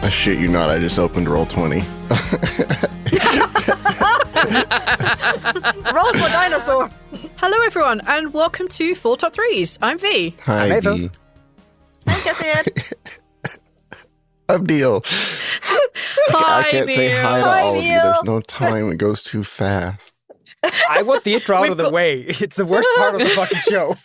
I shit you not, I just opened Roll20. Roll for dinosaur. Hello, everyone, and welcome to Full Top Threes. I'm V. Hi, I'm V. I'm Cassian. I'm Neil. Hi, I can't say hi to Hi, all of you. Neil. There's no time. It goes too fast. I want the intro out of the way. It's the worst part of the fucking show.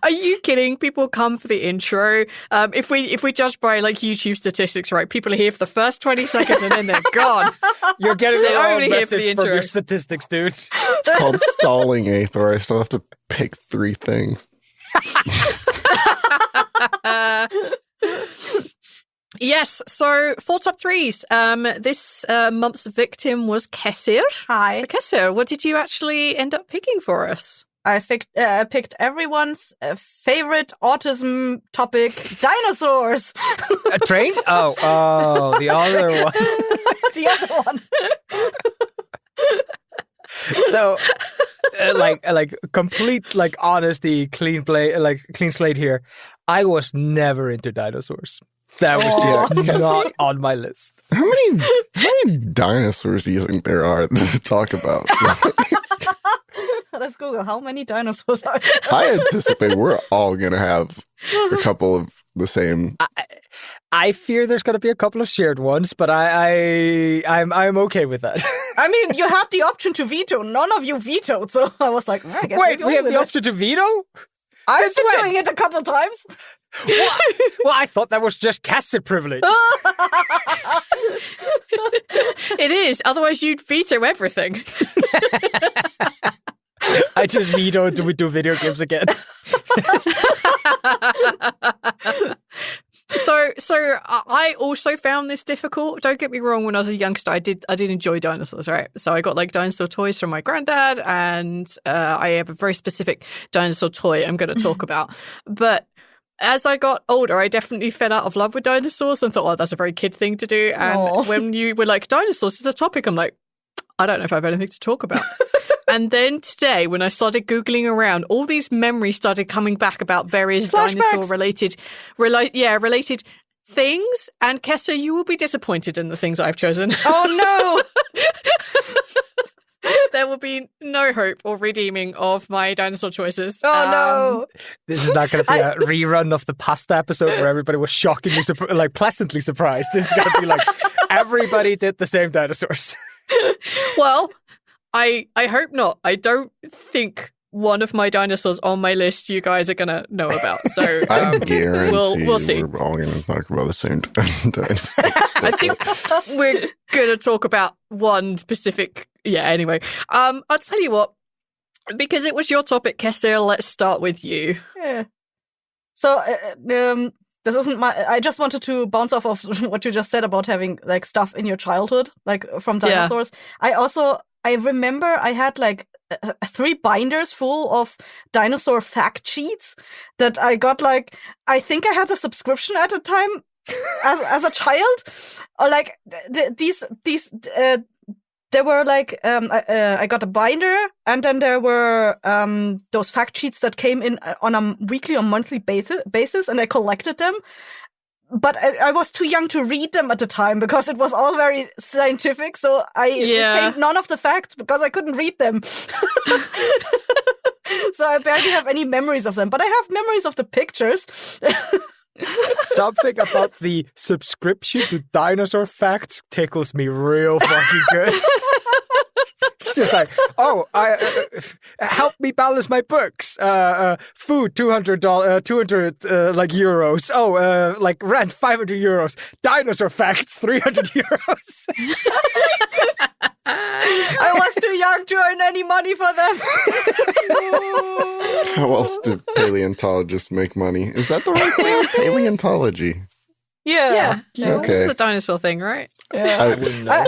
Are you kidding? People come for the intro. If we judge by like YouTube statistics, right? People are here for the first 20 seconds and then they're gone. You're getting the They're wrong only here for the message from your intro. statistics, dude. It's called stalling, Eyþór. I still have to pick 3 things. Yes, so Full Top Threes. This month's victim was Kesir. Hi. So Kesir, what did you actually end up picking for us? I picked everyone's favorite autism topic, dinosaurs. Trained? Oh, the other one. The other one. So, like complete, like honesty, clean slate here. I was never into dinosaurs. That was Yeah, not on my list. How many dinosaurs do you think there are to talk about? Let's Google how many dinosaurs are there. I anticipate we're all going to have a couple of the same. I fear there's going to be a couple of shared ones, but I'm okay with that. I mean, you had the option to veto. None of you vetoed, so I was like, I guess Wait, we're we have going the with it. option to veto? I've been when? doing it a couple times. Well, I thought that was just casted privilege. It is, otherwise you'd veto everything. I just vetoed to do video games again. So I also found this difficult. Don't get me wrong. When I was a youngster, I did enjoy dinosaurs, right? So I got like dinosaur toys from my granddad, and I have a very specific dinosaur toy I'm going to talk about. But as I got older, I definitely fell out of love with dinosaurs and thought, oh, that's a very kid thing to do. And Aw. when you were like, dinosaurs is the topic, I'm like, I don't know if I have anything to talk about. And then today, when I started Googling around, all these memories started coming back about various Flashbacks. dinosaur-related things. And Kessa, you will be disappointed in the things I've chosen. Oh no! There will be no hope or redeeming of my dinosaur choices. Oh no! This is not going to be a rerun of the pasta episode where everybody was shockingly, pleasantly surprised. This is going to be like everybody did the same dinosaurs. Well, I hope not. I don't think one of my dinosaurs on my list you guys are going to know about. So I guarantee we'll see. we're all going to talk about the same dinosaurs. I think we're going to talk about one specific. Yeah, anyway. I'll tell you what, because it was your topic, Kester, let's start with you. Yeah. So, this isn't my. I just wanted to bounce off of what you just said about having like stuff in your childhood, like from dinosaurs. I remember I had like 3 binders full of dinosaur fact sheets that I got. Like, I think I had a subscription at the time as a child, or like these. There were like I got a binder, and then there were those fact sheets that came in on a weekly or monthly basis, and I collected them. But I was too young to read them at the time because it was all very scientific. So I retained none of the facts because I couldn't read them. So I barely have any memories of them. But I have memories of the pictures. Something about the subscription to dinosaur facts tickles me real fucking good. It's just like, help me balance my books. Food, $200, like euros. Oh, like rent, €500. Dinosaur facts, €300. I was too young to earn any money for them. How else do paleontologists make money? Is that the right thing? Paleontology. Yeah. Okay. It's the dinosaur thing, right? Yeah. I wouldn't know.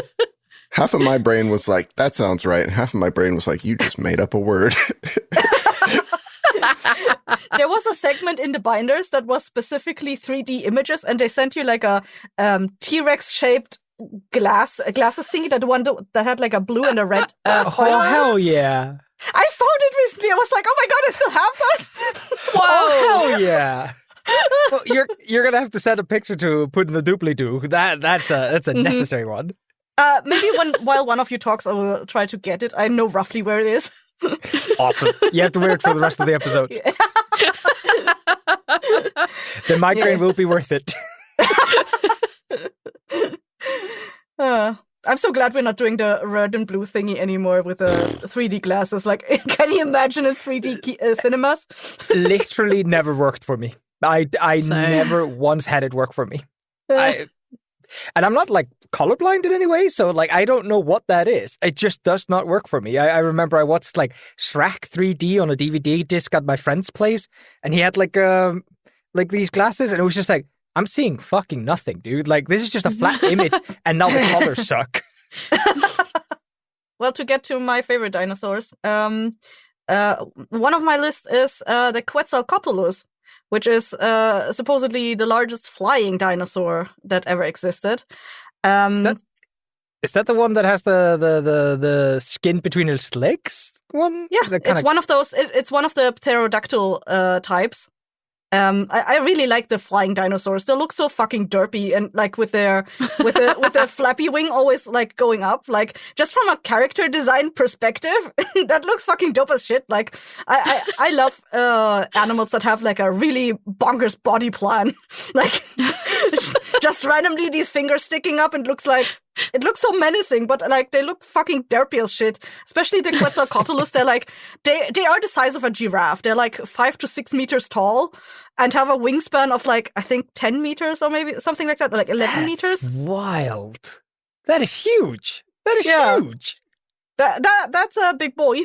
Half of my brain was like, that sounds right. And half of my brain was like, you just made up a word. There was a segment in the binders that was specifically 3D images, and they sent you like a T-Rex shaped glasses thingy, that one that had like a blue and a red foil. Oh, hell yeah. I found it recently. I was like, oh my god, I still have that. Oh, hell yeah. Well, you're gonna have to send a picture to put in the doobly-doo. That's a necessary one. Maybe while one of you talks, I will try to get it. I know roughly where it is. Awesome. You have to wear it for the rest of the episode. The migraine will be worth it. I'm so glad we're not doing the red and blue thingy anymore with the 3D glasses. Like, can you imagine in 3D cinemas? Literally never worked for me. I never once had it work for me. And I'm not like colorblind in any way, so like I don't know what that is. It just does not work for me. I remember I watched like Shrek 3D on a DVD disc at my friend's place, and he had like these glasses, and it was just like, I'm seeing fucking nothing, dude. Like, this is just a flat image, and now the colors suck. Well, to get to my favorite dinosaurs, one of my lists is the Quetzalcoatlus, which is supposedly the largest flying dinosaur that ever existed. Is that the one that has the skin between its legs one? Yeah, it's one of those. It's one of the pterodactyl types. I really like the flying dinosaurs. They look so fucking derpy, and like with their flappy wing always like going up. Like, just from a character design perspective, that looks fucking dope as shit. Like, I love animals that have like a really bonkers body plan. Like, just randomly these fingers sticking up, and it looks so menacing, but like they look fucking derpy as shit. Especially the Quetzalcoatlus. They're like they are the size of a giraffe. They're like 5 to 6 meters tall and have a wingspan of like, I think 10 meters or maybe something like that, or like 11 meters. Wild. That is huge. That is huge. That's a big boy.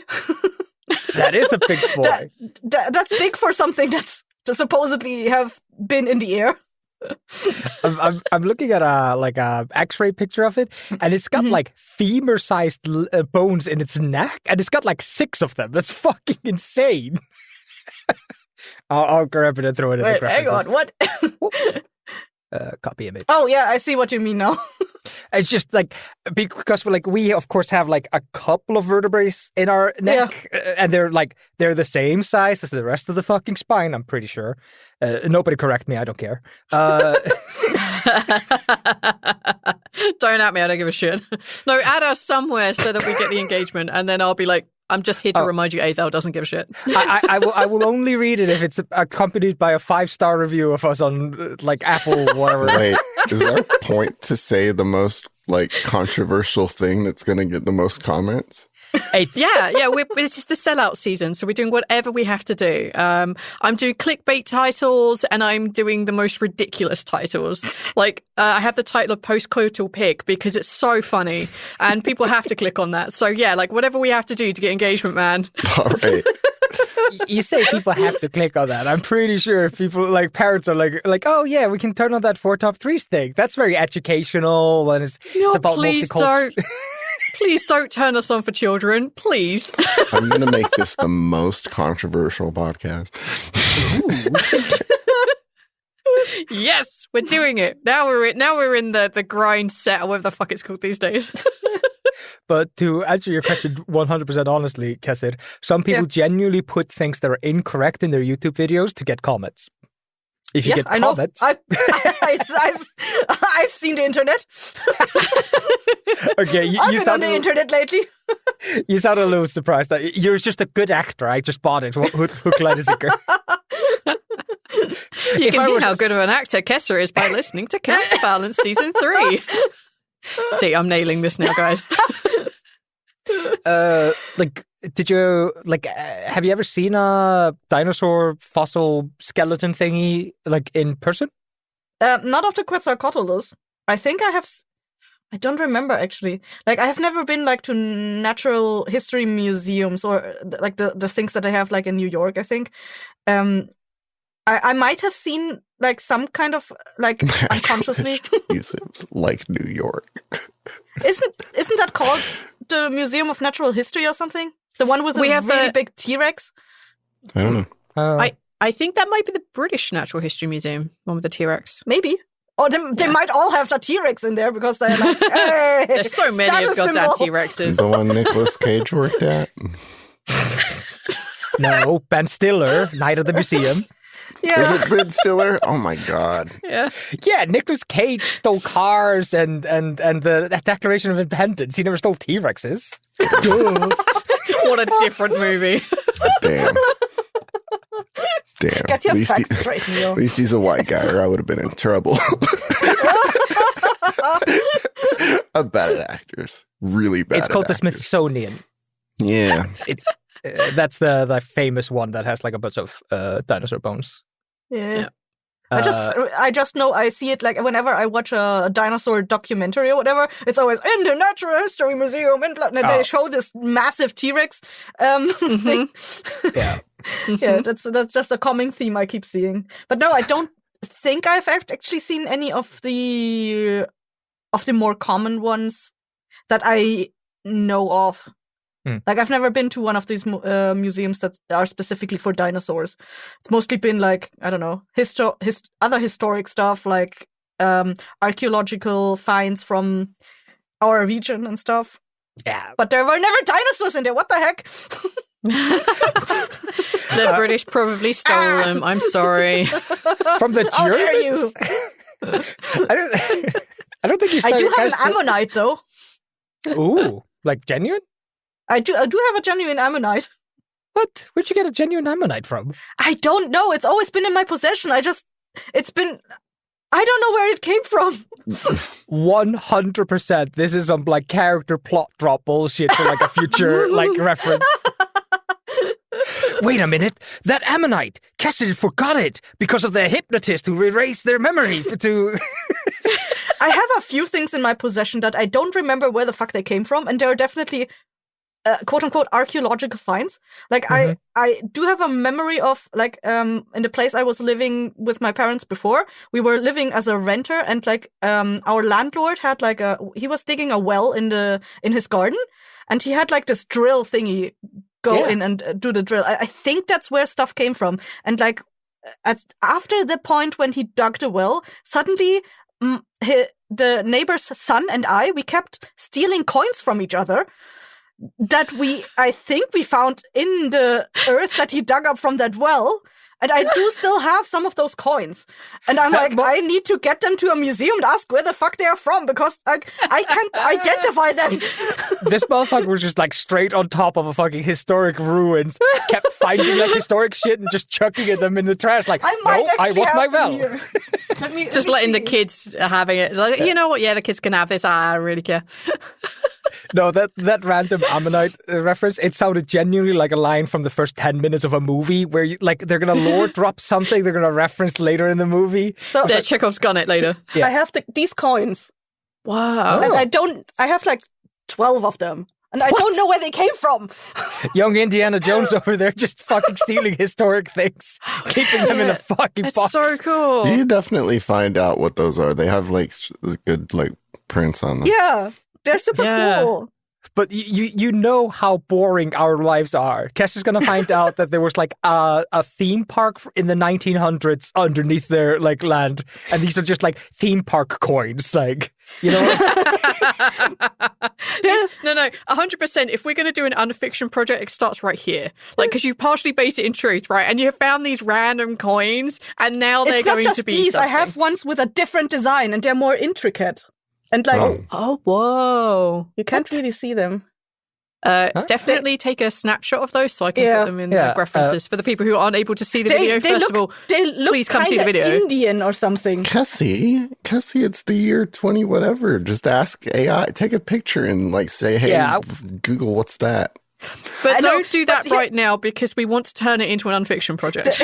That is a big boy. That's big for something that's to supposedly have been in the air. I'm looking at a X-ray picture of it, and it's got like femur-sized bones in its neck, and it's got like 6 of them. That's fucking insane. I'll grab it and throw it in the graphics. Hang on, what? Copy image. Oh yeah, I see what you mean now. It's just like, because we of course have like a couple of vertebrae in our neck, and they're the same size as the rest of the fucking spine, I'm pretty sure. Nobody correct me, I don't care. Don't at me, I don't give a shit. No, add us somewhere so that we get the engagement, and then I'll be like, I'm just here to remind you, Eyþór doesn't give a shit. I will only read it if it's accompanied by a 5-star review of us on like Apple, whatever. Wait, is our point to say the most like controversial thing that's going to get the most comments? Yeah, it's just the sellout season, so we're doing whatever we have to do. I'm doing clickbait titles, and I'm doing the most ridiculous titles. Like, I have the title of Postcoital Pig because it's so funny, and people have to click on that. So yeah, like whatever we have to do to get engagement, man. All right. You say people have to click on that. I'm pretty sure if people, like parents are like, oh yeah, we can turn on that 4 top 3s thing. That's very educational, and it's about please multicultural. Don't. Please don't turn us on for children, please. I'm going to make this the most controversial podcast. Yes, we're doing it. Now we're in the grind set, or whatever the fuck it's called these days. But to answer your question 100% honestly, Kesser, some people genuinely put things that are incorrect in their YouTube videos to get comments. If you get comments. I've seen the internet. Okay, I've been on the internet lately. You sound a little surprised. You're just a good actor. I just bought it. Hook, line, and sinker. You can hear how good of an actor Kesser is by listening to Counterbalance Season 3. See, I'm nailing this now, guys. Did you have you ever seen a dinosaur fossil skeleton thingy like in person? Not of the Quetzalcoatlus. I think I have. I don't remember actually. Like, I have never been like to natural history museums or like the things that I have like in New York. I think. I might have seen like some kind of like unconsciously. Like New York. Isn't that called the Museum of Natural History or something? The one with the really big T-Rex? I don't know. I think that might be the British Natural History Museum, one with the T-Rex. Maybe. Or they might all have the T-Rex in there because they're like, hey, there's so many of goddamn T-Rexes. The one Nicolas Cage worked at? No, Ben Stiller, Night at the Museum. Yeah. Is it Ben Stiller? Oh my god. Yeah. Yeah, Nicolas Cage stole cars and the Declaration of Independence. He never stole T-Rexes. What a different movie. Damn. Get your At least facts straight, Neil. At least he's a white guy, or I would have been in trouble. I'm bad at actors. Really bad. It's called the actors. Smithsonian. Yeah. It's that's the famous one that has like a bunch of dinosaur bones. Yeah. I just know I see it like whenever I watch a dinosaur documentary or whatever, it's always in the Natural History Museum and they show this massive T-Rex thing. Yeah. Yeah, that's just a common theme I keep seeing. But no, I don't think I've actually seen any of the more common ones that I know of. Like, I've never been to one of these museums that are specifically for dinosaurs. It's mostly been, like, I don't know, other historic stuff, like archaeological finds from our region and stuff. Yeah. But there were never dinosaurs in there. What the heck? The British probably stole them. I'm sorry. From the Germans? How dare you? I don't think you I started... do have an ammonite, though. Ooh, like genuine? I do have a genuine ammonite. What? Where'd you get a genuine ammonite from? I don't know. It's always been in my possession. I don't know where it came from. 100%. This is some like character plot drop bullshit for like a future like reference. Wait a minute. That ammonite. Cassidy forgot it because of the hypnotist who erased their memory to... I have a few things in my possession that I don't remember where the fuck they came from, and they're definitely quote-unquote archaeological finds. Like, I do have a memory of, like, in the place I was living with my parents before, we were living as a renter, and, like, our landlord had, like, he was digging a well in his garden, and he had, like, this drill thingy go in and do the drill. I think that's where stuff came from. And, like, after the point when he dug the well, suddenly the neighbor's son and we kept stealing coins from each other that I think we found in the earth that he dug up from that well. And I do still have some of those coins. And I'm like, I need to get them to a museum and ask where the fuck they are from, because I can't identify them. This motherfucker was just like straight on top of a fucking historic ruins, kept finding like historic shit and just chucking at them in the trash. Like, I want my well. Just letting the kids having it. Like, you know what? Yeah, the kids can have this. I don't really care. No, that random ammonite reference, it sounded genuinely like a line from the first 10 minutes of a movie where they're going to lore drop something they're going to reference later in the movie. So yeah, Chekhov's gun it later. Yeah. I have these coins. Wow. And I have like 12 of them. And I don't know where they came from. Young Indiana Jones over there just fucking stealing historic things, keeping them in a fucking box. It's so cool. You definitely find out what those are. They have like good like prints on them. Yeah. They're super cool. But you know how boring our lives are. Kes is going to find out that there was like a theme park in the 1900s underneath their like land. And these are just like theme park coins. Like, you know? No, 100%. If we're going to do an unfiction project, it starts right here. Like, because you partially base it in truth, right? And you have found these random coins and now they're going to be these. something. I have ones with a different design and they're more intricate. And like, whoa. You can't really see them. Definitely take a snapshot of those so I can put them in the references for the people who aren't able to see the video. First of all, please come see the video. Indian or something. Cassie, it's the year 20 whatever. Just ask AI, take a picture and like say, hey, Google, what's that? But don't do that right now because we want to turn it into an unfiction project.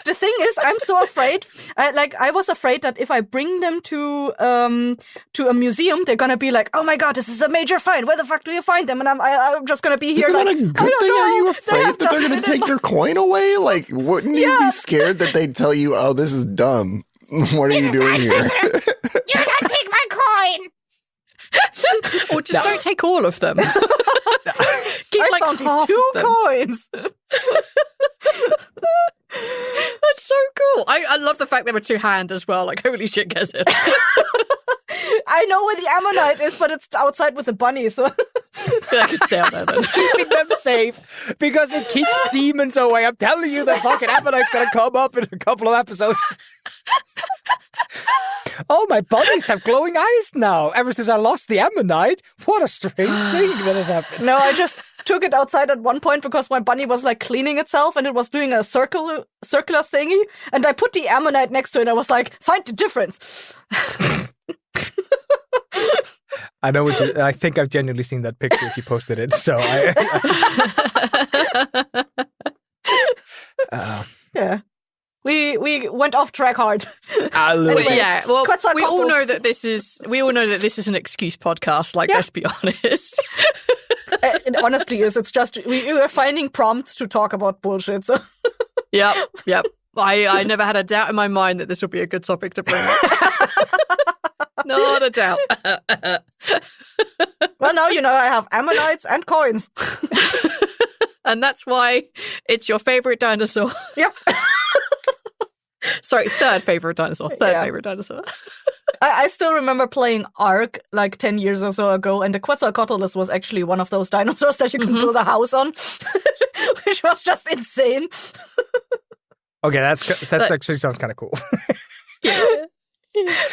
The thing is, I'm so afraid. I was afraid that if I bring them to a museum, they're gonna be like, "Oh my god, this is a major find. Where the fuck do you find them?" And I'm just gonna be here. Isn't that a good thing? Are you afraid that they're gonna take your coin away? Like, wouldn't you be scared that they'd tell you, "Oh, this is dumb. What are you doing here?" You don't take my coin. Or just don't take all of them. Keep like found these 2 coins. That's so cool. I love the fact they were 2-hand as well. Like, holy shit, gets it. I know where the ammonite is, but it's outside with the bunny, so... I could stay out there then. Keeping them safe because it keeps demons away. I'm telling you, the fucking ammonite's gonna come up in a couple of episodes. Oh, my bunnies have glowing eyes now. Ever since I lost the ammonite, what a strange thing that has happened. No, I just took it outside at one point because my bunny was like cleaning itself and it was doing a circular thingy, and I put the ammonite next to it. I was like, find the difference. I know what I think I've genuinely seen that picture if you posted it. So yeah. We went off track hard. Anyway, yeah, well, we all know that this is an excuse podcast. Like, let's be honest. It honestly is. It's just we are finding prompts to talk about bullshit. So. Yep. I never had a doubt in my mind that this would be a good topic to bring up. Not a doubt. Well, now you know I have ammonites and coins. And that's why it's your favorite dinosaur. Yep. Sorry, third favorite dinosaur. Favorite dinosaur. I still remember playing Ark like 10 years or so ago, and the Quetzalcoatlus was actually one of those dinosaurs that you can build a house on, which was just insane. Okay, that's actually sounds kind of cool. Yeah.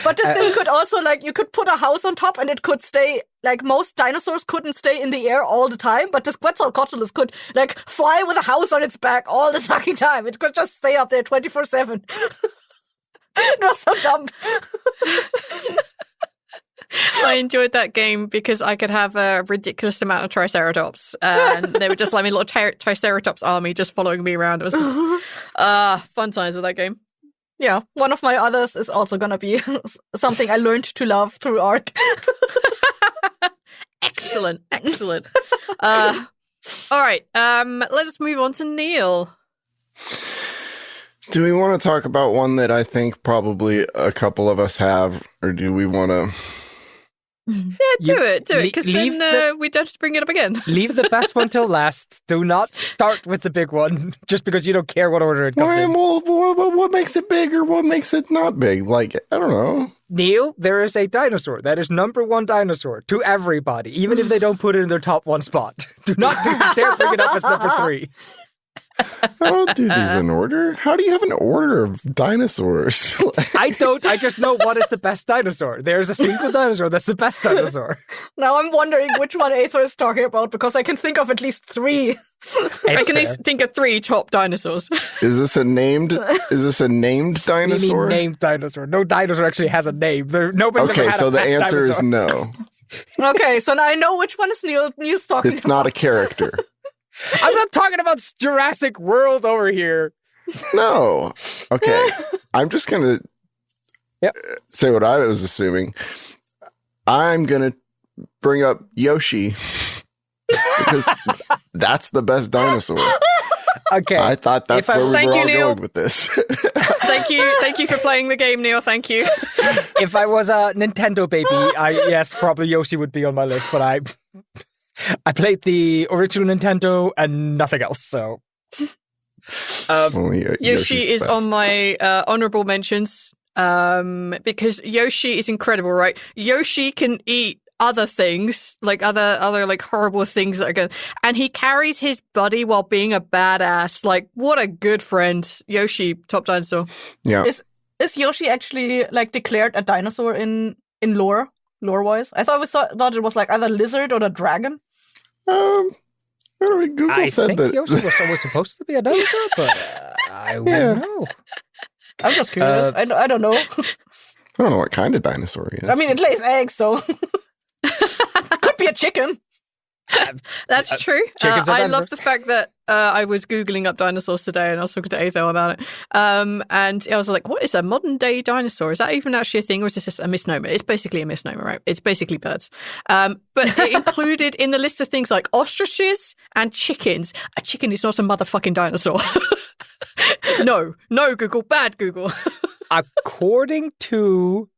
But the thing could also, like, you could put a house on top and it could stay, like, most dinosaurs couldn't stay in the air all the time, but this Quetzalcoatlus could, like, fly with a house on its back all the fucking time. It could just stay up there 24/7. It was so dumb. I enjoyed that game because I could have a ridiculous amount of Triceratops, and they would just let me a little Triceratops army just following me around. It was just fun times with that game. Yeah, one of my others is also going to be something I learned to love through Ark. Excellent. All right, let us move on to Neil. Do we want to talk about one that I think probably a couple of us have, or do we want to... Yeah, do it, because then we don't just bring it up again. Leave the best one till last. Do not start with the big one, just because you don't care what order it comes in. Well, what makes it big or what makes it not big? Like, I don't know. Neil, there is a dinosaur that is number one dinosaur to everybody, even if they don't put it in their top one spot. Do not dare bring it up as number 3. I don't do these in order. How do you have an order of dinosaurs? I don't. I just know what is the best dinosaur. There's a single dinosaur that's the best dinosaur. Now I'm wondering which one Eyþór is talking about, because I can think of at least 3. I can think of 3 top dinosaurs. Is this a named dinosaur? Named dinosaur. No dinosaur actually has a name. Nobody's ever had so a the pet answer dinosaur. is no. Okay, so now I know which one is Neil's talking It's about. not a character. I'm not talking about Jurassic World over here. No. Okay. I'm just going to say what I was assuming. I'm going to bring up Yoshi because that's the best dinosaur. Okay. I thought that's where we were all Neil. going with this. Thank you for playing the game, Neil. Thank you. If I was a Nintendo-baby, yes, probably Yoshi would be on my list, but I played the original Nintendo and nothing else, so... Yoshi is on my honorable mentions because Yoshi is incredible, right? Yoshi can eat other things, like other like horrible things that are good, and he carries his buddy while being a badass. Like, what a good friend. Yoshi, top dinosaur. Yeah. Is Yoshi actually like declared a dinosaur in lore-wise? I thought it was like either lizard or a dragon. Google said that Yoshi was always supposed to be a dinosaur, but I wouldn't know. I'm just curious. I don't know. I don't know what kind of dinosaur he is. I mean, it lays eggs, so it could be a chicken. That's true. Chickens are I dinosaurs. love the fact that I was Googling up dinosaurs today and I was talking to Eyþór about it. And I was like, what is a modern day dinosaur? Is that even actually a thing, or is this just a misnomer? It's basically a misnomer, right? It's basically birds. But it included in the list of things like ostriches and chickens. A chicken is not a motherfucking dinosaur. No, Google. Bad Google. According to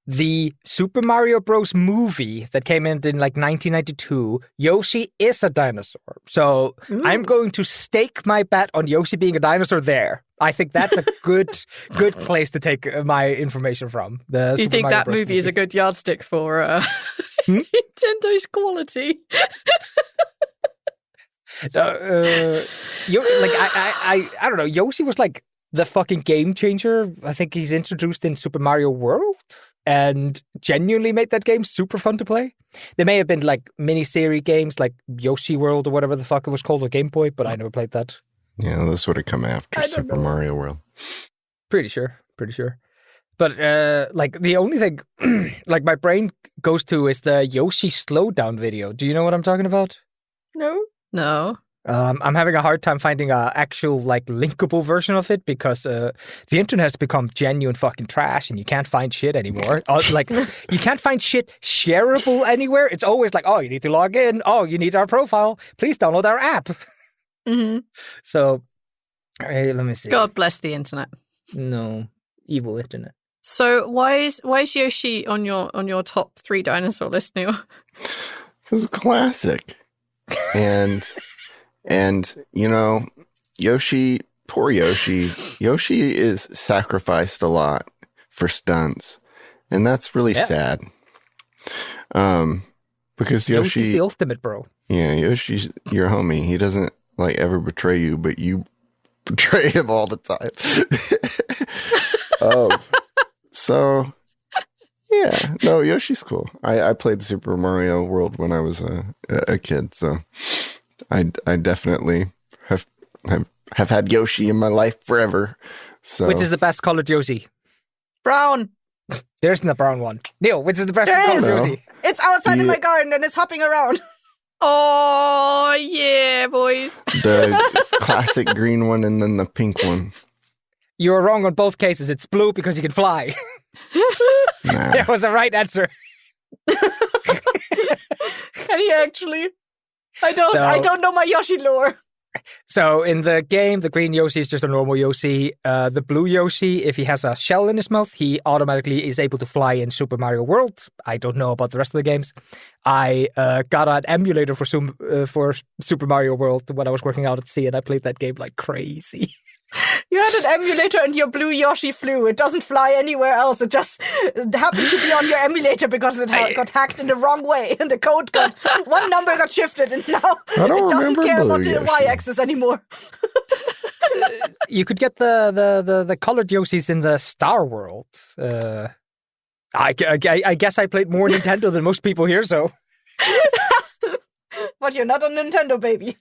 the Super Mario Bros. Movie that came in like 1992, Yoshi is a dinosaur. So I'm going to stake my bet on Yoshi being a dinosaur there. I think that's a good place to take my information from. Do you think that movie is a good yardstick for Nintendo's quality? I don't know. Yoshi was like the fucking game changer. I think he's introduced in Super Mario World and genuinely made that game super fun to play. There may have been like mini-series games like Yoshi World or whatever the fuck it was called on Game Boy, but I never played that. Yeah, this would have come after Super Mario World. Pretty sure. But like the only thing like my brain goes to is the Yoshi slowdown video. Do you know what I'm talking about? No. I'm having a hard time finding an actual like linkable version of it because the internet has become genuine fucking trash and you can't find shit anymore. Like you can't find shit shareable anywhere. It's always like, oh, you need to log in. Oh, you need our profile. Please download our app. Mm-hmm. So, hey, let me see. God bless the internet. No, evil internet. So why is Yoshi on your top 3 dinosaur list now? Because it's classic. And you know, Yoshi, poor Yoshi. Yoshi is sacrificed a lot for stunts, and that's really sad. Because Yoshi's the ultimate, bro. Yeah, Yoshi's your homie. He doesn't like ever betray you, but you betray him all the time. So yeah, no, Yoshi's cool. I played Super Mario World when I was a kid, so I definitely have had Yoshi in my life forever. So, which is the best colored Yoshi? Brown. There isn't a brown one. Neil, which is the best colored Yoshi? It's outside in my garden and it's hopping around. Oh yeah, boys. The classic green one and then the pink one. You were wrong on both cases. It's blue because you can fly. Nah. That was the right answer. Can he actually? I don't know my Yoshi lore. So in the game, the green Yoshi is just a normal Yoshi. The blue Yoshi, if he has a shell in his mouth, he automatically is able to fly in Super Mario World. I don't know about the rest of the games. I got an emulator for Super Mario World when I was working out at sea, and I played that game like crazy. You had an emulator and your blue Yoshi flew. It doesn't fly anywhere else. It just happened to be on your emulator because it got hacked in the wrong way. And the code one number got shifted and now it doesn't care about the y-axis anymore. You could get the colored Yoshis in the Star World. I guess I played more Nintendo than most people here, so... But you're not a Nintendo baby.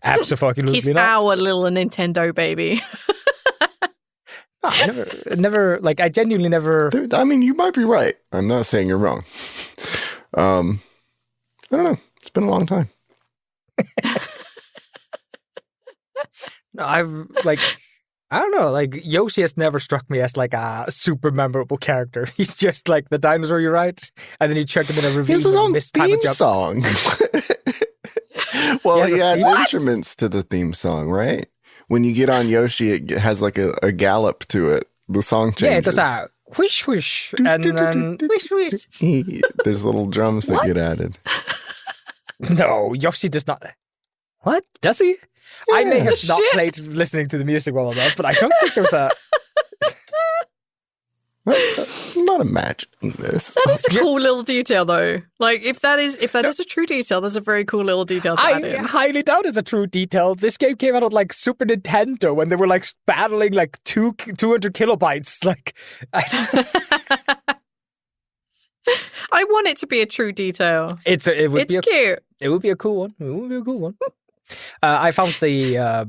Absolutely He's not. our little Nintendo baby. No, I I genuinely never... Dude, I mean, you might be right. I'm not saying you're wrong. I don't know. It's been a long time. No, I don't know. Like, Yoshi has never struck me as like a super memorable character. He's just like the dinosaur, you're right. And then you chuck him in a ravine. He has his own theme song. Well, he adds instruments to the theme song, right? When you get on Yoshi, it has like a gallop to it. The song changes. Yeah, it does a whoosh whoosh. And then Wish, wish. There's little drums that get added. No, Yoshi does not. What? Does he? Yeah. I may have not played listening to the music well enough, but I don't think there's a... I'm not imagining this. That is a cool little detail, though. Like, if that is a true detail, that's a very cool little detail to add in. I highly doubt it's a true detail. This game came out on, like, Super Nintendo when they were, like, battling, like, 200 kilobytes. Like, I want it to be a true detail. It's cute. It would be a cool one. I found the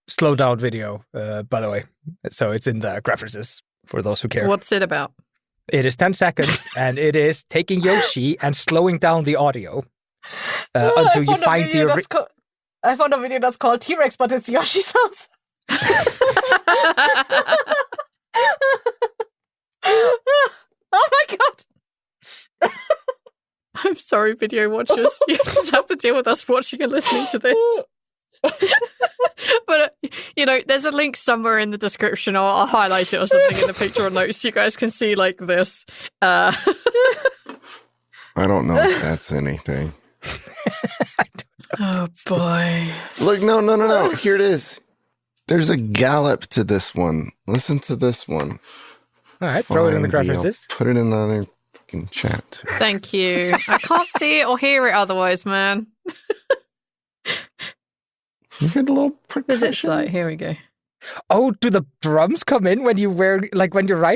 slow down video, by the way. So it's in the references for those who care. What's it about? It is 10 seconds, and it is taking Yoshi and slowing down the audio until you find the... I found a video that's called T-Rex, but it's Yoshi sounds. Oh my god! I'm sorry, video watchers. You just have to deal with us watching and listening to this. But There's a link somewhere in the description. I'll highlight it or something in the Patreon notes so you guys can see like this. I don't know if that's anything. Oh, boy. Look, no. Here it is. There's a gallop to this one. Listen to this one. All right, throw it in the references. Put it in the other fucking chat. Thank you. I can't see it or hear it otherwise, man. You hear the little percussion? Visit site. Here we go. Oh, do the drums come in when you're writing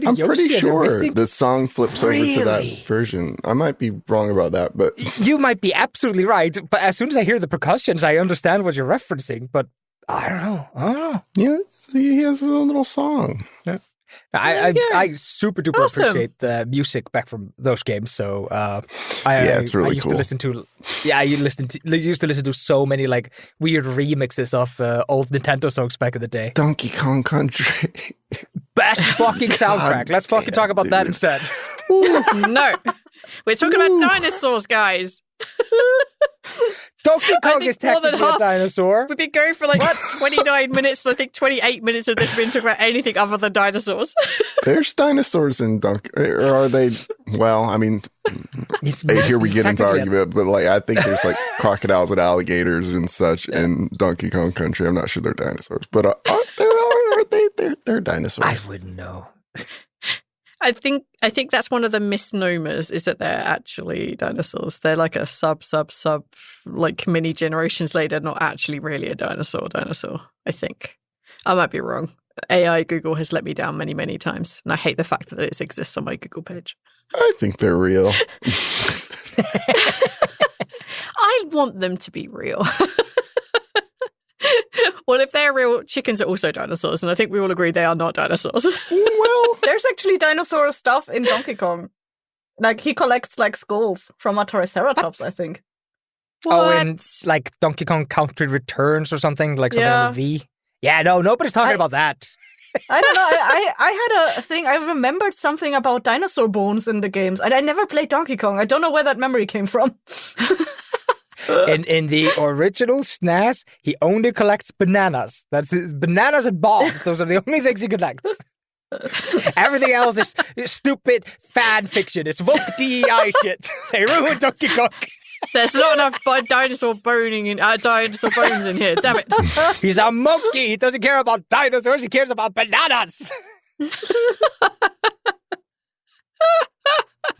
I'm Yoshi? pretty sure missing? the song flips over to that version. I might be wrong about that, but you might be absolutely right. But as soon as I hear the percussions, I understand what you're referencing. But I don't know. Yeah, he has his own little song. Yeah. I super duper appreciate the music back from those games. So it's really cool. I used to listen to so many like weird remixes of old Nintendo songs back in the day. Donkey Kong Country, best fucking soundtrack. Let's fucking talk about that instead. No, we're talking about dinosaurs, guys. Donkey Kong is technically a dinosaur. We've been going for like 29 minutes, I think 28 minutes of this being talking about anything other than dinosaurs. There's dinosaurs in Donkey, or are they? Well, I mean, here we get into argument, but like I think there's like crocodiles and alligators and such in Donkey Kong Country. I'm not sure they're dinosaurs, but are they? They're dinosaurs. I wouldn't know. I think that's one of the misnomers is that they're actually dinosaurs. They're like a sub, like many generations later, not actually really a dinosaur, I think. I might be wrong. AI Google has let me down many, many times, and I hate the fact that it exists on my Google page. I think they're real. I want them to be real. Well, if they're real, chickens are also dinosaurs, and I think we all agree they are not dinosaurs. Well, there's actually dinosaur stuff in Donkey Kong. Like, he collects, like, skulls from a Triceratops, I think. What? Oh, and, like, Donkey Kong Country Returns or something? Like something on the V? Yeah, no, nobody's talking about that. I don't know. I had a thing. I remembered something about dinosaur bones in the games. And I never played Donkey Kong. I don't know where that memory came from. In the original SNES, he only collects bananas. That's bananas and bombs. Those are the only things he collects. Everything else is stupid fan fiction. It's woke DEI shit. They ruined Donkey Kong. There's not enough dinosaur bones in here. Damn it. He's a monkey. He doesn't care about dinosaurs. He cares about bananas.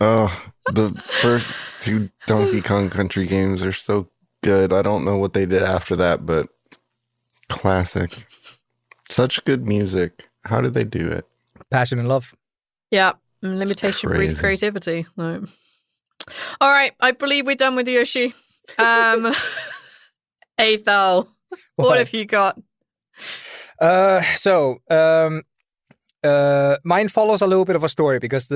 Oh, the first two Donkey Kong Country games are so good. I don't know what they did after that, but classic. Such good music. How did they do it? Passion and love. Yeah. Limitation breeds creativity. No. All right. I believe we're done with Yoshi. Eyþór, what have you got? Mine follows a little bit of a story because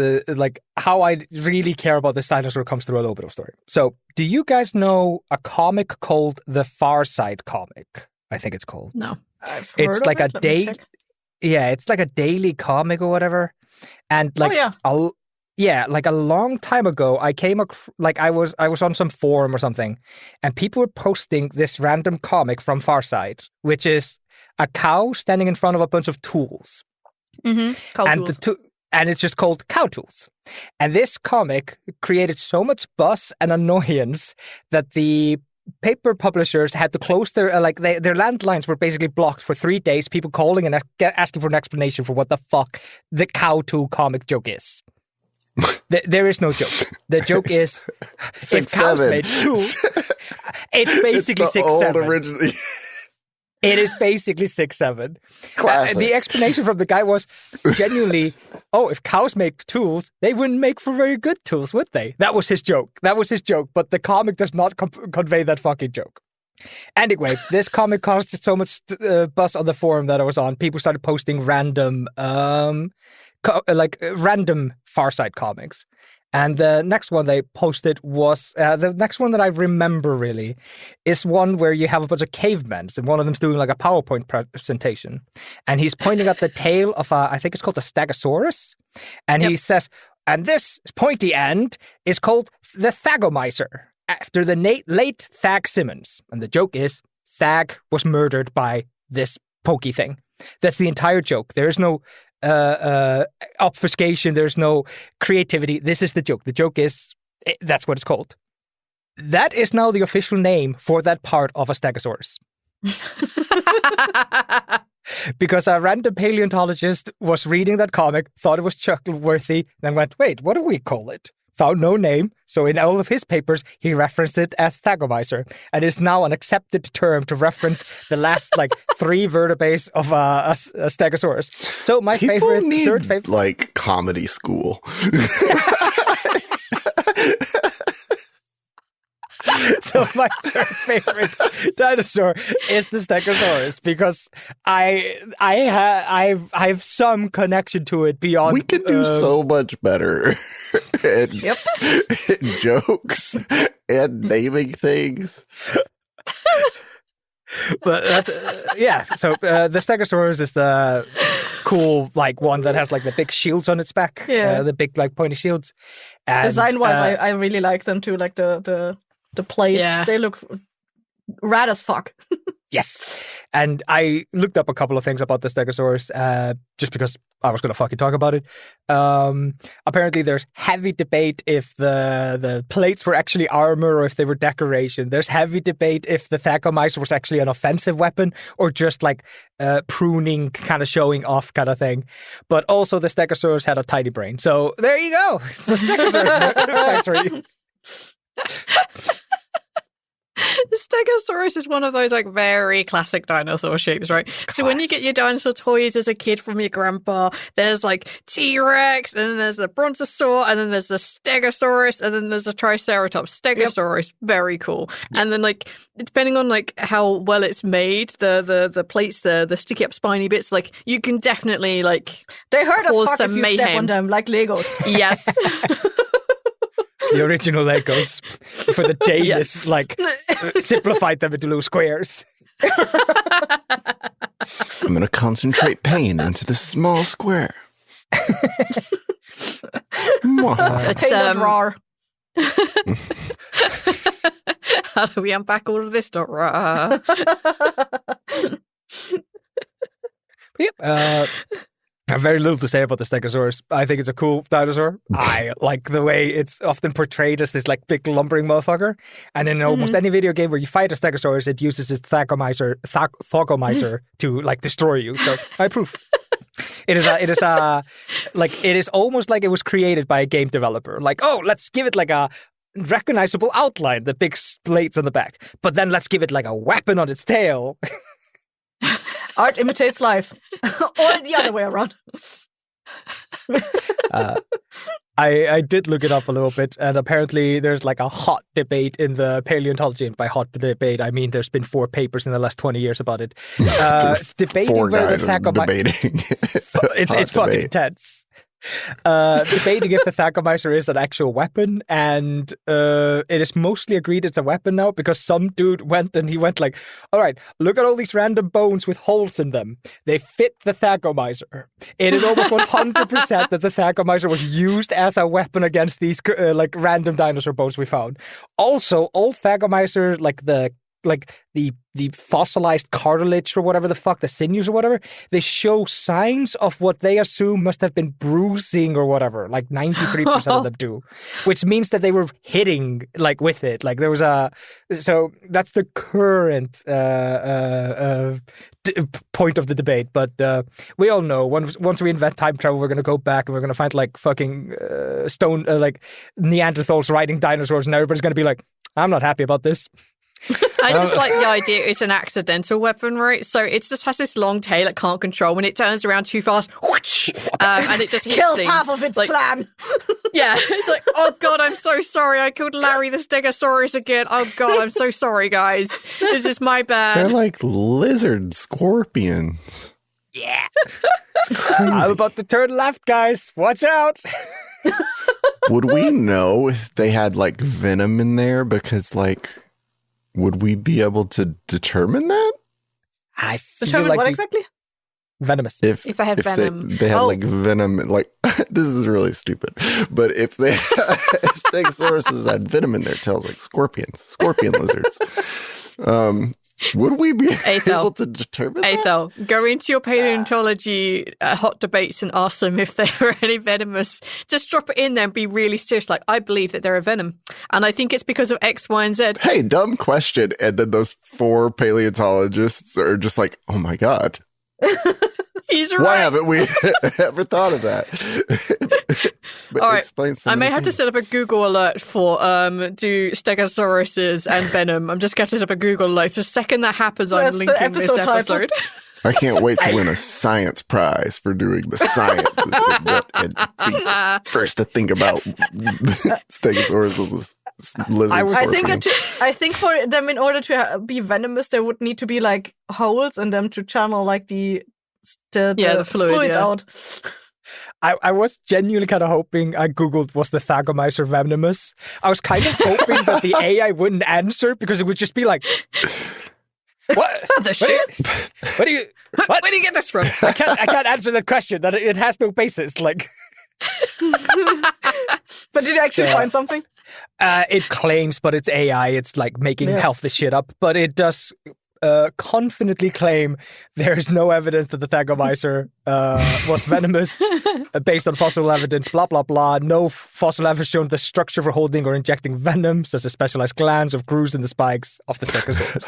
how I really care about this dinosaur comes through a little bit of story. So, do you guys know a comic called the Far Side comic? I think it's called. No, it's like a day. Yeah, it's like a daily comic or whatever. And like, like a long time ago, I came I was on some forum or something, and people were posting this random comic from Far Side, which is a cow standing in front of a bunch of tools. Mm-hmm. And it's just called Cow Tools. And this comic created so much buzz and annoyance that the paper publishers had to close their their landlines were basically blocked for 3 days. People calling and asking for an explanation for what the fuck the Cow Tool comic joke is. There is no joke. The joke is if cows made tools, it's basically 6'7". It is basically 6'7". The explanation from the guy was genuinely, if cows make tools, they wouldn't make for very good tools, would they? That was his joke. But the comic does not convey that fucking joke. Anyway, this comic caused so much buzz on the forum that I was on. People started posting random Far Side comics. And the next one they posted was, the next one that I remember really, is one where you have a bunch of cavemen, and one of them's doing like a PowerPoint presentation. And he's pointing at the tail of I think it's called a Stegosaurus. And he says, and this pointy end is called the Thagomizer, after the late Thag Simmons. And the joke is, Thag was murdered by this pokey thing. That's the entire joke. There's no obfuscation. There's no creativity. This is the joke. The joke is, that's what it's called. That is now the official name for that part of a stegosaurus. Because a random paleontologist was reading that comic, thought it was chuckle-worthy, then went, wait, what do we call it? Found no name, so in all of his papers, he referenced it as Thagomizer, and is now an accepted term to reference the last, 3 vertebrae of a stegosaurus. So my third favorite... like, comedy school. So my third favorite dinosaur is the Stegosaurus because I have some connection to it beyond. We could do so much better at jokes and naming things. But that's So the Stegosaurus is the cool one that has the big shields on its back. Yeah, the big pointy shields. Design-wise, I really like them too. Like the plates, they look rad as fuck. Yes. And I looked up a couple of things about the Stegosaurus just because I was going to fucking talk about it. Apparently, there's heavy debate if the plates were actually armor or if they were decoration. There's heavy debate if the Thagomizer was actually an offensive weapon or just pruning, kind of showing off kind of thing. But also, the Stegosaurus had a tiny brain. So there you go. So Stegosaurus. Thanks for you. The Stegosaurus is one of those very classic dinosaur shapes, right? Classic. So when you get your dinosaur toys as a kid from your grandpa, there's T-Rex, and then there's the Brontosaur, and then there's the Stegosaurus, and then there's the Triceratops. Stegosaurus, very cool. And then depending on how well it's made, the plates, the sticky up spiny bits, you can definitely they hurt us fuck if you mayhem. Step on them like Legos. Yes. The original Legos for the Danish, simplified them into little squares. I'm going to concentrate pain into the small square. It's raw. How do we unpack all of this? Raw. I have very little to say about the Stegosaurus. I think it's a cool dinosaur. I like the way it's often portrayed as this big lumbering motherfucker. And in almost any video game where you fight a Stegosaurus, it uses its Thagomizer to destroy you. So I approve. It is almost like it was created by a game developer. Let's give it a recognizable outline, the big plates on the back. But then let's give it a weapon on its tail. Art imitates life. Or the other way around. I did look it up a little bit, and apparently there's a hot debate in the paleontology, and by hot debate, I mean there's been 4 papers in the last 20 years about it. Debating 4 guys whether debating. It's fucking intense. Debating if the Thagomizer is an actual weapon, and it is mostly agreed it's a weapon now because some dude went all right, look at all these random bones with holes in them. They fit the Thagomizer. It is almost 100% that the Thagomizer was used as a weapon against these random dinosaur bones we found. Also, all Thagomizer, the fossilized cartilage or whatever the fuck, the sinews or whatever, they show signs of what they assume must have been bruising or whatever. 93% of them do, which means that they were hitting with it. There was so that's the current point of the debate. But we all know once we invent time travel, we're going to go back and we're going to find fucking stone, Neanderthals riding dinosaurs, and everybody's going to be I'm not happy about this. I just like the idea it's an accidental weapon, right? So it just has this long tail it can't control. When it turns around too fast, whoosh, and it just hits kills things. half of its plan. Yeah, it's oh God, I'm so sorry. I killed Larry the Stegosaurus again. Oh God, I'm so sorry, guys. This is my bad. They're like lizard scorpions. Yeah. It's crazy. I'm about to turn left, guys. Watch out. Would we know if they had venom in there? Because would we be able to determine that? I feel determine what exactly? Venomous. If I had venom. They had venom. This is really stupid. But if Stegosauruses had venom in their tails, scorpion lizards. Would we be Eyþór. able to determine that? Eyþór, go into your paleontology hot debates and ask them if there are any venomous. Just drop it in there and be really serious. Like, I believe that there are venom. And I think it's because of X, Y, and Z. Hey, dumb question. And then those 4 paleontologists are just like, oh my God. He's right. Why haven't we ever thought of that? But all right. I may have to set up a Google alert for do stegosauruses and venom. I'm just going to set up a Google alert. The second that happens, I'm linking this episode. I can't wait to win a science prize for doing the science and be first to think about Stegosaurus lizards. I think for them, in order to be venomous, there would need to be like holes in them to channel like the fluids out. I was genuinely kind of hoping, I Googled, was the Thagomizer venomous? I was kind of hoping that the AI wouldn't answer because it would just be like, what the shit? Where do you get this from? I can't answer that question. That it has no basis. Like, but did you actually find something? It claims, but it's AI. It's like making half the shit up. But it does confidently claim there is no evidence that the Thagomizer was venomous based on fossil evidence, blah, blah, blah. No fossil ever shown the structure for holding or injecting venom, such as specialized glands or grooves in the spikes of the Stegosaurus.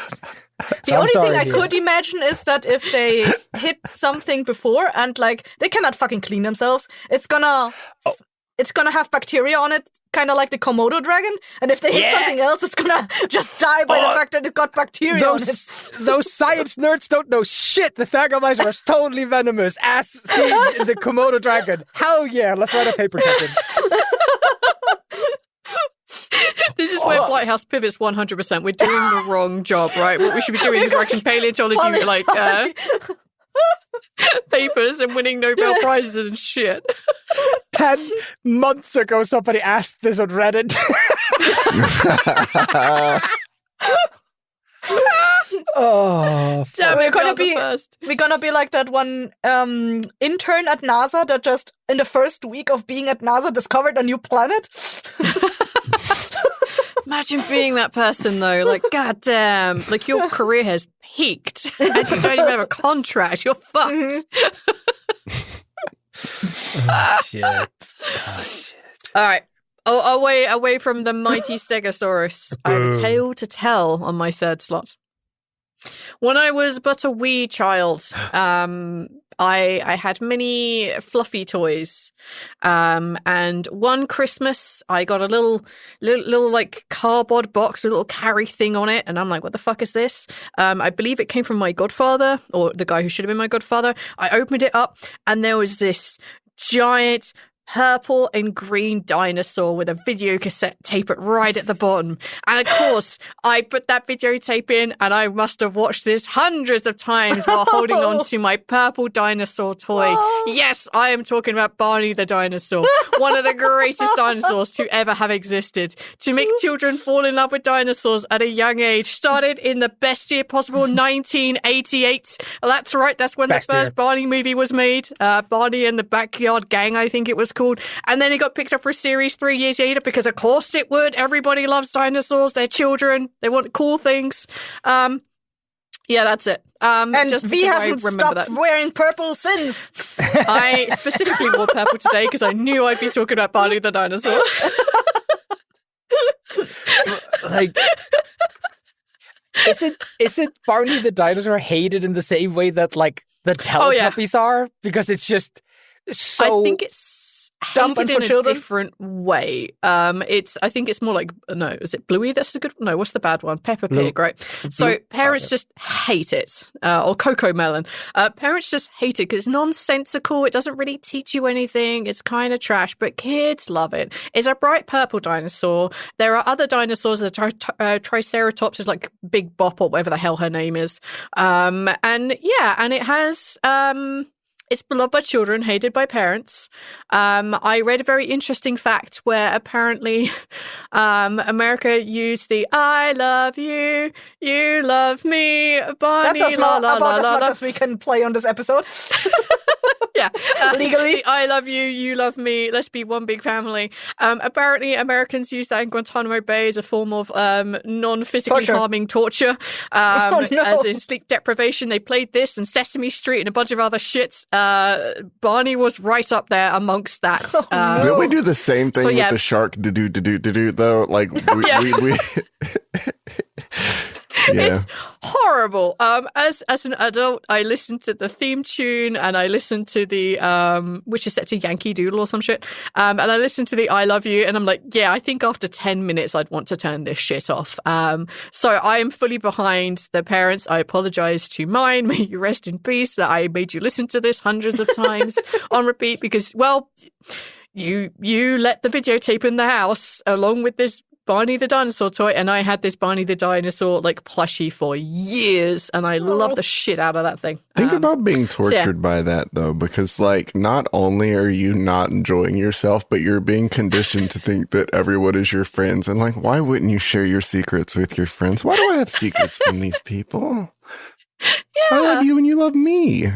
The only thing I could imagine is that if they hit something before and like they cannot fucking clean themselves, it's gonna have bacteria on it, kind of like the Komodo dragon. And if they hit something else, it's gonna just die by the fact that it got bacteria on it. Those science nerds don't know shit. The Thagomizer is totally venomous, as seen in the Komodo dragon. Hell yeah, let's write a paper check. This is where Blighthouse pivots 100%. We're doing the wrong job, right? What we should be doing is writing paleontology like papers and winning Nobel Prizes and shit. 10 months ago, somebody asked this on Reddit. Oh, damn it, we're gonna be like that one intern at NASA that just in the first week of being at NASA discovered a new planet. Imagine being that person though, like goddamn, like your career has peaked and you don't even have a contract. You're fucked. Oh, shit. All right. Away from the mighty Stegosaurus, I have a tale to tell on my third slot. When I was but a wee child, I had many fluffy toys. And one Christmas, I got a little like cardboard box with a little carry thing on it. And I'm like, what the fuck is this? I believe it came from my godfather, or the guy who should have been my godfather. I opened it up and there was this giant purple and green dinosaur with a video cassette tape right at the bottom. And of course, I put that videotape in and I must have watched this hundreds of times while holding on to my purple dinosaur toy. Yes, I am talking about Barney the dinosaur, one of the greatest dinosaurs to ever have existed. To make children fall in love with dinosaurs at a young age started in the best year possible, 1988. That's right, that's when the first Barney movie was made. Barney and the Backyard Gang, I think it was called. And then it got picked up for a series 3 years later because of course it would. Everybody loves dinosaurs. They're children. They want cool things. Yeah, that's it. And just V hasn't stopped wearing purple since. I specifically wore purple today because I knew I'd be talking about Barney the dinosaur. Like, isn't Barney the dinosaur hated in the same way that like the Teletubbies are? Because it's just so. I think it's hated in a different way. I think it's more like, no, is it Bluey that's the good one? No, what's the bad one? Peppa Pig, right? So parents just hate it. Or Coco Melon. Parents just hate it because it's nonsensical. It doesn't really teach you anything. It's kind of trash, but kids love it. It's a bright purple dinosaur. There are other dinosaurs, the Triceratops is like Big Bop or whatever the hell her name is. And it has... It's beloved by children, hated by parents. I read a very interesting fact where apparently America used the "I love you, you love me, Barney." That's about as much as we can play on this episode. Yeah. Legally. The I love you, you love me, let's be one big family. Apparently, Americans use that in Guantanamo Bay as a form of non-physically harming torture. As in sleep deprivation, they played this and Sesame Street and a bunch of other shit. Barney was right up there amongst that. Did we do the same thing with the shark? Do though? Like we Yeah. It's horrible. As an adult, I listened to the theme tune and I listened to the which is set to Yankee Doodle or some shit. And I listened to the I Love You and I'm like, yeah, I think after 10 minutes I'd want to turn this shit off. So I am fully behind the parents. I apologize to mine. May you rest in peace that I made you listen to this hundreds of times on repeat because, well, you let the videotape in the house along with this Barney the Dinosaur toy, and I had this Barney the Dinosaur like plushie for years, and I love the shit out of that thing. Think about being tortured by that, though, because like not only are you not enjoying yourself, but you're being conditioned to think that everyone is your friends, and like, why wouldn't you share your secrets with your friends? Why do I have secrets from these people? Yeah. I love you and you love me.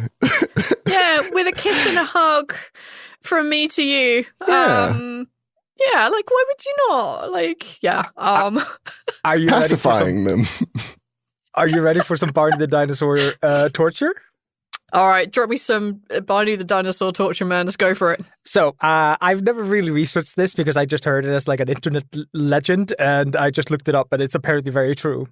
Yeah, with a kiss and a hug from me to you. Yeah. Yeah, like why would you not? Like, yeah. Are you pacifying them? Are you ready for some Barney the Dinosaur torture? All right, drop me some Barney the Dinosaur torture, man. Let's go for it. So, I've never really researched this because I just heard it as like an internet legend and I just looked it up and it's apparently very true.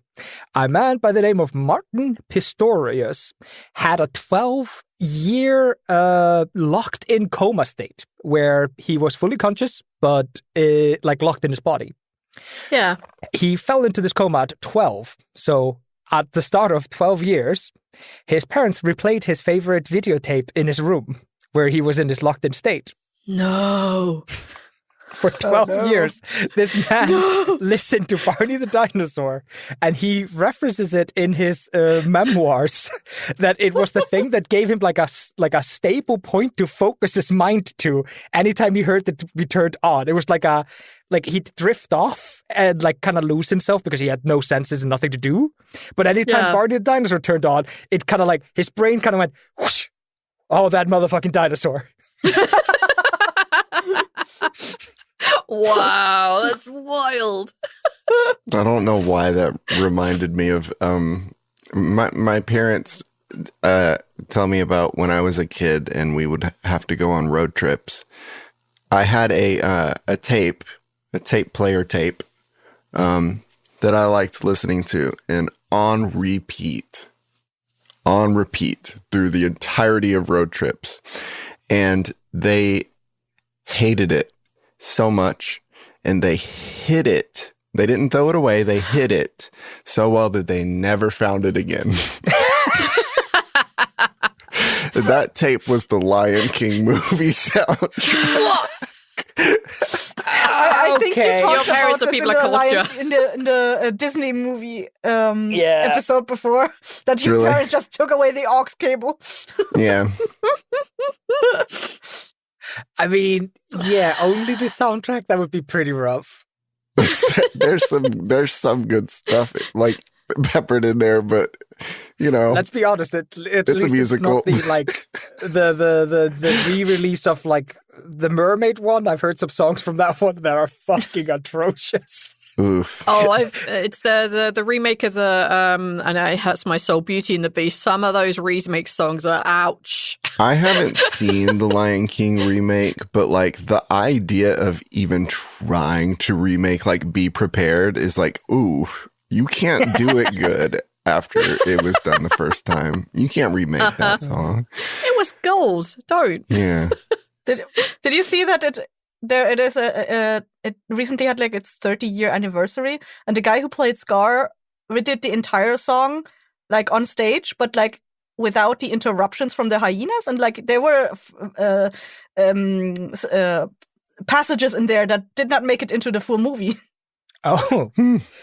A man by the name of Martin Pistorius had a 12-year locked in coma state where he was fully conscious but like locked in his body. Yeah. He fell into this coma at 12. So at the start of 12 years, his parents replayed his favorite videotape in his room where he was in this locked in state. No. For 12 years, this man listened to Barney the Dinosaur, and he references it in his memoirs that it was the thing that gave him like a stable point to focus his mind to anytime he heard it be turned on. It was like he'd drift off and like kind of lose himself because he had no senses and nothing to do. But anytime Barney the Dinosaur turned on, it kind of like his brain kind of went, whoosh, oh, that motherfucking dinosaur. Wow, that's wild. I don't know why that reminded me of my parents tell me about when I was a kid and we would have to go on road trips. I had a tape player tape that I liked listening to and on repeat through the entirety of road trips. And they hated it so much, and they hid it. They didn't throw it away. They hid it so well that they never found it again. That tape was the Lion King movie soundtrack. I think you talked your parents about are people of culture in the Disney movie episode before that your parents just took away the aux cable. Yeah. I mean, yeah, only the soundtrack, that would be pretty rough. There's some good stuff like peppered in there, but you know, let's be honest, it's a musical. It's not the re-release of like the Mermaid one. I've heard some songs from that one that are fucking atrocious. Oof. Oh, it's the remake of the and it hurts my soul, Beauty and the Beast. Some of those remake songs are ouch. I haven't seen the Lion King remake, but like the idea of even trying to remake like Be Prepared is like, ooh, you can't do it good after it was done the first time. You can't remake that song. It was gold. Don't. Yeah. Did you see that it recently had like its 30-year anniversary, and the guy who played Scar redid the entire song like on stage, but like without the interruptions from the hyenas, and like there were passages in there that did not make it into the full movie. Oh,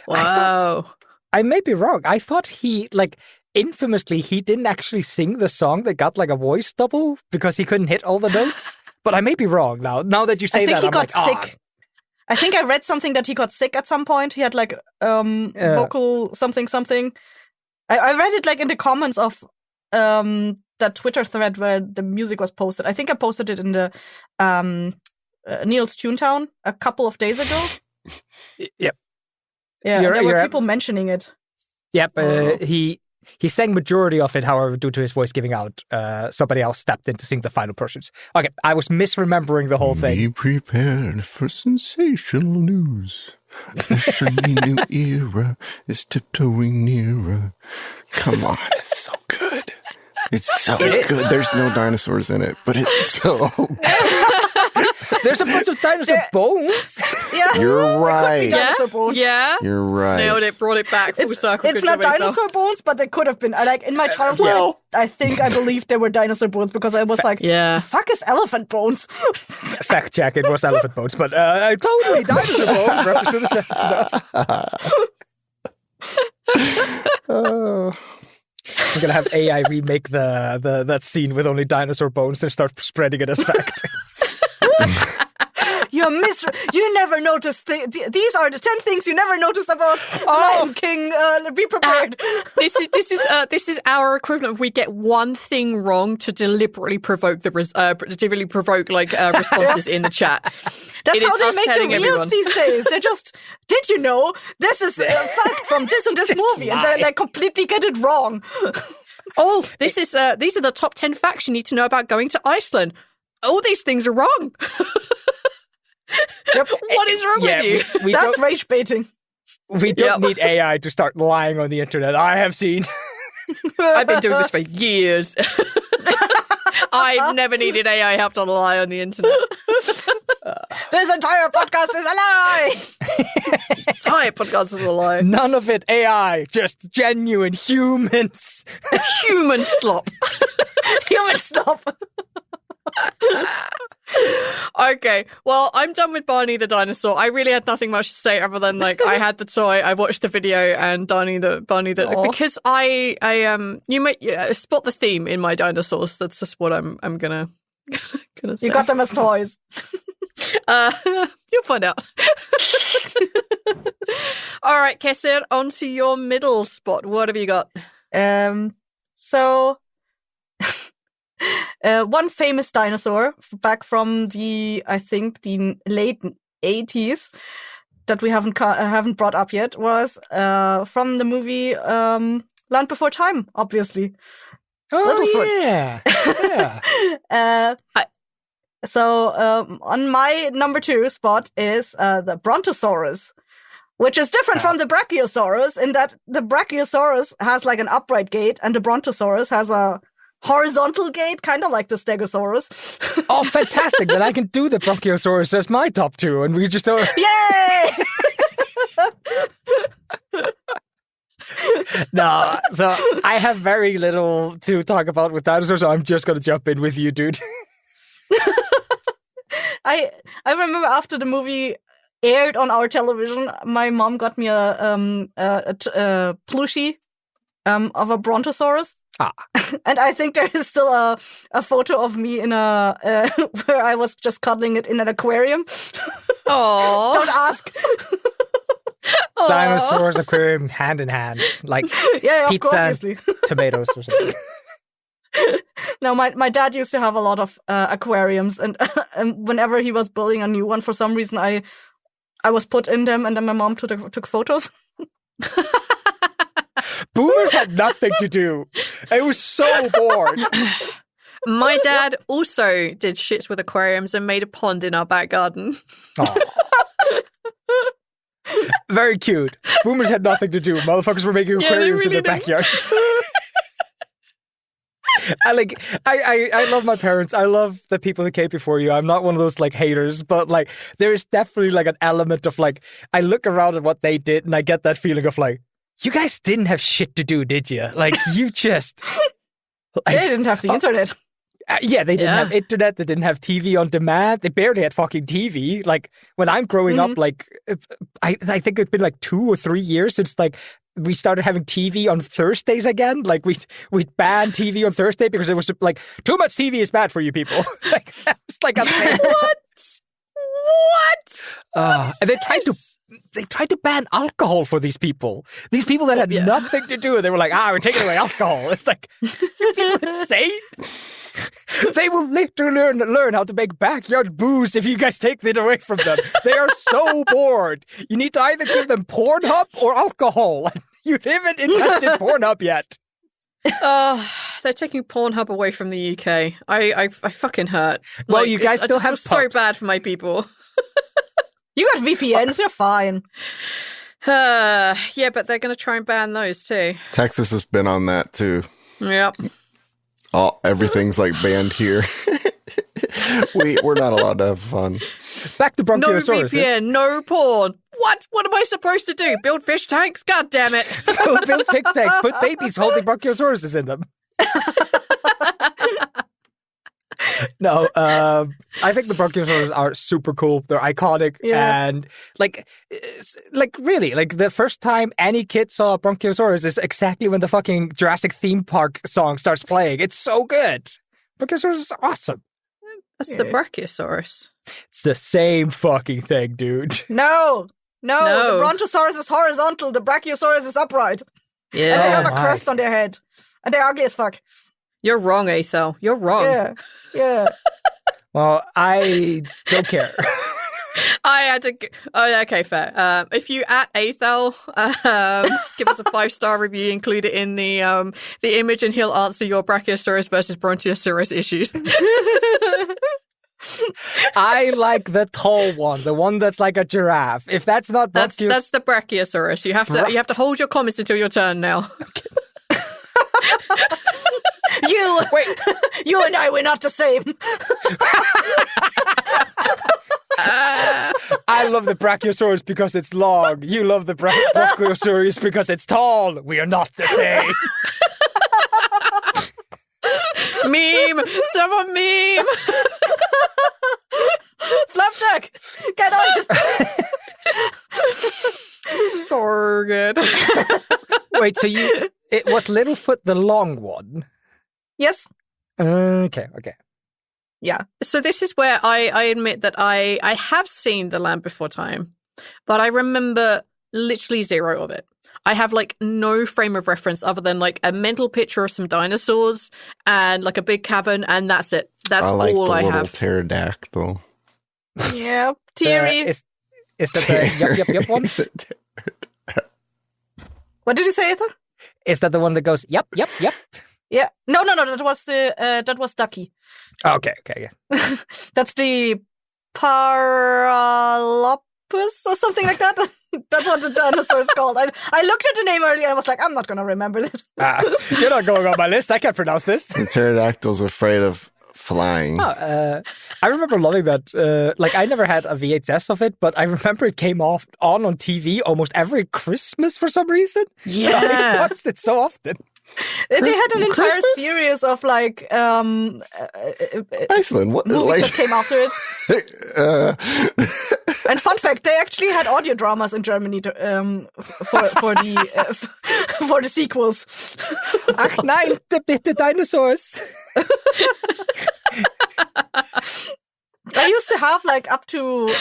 wow! I may be wrong. I thought he like infamously he didn't actually sing the song that got like a voice double because he couldn't hit all the notes. But I may be wrong now. Now that you say that, I think he got sick. I think I read something that he got sick at some point. He had like vocal something. I read it like in the comments of that Twitter thread where the music was posted. I think I posted it in the Neil's Toontown a couple of days ago. Yep. Yeah, there were people mentioning it. Yep. He sang majority of it, however, due to his voice giving out, somebody else stepped in to sing the final portions. Okay, I was misremembering the whole thing. Be prepared for sensational news. A shiny new era is tiptoeing nearer. Come on, it's so good. It's so good. There's no dinosaurs in it, but it's so good. There's a bunch of dinosaur bones. Yeah, you're right. Dinosaur bones. Yeah, you're right. Nailed it. Brought it back full circle. It's not dinosaur bones, but they could have been. Like in my childhood, I believed they were dinosaur bones because I was like, the fuck is elephant bones? Fact check, it was elephant bones, but totally dinosaur bones. Reference to the I'm gonna have AI remake that scene with only dinosaur bones and start spreading it as fact. You never noticed. These are the 10 things you never noticed about Lion King. Be prepared. This is our equivalent. We get one thing wrong to deliberately provoke responses in the chat. That's how they make the reels these days. They just, did you know this is a fact from this and this movie, and they completely get it wrong. Oh, these are the top 10 facts you need to know about going to Iceland. All these things are wrong. Yep. What is wrong with you? That's rage baiting. We don't need AI to start lying on the internet. I have seen. I've been doing this for years. I've never needed AI help to lie on the internet. This entire podcast is a lie. Entire podcast is a lie. None of it AI, just genuine humans. Human slop. Human slop. Okay, well, I'm done with Barney the dinosaur. I really had nothing much to say other than I had the toy, I watched the video, and Barney the because you might spot the theme in my dinosaurs. That's just what I'm gonna say. You got them as toys. You'll find out. All right, Kesser, on to your middle spot. What have you got? So. One famous dinosaur back from the late 80s that we haven't brought up yet was from the movie Land Before Time, obviously. Oh, yeah. So on my number 2 spot is the Brontosaurus, which is different from the Brachiosaurus in that the Brachiosaurus has like an upright gait and the Brontosaurus has a horizontal gait, kind of like the Stegosaurus. Oh, fantastic. Then I can do the Brachiosaurus as my top 2, and we just don't... Yay! No, so I have very little to talk about with dinosaurs, so I'm just going to jump in with you, dude. I remember after the movie aired on our television, my mom got me a plushie of a Brontosaurus. And I think there is still a photo of me in where I was just cuddling it in an aquarium. Aww. Don't ask. Dinosaurs, aquarium, hand in hand, like pizza and tomatoes or something. No, my dad used to have a lot of aquariums, and whenever he was building a new one, for some reason I was put in them, and then my mom took photos. Boomers had nothing to do. I was so bored. My dad also did shits with aquariums and made a pond in our back garden. Very cute. Boomers had nothing to do. Motherfuckers were making aquariums in their backyards. I love my parents. I love the people who came before you. I'm not one of those haters, but there is definitely an element of I look around at what they did and I get that feeling of you guys didn't have shit to do, did you? You just... they didn't have the internet. Yeah, they didn't have internet. They didn't have TV on demand. They barely had fucking TV. When I'm growing up, I think it's been 2 or 3 years since we started having TV on Thursdays again. We banned TV on Thursday because it was too much TV is bad for you people. That was a thing. What? And they tried to ban alcohol for these people. These people that had nothing to do. They were like, we're taking away alcohol. It's like, are people insane? They will literally learn how to make backyard booze if you guys take it away from them. They are so bored. You need to either give them Pornhub or alcohol. You haven't invented Pornhub yet. They're taking Pornhub away from the UK. I fucking hurt. Well, you guys still have so bad for my people. You got VPNs, you're fine. Yeah, but they're going to try and ban those too. Texas has been on that too. Yep. Everything's like banned here. We're not allowed to have fun. Back to No Bronchiosaurus. VPN, no porn. What am I supposed to do? Build fish tanks? God damn it. Build fish tanks. Put babies holding Bronchiosauruses in them. No, I think the Bronchiosaurus are super cool. They're iconic, and like really, like the first time any kid saw a Bronchiosaurus is exactly when the fucking Jurassic theme park song starts playing. It's so good. Bronchiosaurus is awesome. That's the Brachiosaurus. It's the same fucking thing, dude. No. The Brontosaurus is horizontal. The Brachiosaurus is upright. Yeah. And they have a crest on their head. And they're ugly as fuck. You're wrong, Eyþór. You're wrong. Yeah. Well, I don't care. I had to. Oh, okay, fair. If you at Eyþór, give us a 5-star review, include it in the image, and he'll answer your Brachiosaurus versus Brontosaurus issues. I like the tall one, the one that's like a giraffe. If that's not that's the Brachiosaurus. You have to hold your comments until your turn now. You and I were not the same. I love the Brachiosaurus because it's long. You love the Brachiosaurus because it's tall. We are not the same. Meme! Someone meme! Flapjack! Get on his... So good. Wait, so it was Littlefoot the long one? Yes. Okay. Yeah. So this is where I admit that I have seen The Land Before Time, but I remember literally zero of it. I have like no frame of reference other than like a mental picture of some dinosaurs and like a big cavern, and that's it. That's all I have. Pterodactyl. Yeah, Teary. Is that the yup one? What did you say, Eyþór? Is that the one that goes yup? Yeah. No. That was Ducky. Oh, okay, yeah. That's the Paralopus or something like that. That's what the dinosaur is called. I looked at the name earlier and I was like, I'm not going to remember that. You're not going on my list. I can't pronounce this. The pterodactyl's afraid of flying. I remember loving that. Like, I never had a VHS of it, but I remember it came on TV almost every Christmas for some reason. Yeah. So I watched it so often. They had an entire series of like Iceland, what movies like that came after it. And fun fact, they actually had audio dramas in Germany for the sequels. Ach nein, bitte Dinosaurs. I used to have like up to,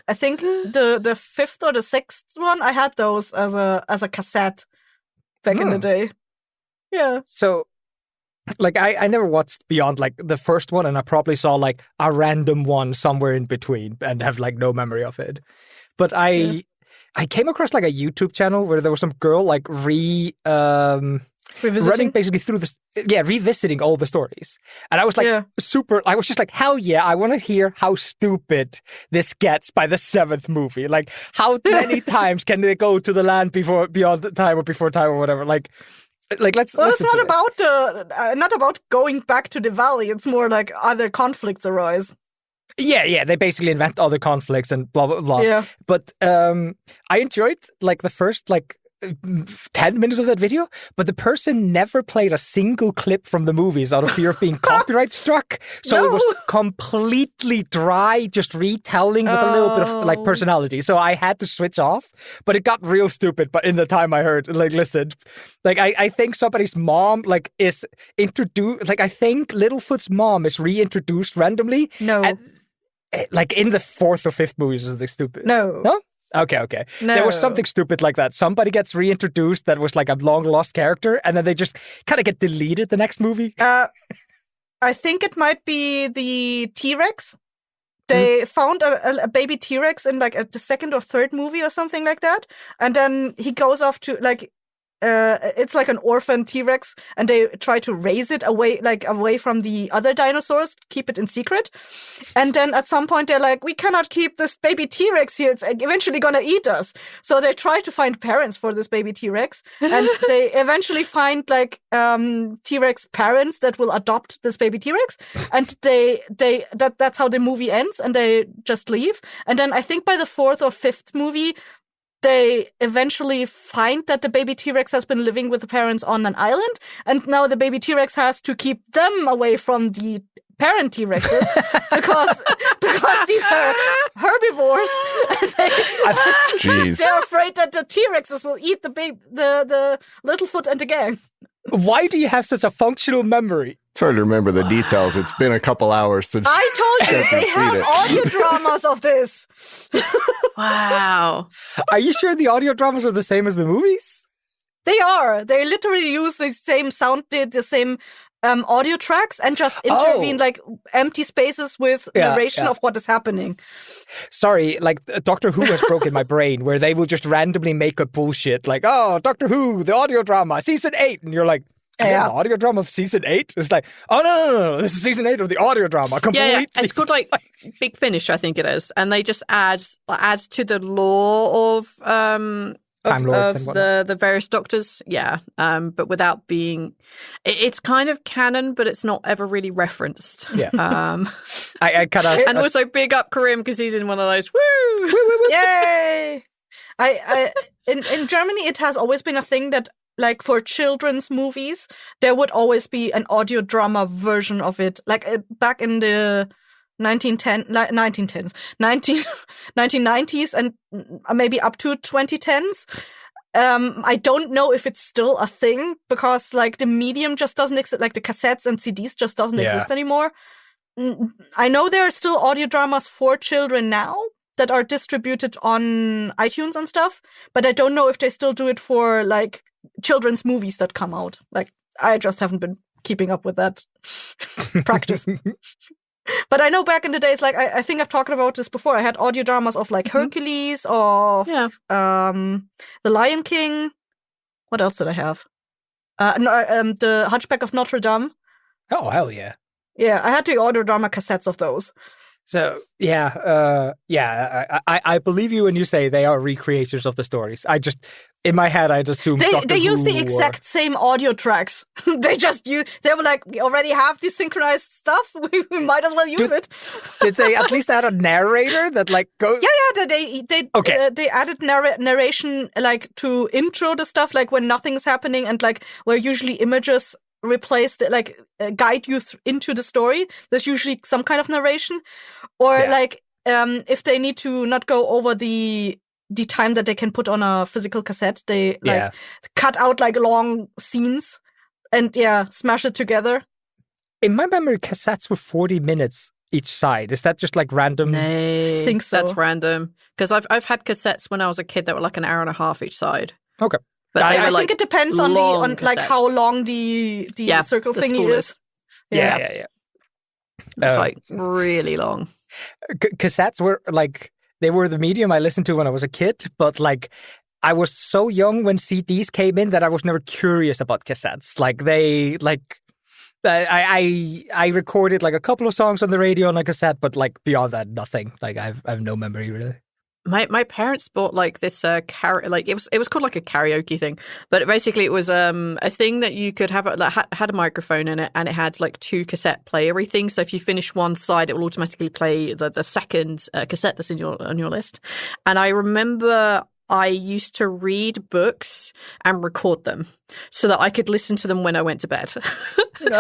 I think the 5th or the 6th one. I had those as a cassette back in the day. Yeah. So, like, I never watched beyond, like, the first one, and I probably saw, like, a random one somewhere in between and have, like, no memory of it. But I came across, like, a YouTube channel where there was some girl, like, running basically through revisiting all the stories. And I was, like, I was just like, hell yeah, I want to hear how stupid this gets by the 7th movie. Like, how many times can they go to the land beyond time or before time or whatever? Like let's. Well, it's not about not about going back to the valley. It's more like other conflicts arise. Yeah. They basically invent other conflicts and blah blah blah. Yeah. But I enjoyed like the first 10 minutes of that video, but the person never played a single clip from the movies out of fear of being copyright struck. So It was completely dry, just retelling with a little bit of like personality. So I had to switch off, but it got real stupid. But in the time I heard, listened, I think somebody's mom is introduced. I think Littlefoot's mom is reintroduced randomly. No. like in the fourth or fifth movie, was something stupid. No. No? Okay. No. There was something stupid like that. Somebody gets reintroduced that was like a long lost character, and then they just kind of get deleted the next movie. I think it might be the T-Rex. They found a baby T-Rex in like the second or third movie or something like that. And then he goes off to like, it's like an orphan T-Rex, and they try to raise it away from the other dinosaurs, keep it in secret. And then at some point they're like, we cannot keep this baby T-Rex here. It's eventually gonna eat us. So they try to find parents for this baby T-Rex, and they eventually find like T-Rex parents that will adopt this baby T-Rex, and that's how the movie ends, and they just leave. And then I think by the fourth or fifth movie, they eventually find that the baby T-Rex has been living with the parents on an island, and now the baby T-Rex has to keep them away from the parent T-Rexes because these are herbivores. And they're afraid that the T-Rexes will eat the Littlefoot and the gang. Why do you have such a functional memory? It's hard to remember the details. It's been a couple hours since I told you they have audio dramas of this. Wow. Are you sure the audio dramas are the same as the movies? They are. They literally use the same sound, the same audio tracks, and just intervene like empty spaces with narration of what is happening. Sorry, like Doctor Who has broken my brain, where they will just randomly make up bullshit like, oh, Doctor Who, the audio drama, season 8, and you're like, the audio drama of season 8? It's like, oh no, this is season 8 of the audio drama. Completely. Yeah. It's called like Big Finish, I think it is, and they just add to the lore of the various doctors, but without being, it's kind of canon, but it's not ever really referenced. Yeah, I kind of, and also big up Karim because he's in one of those. Woo! Yay! In Germany, it has always been a thing that, like, for children's movies, there would always be an audio drama version of it. Like back in the 1990s and maybe up to 2010s. I don't know if it's still a thing because like the medium just doesn't exist, like the cassettes and CDs just doesn't exist anymore. I know there are still audio dramas for children now that are distributed on iTunes and stuff, but I don't know if they still do it for like children's movies that come out. Like I just haven't been keeping up with that practice. But I know back in the days, like I think I've talked about this before. I had audio dramas of like Hercules, of The Lion King. What else did I have? The Hunchback of Notre Dame. Oh hell yeah! Yeah, I had the audio drama cassettes of those. So I believe you when you say they are recreators of the stories. I just, in my head, I'd assume they use the exact same audio tracks. They were like, we already have this synchronized stuff. We might as well use it. Did they at least add a narrator that like goes? Yeah. They added narration like to intro the stuff, like when nothing's happening, and like where usually images replaced, like guide you into the story. There's usually some kind of narration, or like if they need to not go over the time that they can put on a physical cassette, they like cut out like long scenes and smash it together. In my memory, cassettes were 40 minutes each side. Is that just like random? I think so. That's random because I've had cassettes when I was a kid that were like an hour and a half each side. Okay. But I think it depends on like how long the circle thingy is. Yeah. It's like really long. Cassettes were like, they were the medium I listened to when I was a kid, but like I was so young when CDs came in that I was never curious about cassettes. Like I recorded like a couple of songs on the radio on a cassette, but like beyond that, nothing. Like I have no memory really. My parents bought like this it was called like a karaoke thing, but basically it was a thing that you could have had a microphone in it, and it had like 2 cassette play everything. So if you finish one side, it will automatically play the second cassette that's on your list. And I remember I used to read books and record them so that I could listen to them when I went to bed. There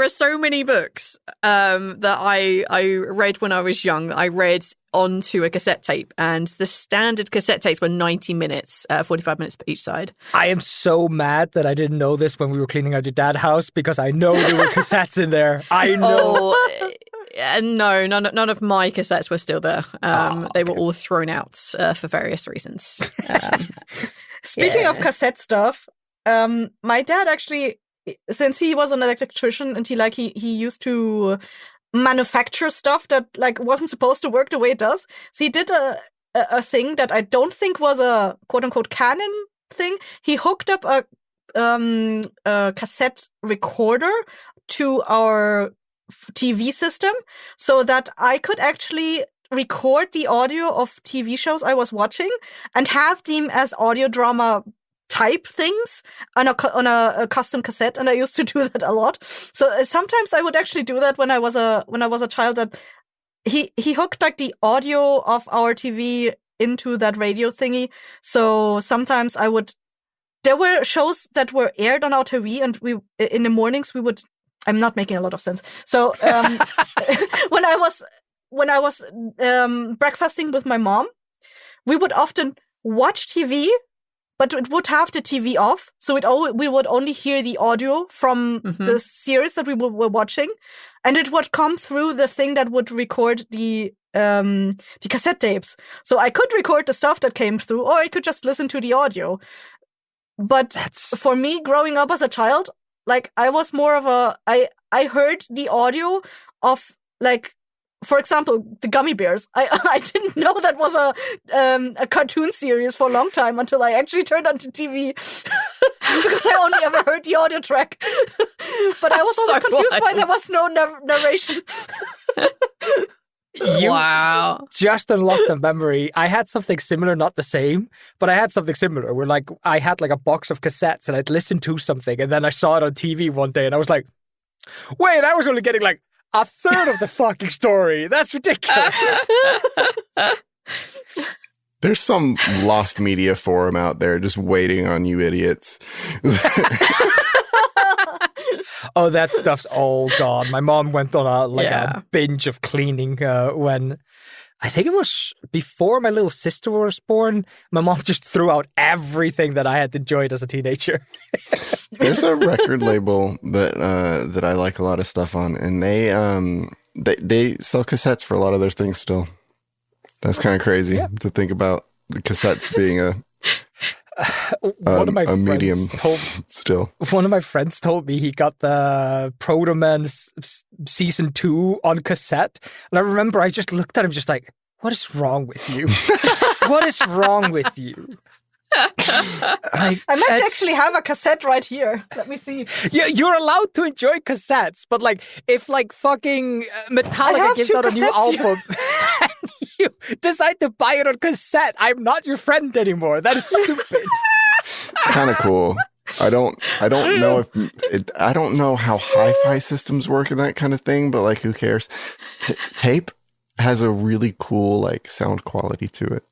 are so many books that I read when I was young. I read onto a cassette tape, and the standard cassette tapes were 90 minutes, 45 minutes per each side. I am so mad that I didn't know this when we were cleaning out your dad's house, because I know there were cassettes in there. I know. No, none of my cassettes were still there. They were all thrown out for various reasons. Speaking of cassette stuff, my dad actually, since he was an electrician and he used to manufacture stuff that like wasn't supposed to work the way it does, so he did a thing that I don't think was a quote unquote canon thing. He hooked up a cassette recorder to our TV system so that I could actually record the audio of TV shows I was watching and have them as audio drama type things on a custom cassette, and I used to do that a lot. So sometimes I would actually do that when I was a child. That he hooked like the audio of our TV into that radio thingy. So sometimes there were shows that were aired on our TV, and in the mornings we would. I'm not making a lot of sense. So when I was breakfasting with my mom, we would often watch TV, but it would have the TV off, so we would only hear the audio from the series that we were watching, and it would come through the thing that would record the cassette tapes. So I could record the stuff that came through, or I could just listen to the audio. But for me, growing up as a child, like I was more of I heard the audio of like, for example, the Gummy Bears. I didn't know that was a cartoon series for a long time until I actually turned on to TV because I only ever heard the audio track. But I was always confused why there was no narration. You just unlocked a memory. I had something similar, not the same, but I had something similar where like I had like a box of cassettes and I'd listen to something and then I saw it on TV one day and I was like, wait, I was only getting like a third of the fucking story. That's ridiculous. There's some lost media forum out there just waiting on you idiots. Oh, that stuff's all gone. My mom went on a binge of cleaning when I think it was before my little sister was born. My mom just threw out everything that I had enjoyed as a teenager. There's a record label that I like a lot of stuff on, and they sell cassettes for a lot of their things still. That's kind of crazy to think about the cassettes being a medium still. One of my friends told me he got the Proto Man season 2 on cassette, and I remember I just looked at him just like, what is wrong with you? What is wrong with you? I might actually have a cassette right here. Let me see. Yeah, you're allowed to enjoy cassettes, but like if like fucking Metallica gives out a new album and you decide to buy it on cassette, I'm not your friend anymore. That is stupid. It's kind of cool. I don't know I don't know how hi-fi systems work and that kind of thing, but like who cares? Tape has a really cool like sound quality to it.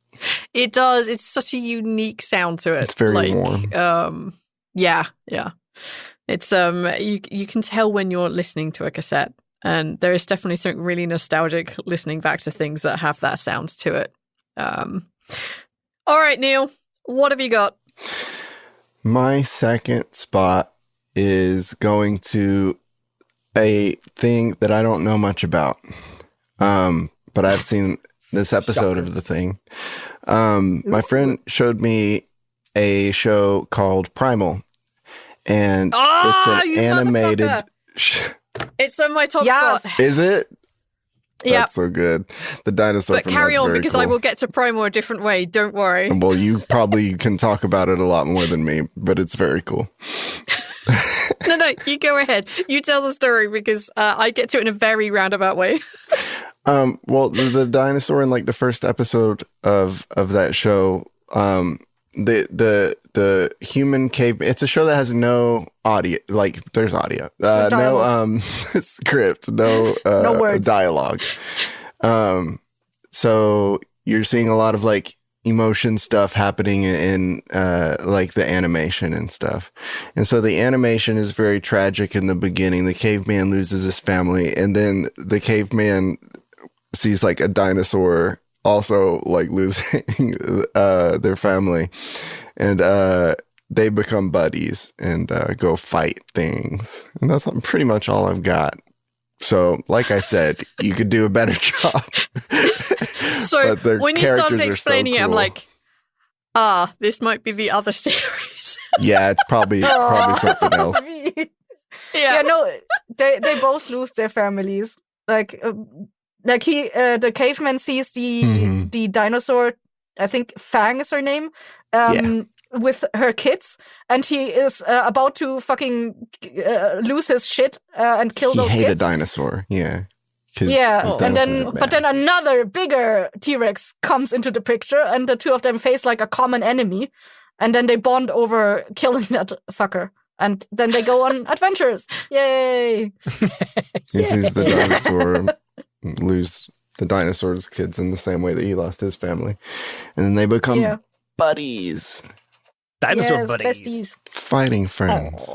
It does. It's such a unique sound to it. It's very warm. Yeah. It's you can tell when you're listening to a cassette, and there is definitely something really nostalgic listening back to things that have that sound to it. All right, Neil, what have you got? My second spot is going to a thing that I don't know much about, but I've seen this episode of the thing. My friend showed me a show called Primal, and it's an animated. It's on my top spot. Is it? Yeah, that's so good. The dinosaur. But carry on because cool. I will get to Primal a different way. Don't worry. Well, you probably can talk about it a lot more than me, but it's very cool. No, you go ahead. You tell the story because I get to it in a very roundabout way. Well, the dinosaur in like the first episode of that show, the human cave. It's a show that has no audio. Like there's audio, no script, no words, dialogue. So you're seeing a lot of like emotion stuff happening in like the animation and stuff. And so the animation is very tragic in the beginning. The caveman loses his family, and then the caveman sees like a dinosaur also like losing their family, and they become buddies and go fight things. And that's pretty much all I've got. So, like I said, you could do a better job. So when you started explaining it, I'm cool. like, this might be the other series. Yeah, it's probably something else. Yeah, no, they both lose their families. Like the caveman sees the dinosaur, I think Fang is her name, with her kids, and he is about to fucking lose his shit and kill those kids. He hated dinosaur, yeah. Yeah, and then another bigger T-Rex comes into the picture, and the two of them face like a common enemy, and then they bond over killing that fucker. And then they go on adventures. Yay! He sees the dinosaur lose the dinosaur's kids in the same way that he lost his family. And then they become buddies. Dinosaur buddies. Besties. Fighting friends.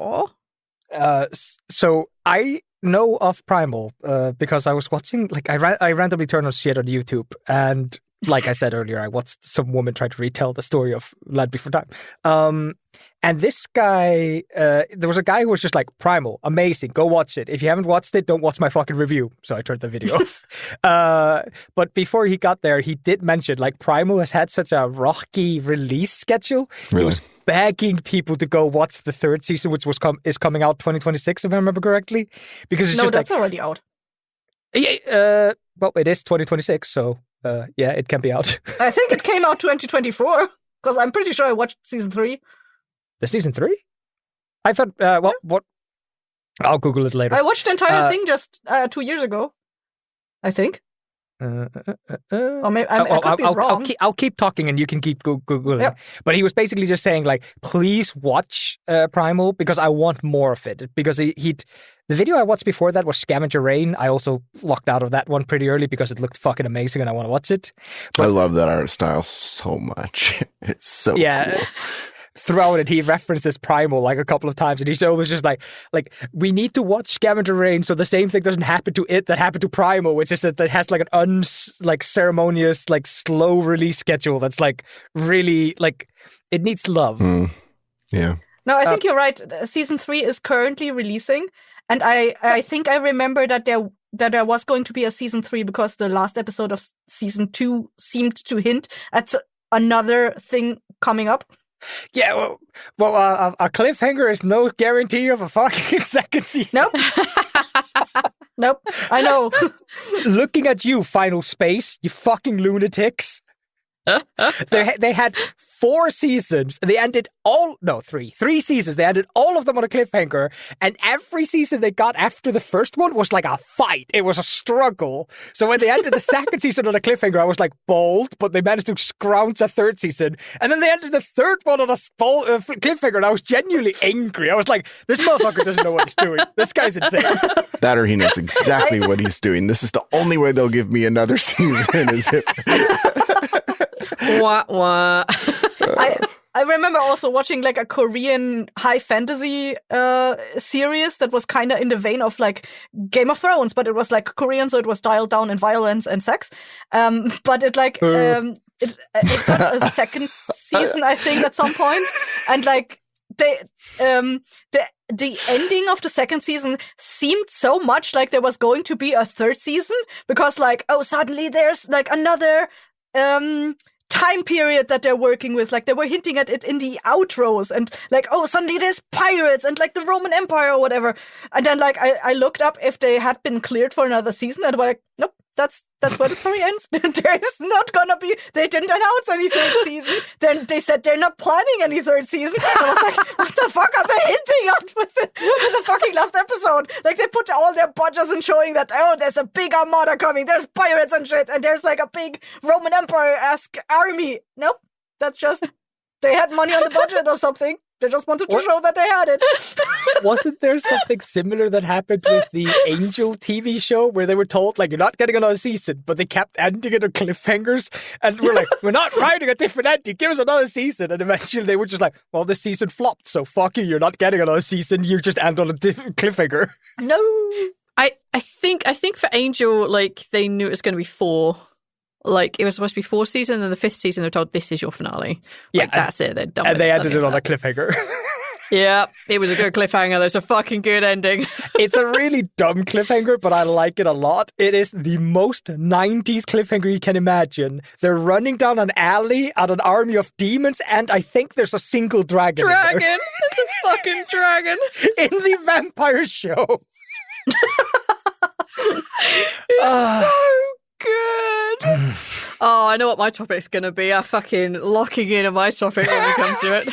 So I know of Primal because I was watching, like, I randomly turned on shit on YouTube, and like I said earlier, I watched some woman try to retell the story of Land Before Time. And this guy, there was a guy who was just like, Primal, amazing, go watch it. If you haven't watched it, don't watch my fucking review. So I turned the video off. But before he got there, he did mention, like, Primal has had such a rocky release schedule. Really? He was begging people to go watch the third season, which is coming out 2026, if I remember correctly. Because it's just that's already out. Yeah, well, it is 2026, so yeah, it can be out. I think it came out 2024, because I'm pretty sure I watched season 3. The season 3? I thought, what? I'll Google it later. I watched the entire thing just 2 years ago, I think. Or maybe I could be wrong. I'll keep talking and you can keep Googling. Yep. But he was basically just saying, like, please watch Primal because I want more of it. Because the video I watched before that was Scavenger Rain. I also locked out of that one pretty early because it looked fucking amazing and I want to watch it. But, I love that art style so much. It's so cool. Throughout it, he references Primal like a couple of times, and he's always just like we need to watch Scavenger Rain so the same thing doesn't happen to it that happened to Primal, which is that it has like an ceremonious, like, slow release schedule that's like really, like, it needs love. Yeah. No, I think you're right. Season 3 is currently releasing, and I think I remember that there was going to be a season 3 because the last episode of season 2 seemed to hint at another thing coming up. Yeah, well, a cliffhanger is no guarantee of a fucking second season. Nope, I know. Looking at you, Final Space, you fucking lunatics. They had 4 seasons. They ended three seasons. They ended all of them on a cliffhanger, and every season they got after the first one was like a fight. It was a struggle. So when they ended the second season on a cliffhanger, I was like, bold, but they managed to scrounge a third season. And then they ended the third one on a cliffhanger, and I was genuinely angry. I was like, this motherfucker doesn't know what he's doing. This guy's insane. That or he knows exactly what he's doing. This is the only way they'll give me another season is if... Wah. I remember also watching like a Korean high fantasy series that was kind of in the vein of like Game of Thrones, but it was like Korean, so it was dialed down in violence and sex. But it like it got a second season, I think, at some point, and like the ending of the second season seemed so much like there was going to be a third season because like, oh, suddenly there's like another time period that they're working with. Like, they were hinting at it in the outros, and like, oh, suddenly there's pirates and like the Roman Empire or whatever. And then like I looked up if they had been cleared for another season, and I was like, nope, that's where the story ends. There's not gonna be. They didn't announce any third season. Then they said they're not planning any third season. And I was like, what the fuck are they hinting at with the fucking last episode? Like, they put all their budgets in showing that, oh, there's a big armada coming, there's pirates and shit, and there's like a big Roman Empire-esque army. Nope, that's just they had money on the budget or something. They just wanted to show that they had it. Wasn't there something similar that happened with the Angel TV show where they were told, like, you're not getting another season, but they kept ending it on cliffhangers? And we're like, we're not writing a different ending. Give us another season. And eventually they were just like, well, this season flopped, so fuck you. You're not getting another season. You just end on a different cliffhanger. No. I think for Angel, like, they knew it was going to be 4. Like, it was supposed to be 4 seasons, and the 5th season they're told this is your finale. Yeah, like, that's it. They're done. And they ended it on a cliffhanger. Yeah, it was a good cliffhanger. There's a fucking good ending. It's a really dumb cliffhanger, but I like it a lot. It is the most 90s cliffhanger you can imagine. They're running down an alley at an army of demons, and I think there's a single dragon. Dragon! There's a fucking dragon! In the vampire show. It's so good. Oh, I know what my topic's going to be. I'm fucking locking in on my topic when we come to it.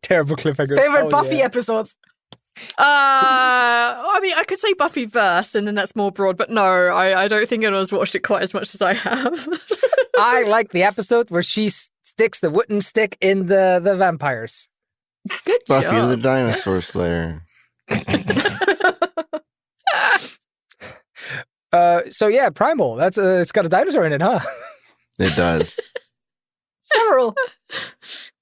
Terrible cliffhanger. Favorite Buffy episodes? I mean, I could say Buffy verse, and then that's more broad, but no, I don't think anyone's watched it quite as much as I have. I like the episode where she sticks the wooden stick in the vampires. Good Buffy job. the Dinosaur Slayer. So yeah, Primal. That's it's got a dinosaur in it, huh? It does. Several.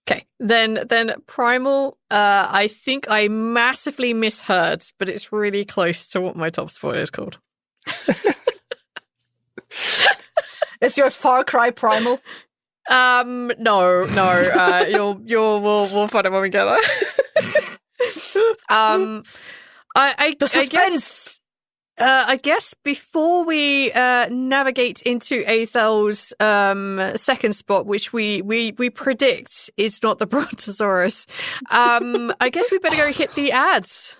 Okay, then Primal, I think I massively misheard, but it's really close to what my top spot is called. Is yours Far Cry Primal? No, we'll find it when we get there. I guess. I guess before we navigate into Eyþór's second spot, which we predict is not the Brontosaurus, I guess we better go hit the ads.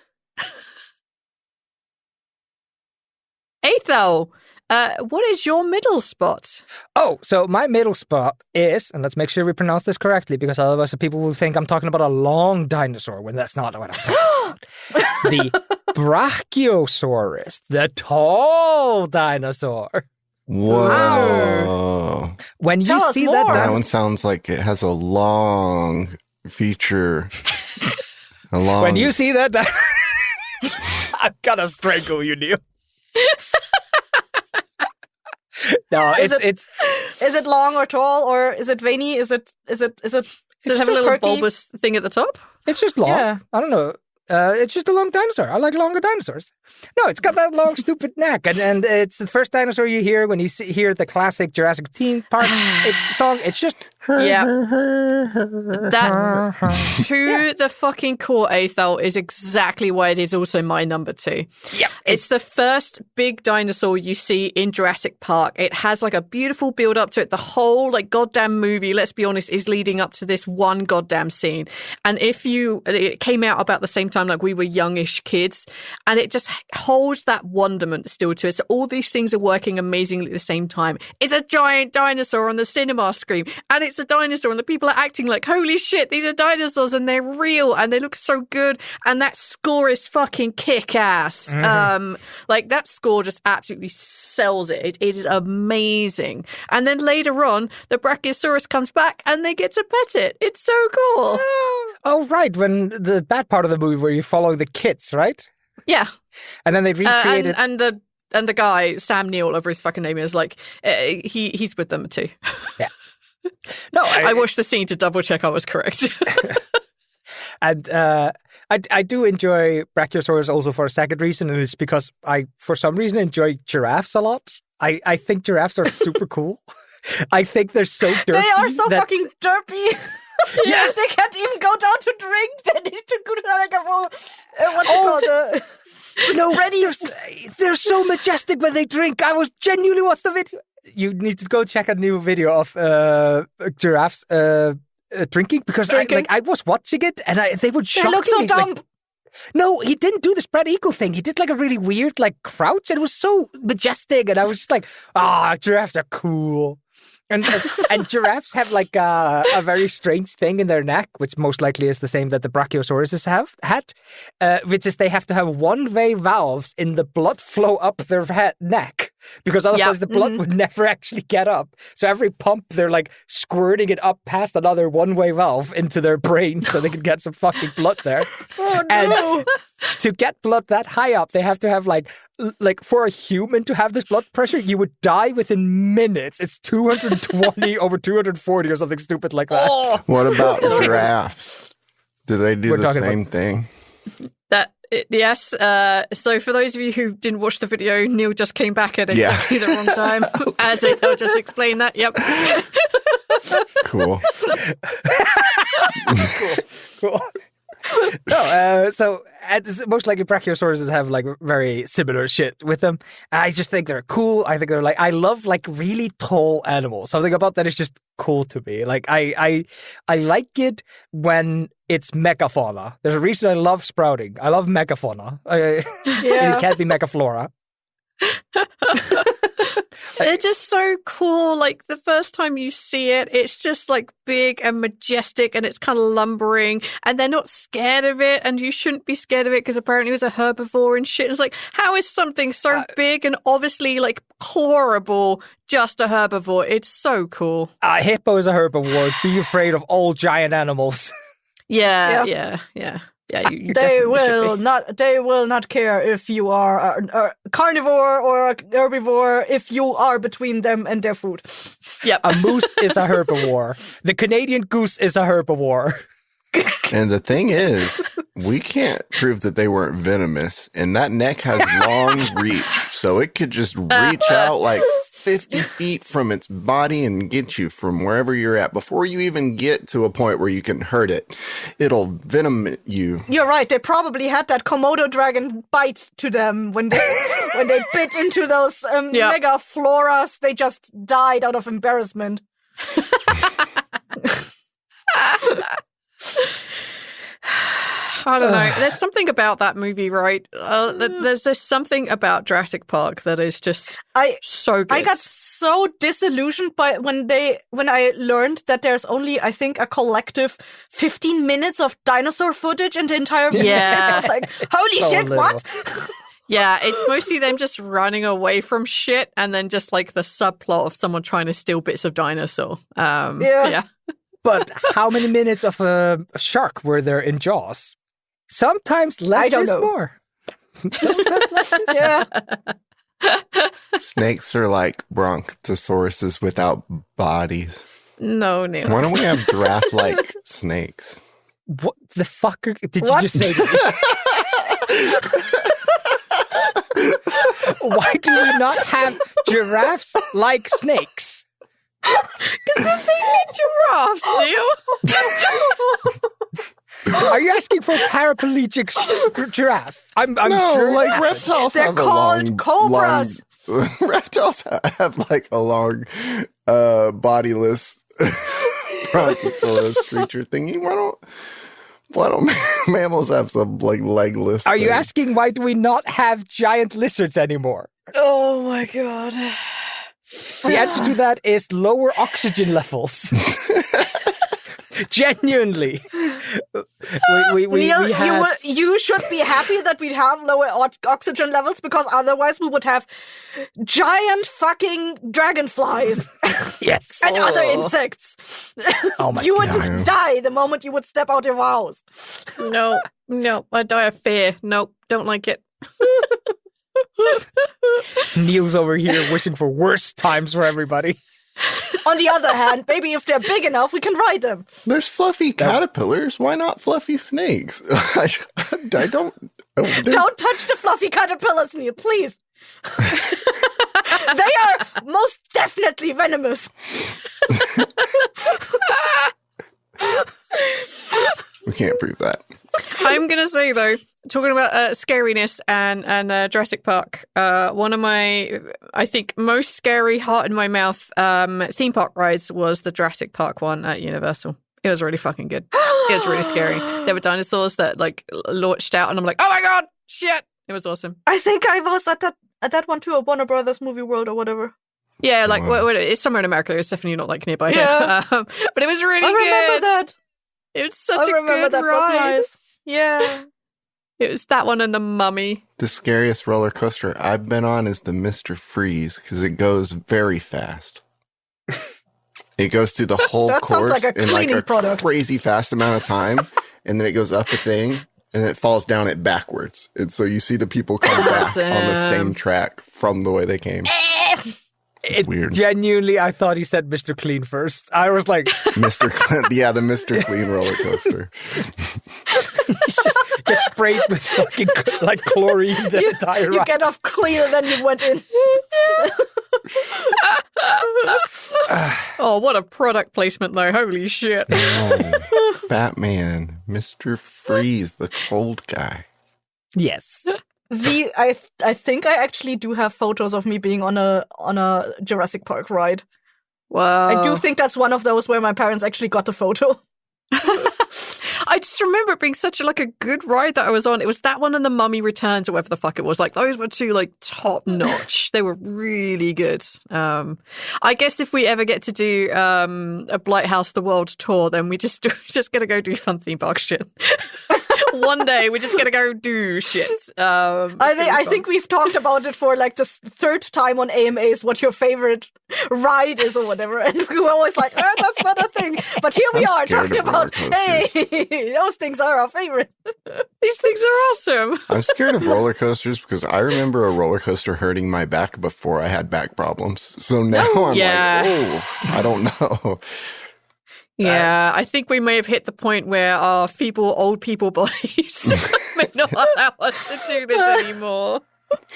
Eyþór, what is your middle spot? Oh, so my middle spot is, and let's make sure we pronounce this correctly, because otherwise people will think I'm talking about a long dinosaur when that's not what I'm talking about. The Brachiosaurus, the tall dinosaur. Whoa. Wow. When you Tell us see more. that That dinosaur, one sounds like it has a long feature. when you see that dinosaur, I'm gonna strangle you, Neil. No, Is it's Is it long or tall, or is it veiny? Is it? Does it have a little perky? bulbous thing at the top? It's just long. Yeah. I don't know. It's just a long dinosaur. I like longer dinosaurs. No, it's got that long, stupid neck, and it's the first dinosaur you hear when you hear the classic Jurassic theme part song. It's just Yeah. That to the fucking core, Eyþór, is exactly why it is also my number 2. yeah. It's the first big dinosaur you see in Jurassic Park. It has like a beautiful build up to it. The whole like goddamn movie, let's be honest, is leading up to this one goddamn scene. And it came out about the same time, like we were youngish kids, and it just holds that wonderment still to it. So all these things are working amazingly at the same time. It's a giant dinosaur on the cinema screen, and it's a dinosaur, and the people are acting like, holy shit, these are dinosaurs, and they're real, and they look so good, and that score is fucking kick-ass. Like, that score just absolutely sells it. It is amazing. And then later on, the Brachiosaurus comes back, and they get to pet it. It's so cool. Oh, right. When that part of the movie where you follow the kids, right? Yeah. And then they recreated. And the guy, Sam Neill, whatever his fucking name is, like, he's with them too. Yeah. No, I watched the scene to double check I was correct. And I do enjoy Brachiosaurus also for a second reason, and it's because I, for some reason, enjoy giraffes a lot. I think giraffes are super cool. I think they're so dirty. They are so fucking derpy. Yes! They can't even go down to drink. They need to go to like a whole, what's it called? No, they're so majestic when they drink. I was genuinely watched the video. You need to go check a new video of giraffes drinking, because I was watching it and they would shock me. They look so dumb. No, he didn't do the spread eagle thing. He did like a really weird like crouch, and it was so majestic. And I was just like, giraffes are cool. And giraffes have like a very strange thing in their neck, which most likely is the same that the Brachiosauruses had, which is they have to have one-way valves in the blood flow up their neck, because otherwise the blood would never actually get up. So every pump, they're like squirting it up past another one-way valve into their brain so they can get some fucking blood there. Oh, no. And to get blood that high up, they have to have like for a human to have this blood pressure, you would die within minutes. It's 220 over 240 or something stupid like that. What about giraffes? Do they do the same thing? Yes. So for those of you who didn't watch the video, Neil just came back at exactly the wrong time. As they'll just explain that. Yep. Cool. Cool. No, so most likely brachiosauruses have like very similar shit with them. I just think they're cool. I think they're like, I love like really tall animals. Something about that is just cool to me. Like I like it when it's megafauna. There's a reason I love sprouting. I love megafauna. It can't be megaflora. They're just so cool. Like the first time you see it, it's just like big and majestic and it's kind of lumbering and they're not scared of it and you shouldn't be scared of it because apparently it was a herbivore and shit. It's like, how is something so big and obviously like horrible just a herbivore? It's so cool. Hippo is a herbivore. Be afraid of all giant animals. Yeah. You they will not care if you are a carnivore or a herbivore if you are between them and their food. Yep. A moose is a herbivore. The Canadian goose is a herbivore. And the thing is, we can't prove that they weren't venomous, and that neck has long reach, so it could just reach out like 50 feet from its body and get you from wherever you're at. Before you even get to a point where you can hurt it, it'll venom you. You're right. They probably had that Komodo dragon bite to them when they bit into those mega floras. They just died out of embarrassment. I don't know. There's something about that movie, right? There's something about Jurassic Park that is just so good. I got so disillusioned by when I learned that there's only, I think, a collective 15 minutes of dinosaur footage in the entire movie. Yeah. I was like, holy shit, little. what? Yeah, it's mostly them just running away from shit and then just like the subplot of someone trying to steal bits of dinosaur. Yeah. But how many minutes of a shark were there in Jaws? Sometimes less is more. Yeah. Snakes are like brontosauruses without bodies. No. Why don't we have giraffe-like snakes? What the fuck did you just say to me? Why do we not have giraffes like snakes? Because they need giraffes, Neil. Are you asking for a paraplegic giraffe? I'm no, sure like reptiles They're have a called long, cobras. reptiles have like a long, bodiless brontosaurus creature thingy. Why don't mammals have some like legless? Are you asking why do we not have giant lizards anymore? Oh my god. The answer to that is lower oxygen levels. Genuinely. Neil, you should be happy that we have lower oxygen levels because otherwise we would have giant fucking dragonflies. Yes. And other insects. Oh my you would God. die the moment you would step out of your house. No, I die of fear. Nope, don't like it. Neil's over here wishing for worse times for everybody. On the other hand, maybe if they're big enough, we can ride them. There's fluffy caterpillars. Why not fluffy snakes? I don't. Don't touch the fluffy caterpillars, Neil, please. They are most definitely venomous. We can't prove that. I'm going to say, though, talking about scariness and Jurassic Park, one of my, I think, most scary heart in my mouth theme park rides was the Jurassic Park one at Universal. It was really fucking good. It was really scary. There were dinosaurs that like launched out and I'm like, oh my god, shit. It was awesome. I think I was at that one too, at Warner Brothers Movie World or whatever. Yeah, like it's somewhere in America. It's definitely not like nearby here. But it was really good. I remember that. It was such a good that ride. was nice. Yeah. It was that one and the Mummy. The scariest roller coaster I've been on is the Mr. Freeze because it goes very fast. It goes through the whole That sounds course like a in like cleaning a product. crazy fast amount of time, and then it goes up a thing, and it falls down it backwards. And so you see the people come back on the same track from the way they came. It's weird. Genuinely, I thought he said Mr. Clean first. I was like... Mr. Clean, yeah, the Mr. Clean roller coaster. get sprayed with fucking like chlorine the entire ride. You get off cleaner than you went in. Oh, what a product placement, though. Holy shit. Oh, Batman, Mr. Freeze, the cold guy. Yes. I think I actually do have photos of me being on a Jurassic Park ride. Wow. I do think that's one of those where my parents actually got the photo. I just remember it being such a good ride that I was on. It was that one and the Mummy Returns or whatever the fuck it was. Like, those were two top notch. They were really good. I guess if we ever get to do a Blighthouse the World tour, then we just gonna go do fun theme park shit. One day we're just gonna go do shit. I think we've talked about it for like the third time on AMAs what your favorite ride is or whatever, and we were always like, that's not a thing. But here we are talking about, hey, those things are our favorite. These things are awesome. I'm scared of roller coasters because I remember a roller coaster hurting my back before I had back problems. So now I'm I don't know. Yeah, I think we may have hit the point where our feeble old people bodies may not allow us to do this anymore.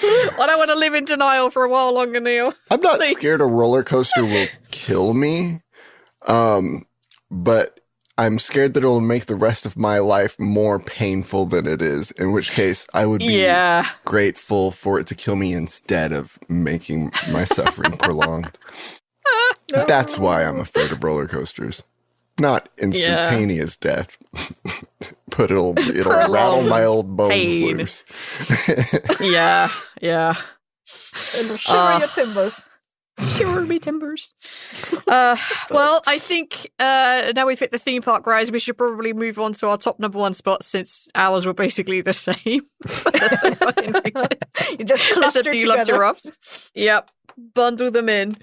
I don't want to live in denial for a while longer, Neil. I'm not scared a roller coaster will kill me, but I'm scared that it'll make the rest of my life more painful than it is, in which case I would be grateful for it to kill me instead of making my suffering prolonged. That's why I'm afraid of roller coasters. Not instantaneous death, but it'll rattle my old bones loose. Yeah. It'll shiver your timbers. Shiver me timbers. Well, I think now we've hit the theme park rides, we should probably move on to our top number one spot since ours were basically the same. That's so fucking weird. You just cluster together. You love giraffes. Yep. Bundle them in.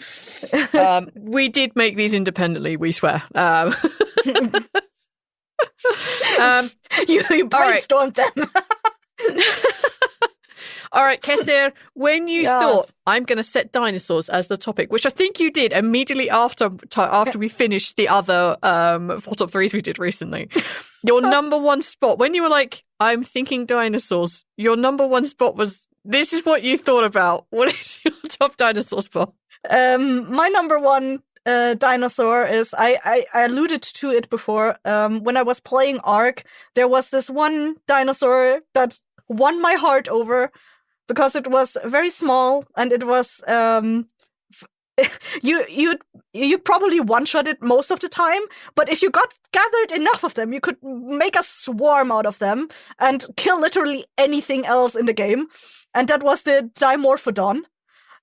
We did make these independently, we swear. You brainstormed them. All right, Kesser, when you thought, I'm going to set dinosaurs as the topic, which I think you did immediately after we finished the other 4 top 3s we did recently, your number one spot, when you were like, I'm thinking dinosaurs, your number one spot was, this is what you thought about. What is your top dinosaur spot? My number one dinosaur is, I alluded to it before, when I was playing Ark, there was this one dinosaur that won my heart over because it was very small and it was you probably one-shot it most of the time, but if you gathered enough of them, you could make a swarm out of them and kill literally anything else in the game. And that was the Dimorphodon.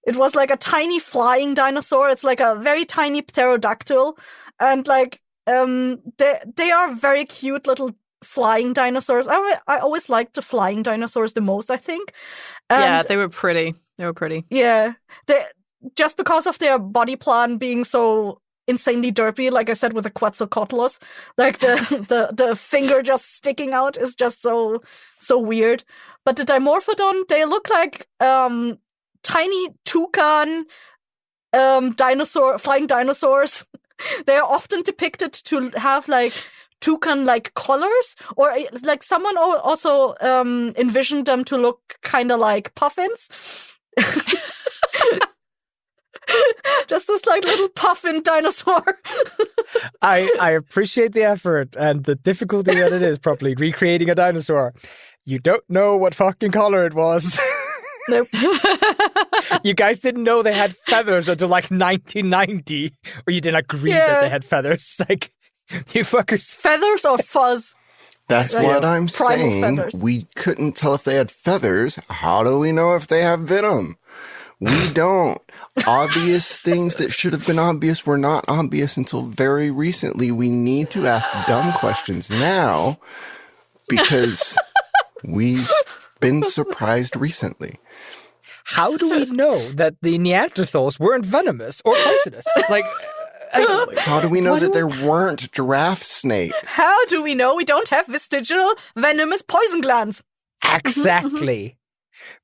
It was like a tiny flying dinosaur. It's like a very tiny pterodactyl, and like they are very cute little flying dinosaurs. I always liked the flying dinosaurs the most, I think. And they were pretty. Yeah, just because of their body plan being so insanely derpy, like I said with the Quetzalcoatlus, like the finger just sticking out is just so weird. But the Dimorphodon, they look like tiny toucan flying dinosaurs. They are often depicted to have like toucan-like colors, or like someone also envisioned them to look kind of like puffins. Just this like little puffin dinosaur. I appreciate the effort and the difficulty that it is probably recreating a dinosaur. You don't know what fucking color it was. Nope. You guys didn't know they had feathers until like 1990, or you didn't agree that they had feathers. Like, you fuckers. Feathers or fuzz? That's what I'm saying. Feathers. We couldn't tell if they had feathers. How do we know if they have venom? We don't. Obvious things that should have been obvious were not obvious until very recently. We need to ask dumb questions now because we've been surprised recently. How do we know that the Neanderthals weren't venomous or poisonous? Like, how do we know that there weren't giraffe snakes? How do we know we don't have vestigial venomous poison glands? Exactly.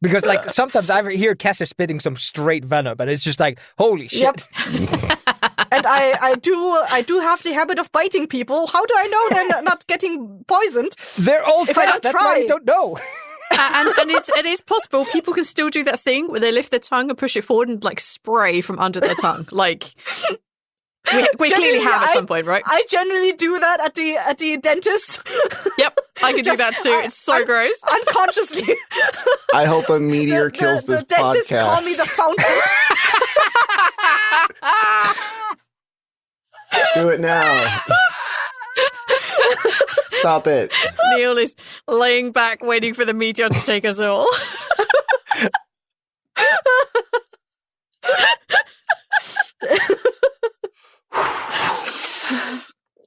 Because like sometimes I hear Kessa spitting some straight venom, and it's just like, holy shit. Yep. And I do have the habit of biting people. How do I know they're not getting poisoned? They're all If I fat. don't That's try. why you don't know. And it is possible people can still do that thing where they lift their tongue and push it forward and like spray from under their tongue. Like we clearly have at some point, right? I generally do that at the dentist. Yep, I can do that too. It's so gross. Unconsciously. I hope a meteor kills this the dentists podcast. call me the fountain. Do it now. Stop it. Neil is laying back, waiting for the meteor to take us all.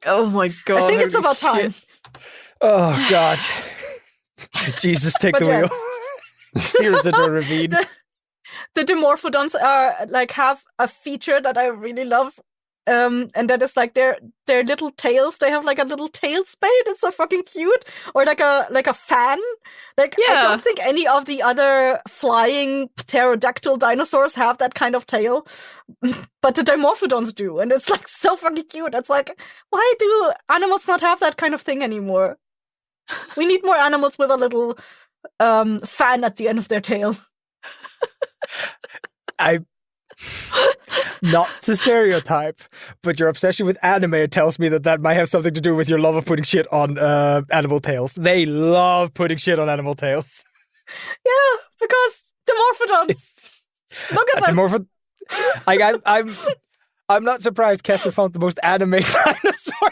Oh my god! I think it's about time. Oh God. Jesus, take the yeah. wheel. Steer us into a ravine. The Dimorphodons are like have a feature that I really love. And that is like their little tails. They have like a little tail spade. It's so fucking cute. Or like a fan. Like I don't think any of the other flying pterodactyl dinosaurs have that kind of tail. But the Dimorphodons do. And it's like so fucking cute. It's like, why do animals not have that kind of thing anymore? We need more animals with a little fan at the end of their tail. Not to stereotype, but your obsession with anime tells me that might have something to do with your love of putting shit on animal tails. They love putting shit on animal tails. Yeah, because Dimorphodons. Look at them. I'm not surprised Kessler found the most anime dinosaur.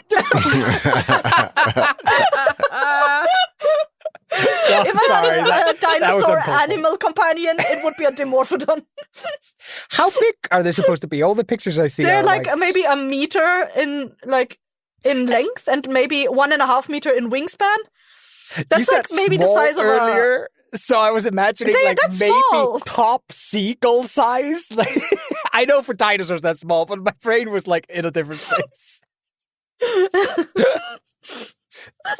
If I had a dinosaur animal companion, it would be a Dimorphodon. How big are they supposed to be? All the pictures I see They're are like maybe a meter in length and maybe 1.5 meter in wingspan. That's like maybe the size of earlier. So I was imagining maybe small. top seagull size. Like, I know for dinosaurs that's small, but my brain was like in a different place.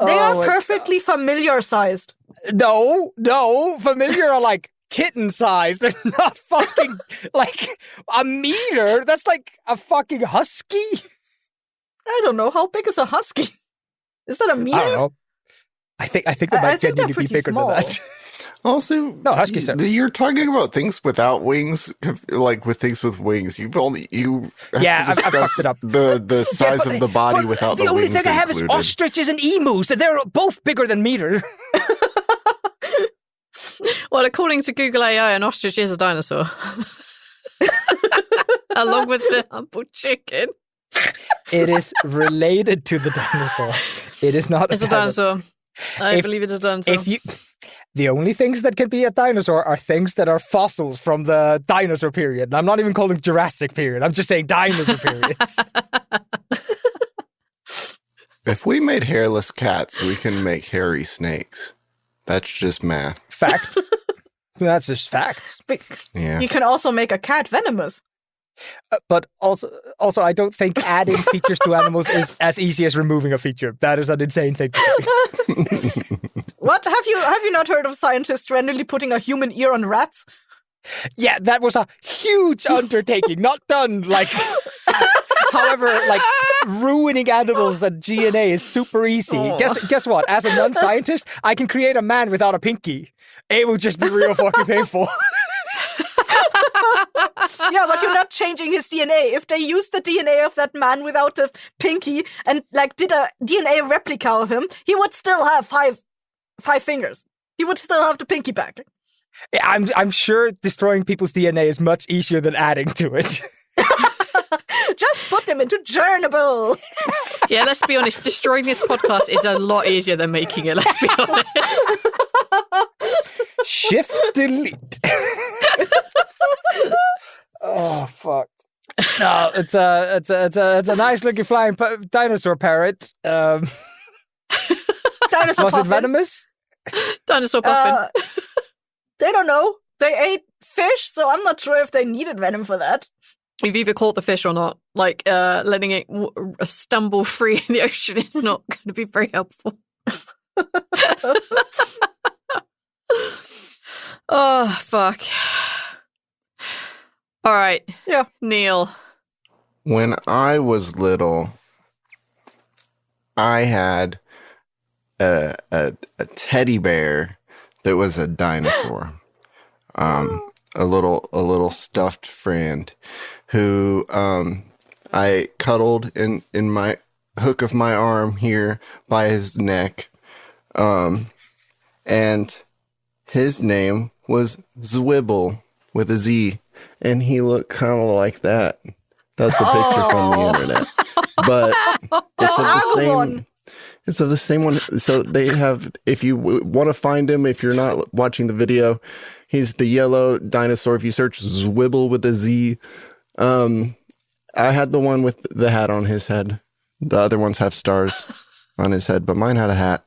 They are perfectly familiar sized. No, familiar are like kitten sized. They're not fucking like a meter. That's like a fucking husky. I don't know. How big is a husky? Is that a meter? I don't know. I think they might genuinely be bigger small. than that. Also, no, huskies are. You're talking about things without wings, like with things with wings. I've fucked it up. The size of the body without the wings. The only thing I have included. is ostriches and emus, and they're both bigger than meter. Well, according to Google AI, an ostrich is a dinosaur. Along with the humble chicken. It is related to the dinosaur. It is not It's a dinosaur. I believe it's a dinosaur. The only things that can be a dinosaur are things that are fossils from the dinosaur period. And I'm not even calling Jurassic period. I'm just saying dinosaur periods. If we made hairless cats, we can make hairy snakes. That's just math. Fact. That's just facts. Yeah. You can also make a cat venomous. But also, I don't think adding features to animals is as easy as removing a feature. That is an insane thing to do. What? Have you not heard of scientists randomly putting a human ear on rats? Yeah, that was a huge undertaking. Not done like. However, like ruining animals and DNA is super easy. Oh. Guess what? As a non-scientist, I can create a man without a pinky. It will just be real fucking painful. Yeah, but you're not changing his DNA. If they used the DNA of that man without the pinky and like did a DNA replica of him, he would still have five fingers. He would still have the pinky back. I'm sure destroying people's DNA is much easier than adding to it. Just put them into Chernobyl. Yeah, let's be honest. Destroying this podcast is a lot easier than making it. Let's be honest. Shift delete. Oh fuck! No, it's a nice looking flying dinosaur parrot. Dinosaur Was puffin. it venomous? Dinosaur puffin. They don't know. They ate fish, so I'm not sure if they needed venom for that. You've either caught the fish or not. Like, letting it stumble free in the ocean is not going to be very helpful. Oh, fuck. All right. Yeah. Neil. When I was little, I had a teddy bear that was a dinosaur. A little stuffed friend who I cuddled in my hook of my arm here by his neck. And his name was Zwibble with a Z, and he looked kind of like that. That's a picture from the internet, but it's of the same. It's of the same one. So they have. If you want to find him, if you're not watching the video, he's the yellow dinosaur. If you search Zwibble with a Z, I had the one with the hat on his head. The other ones have stars on his head, but mine had a hat.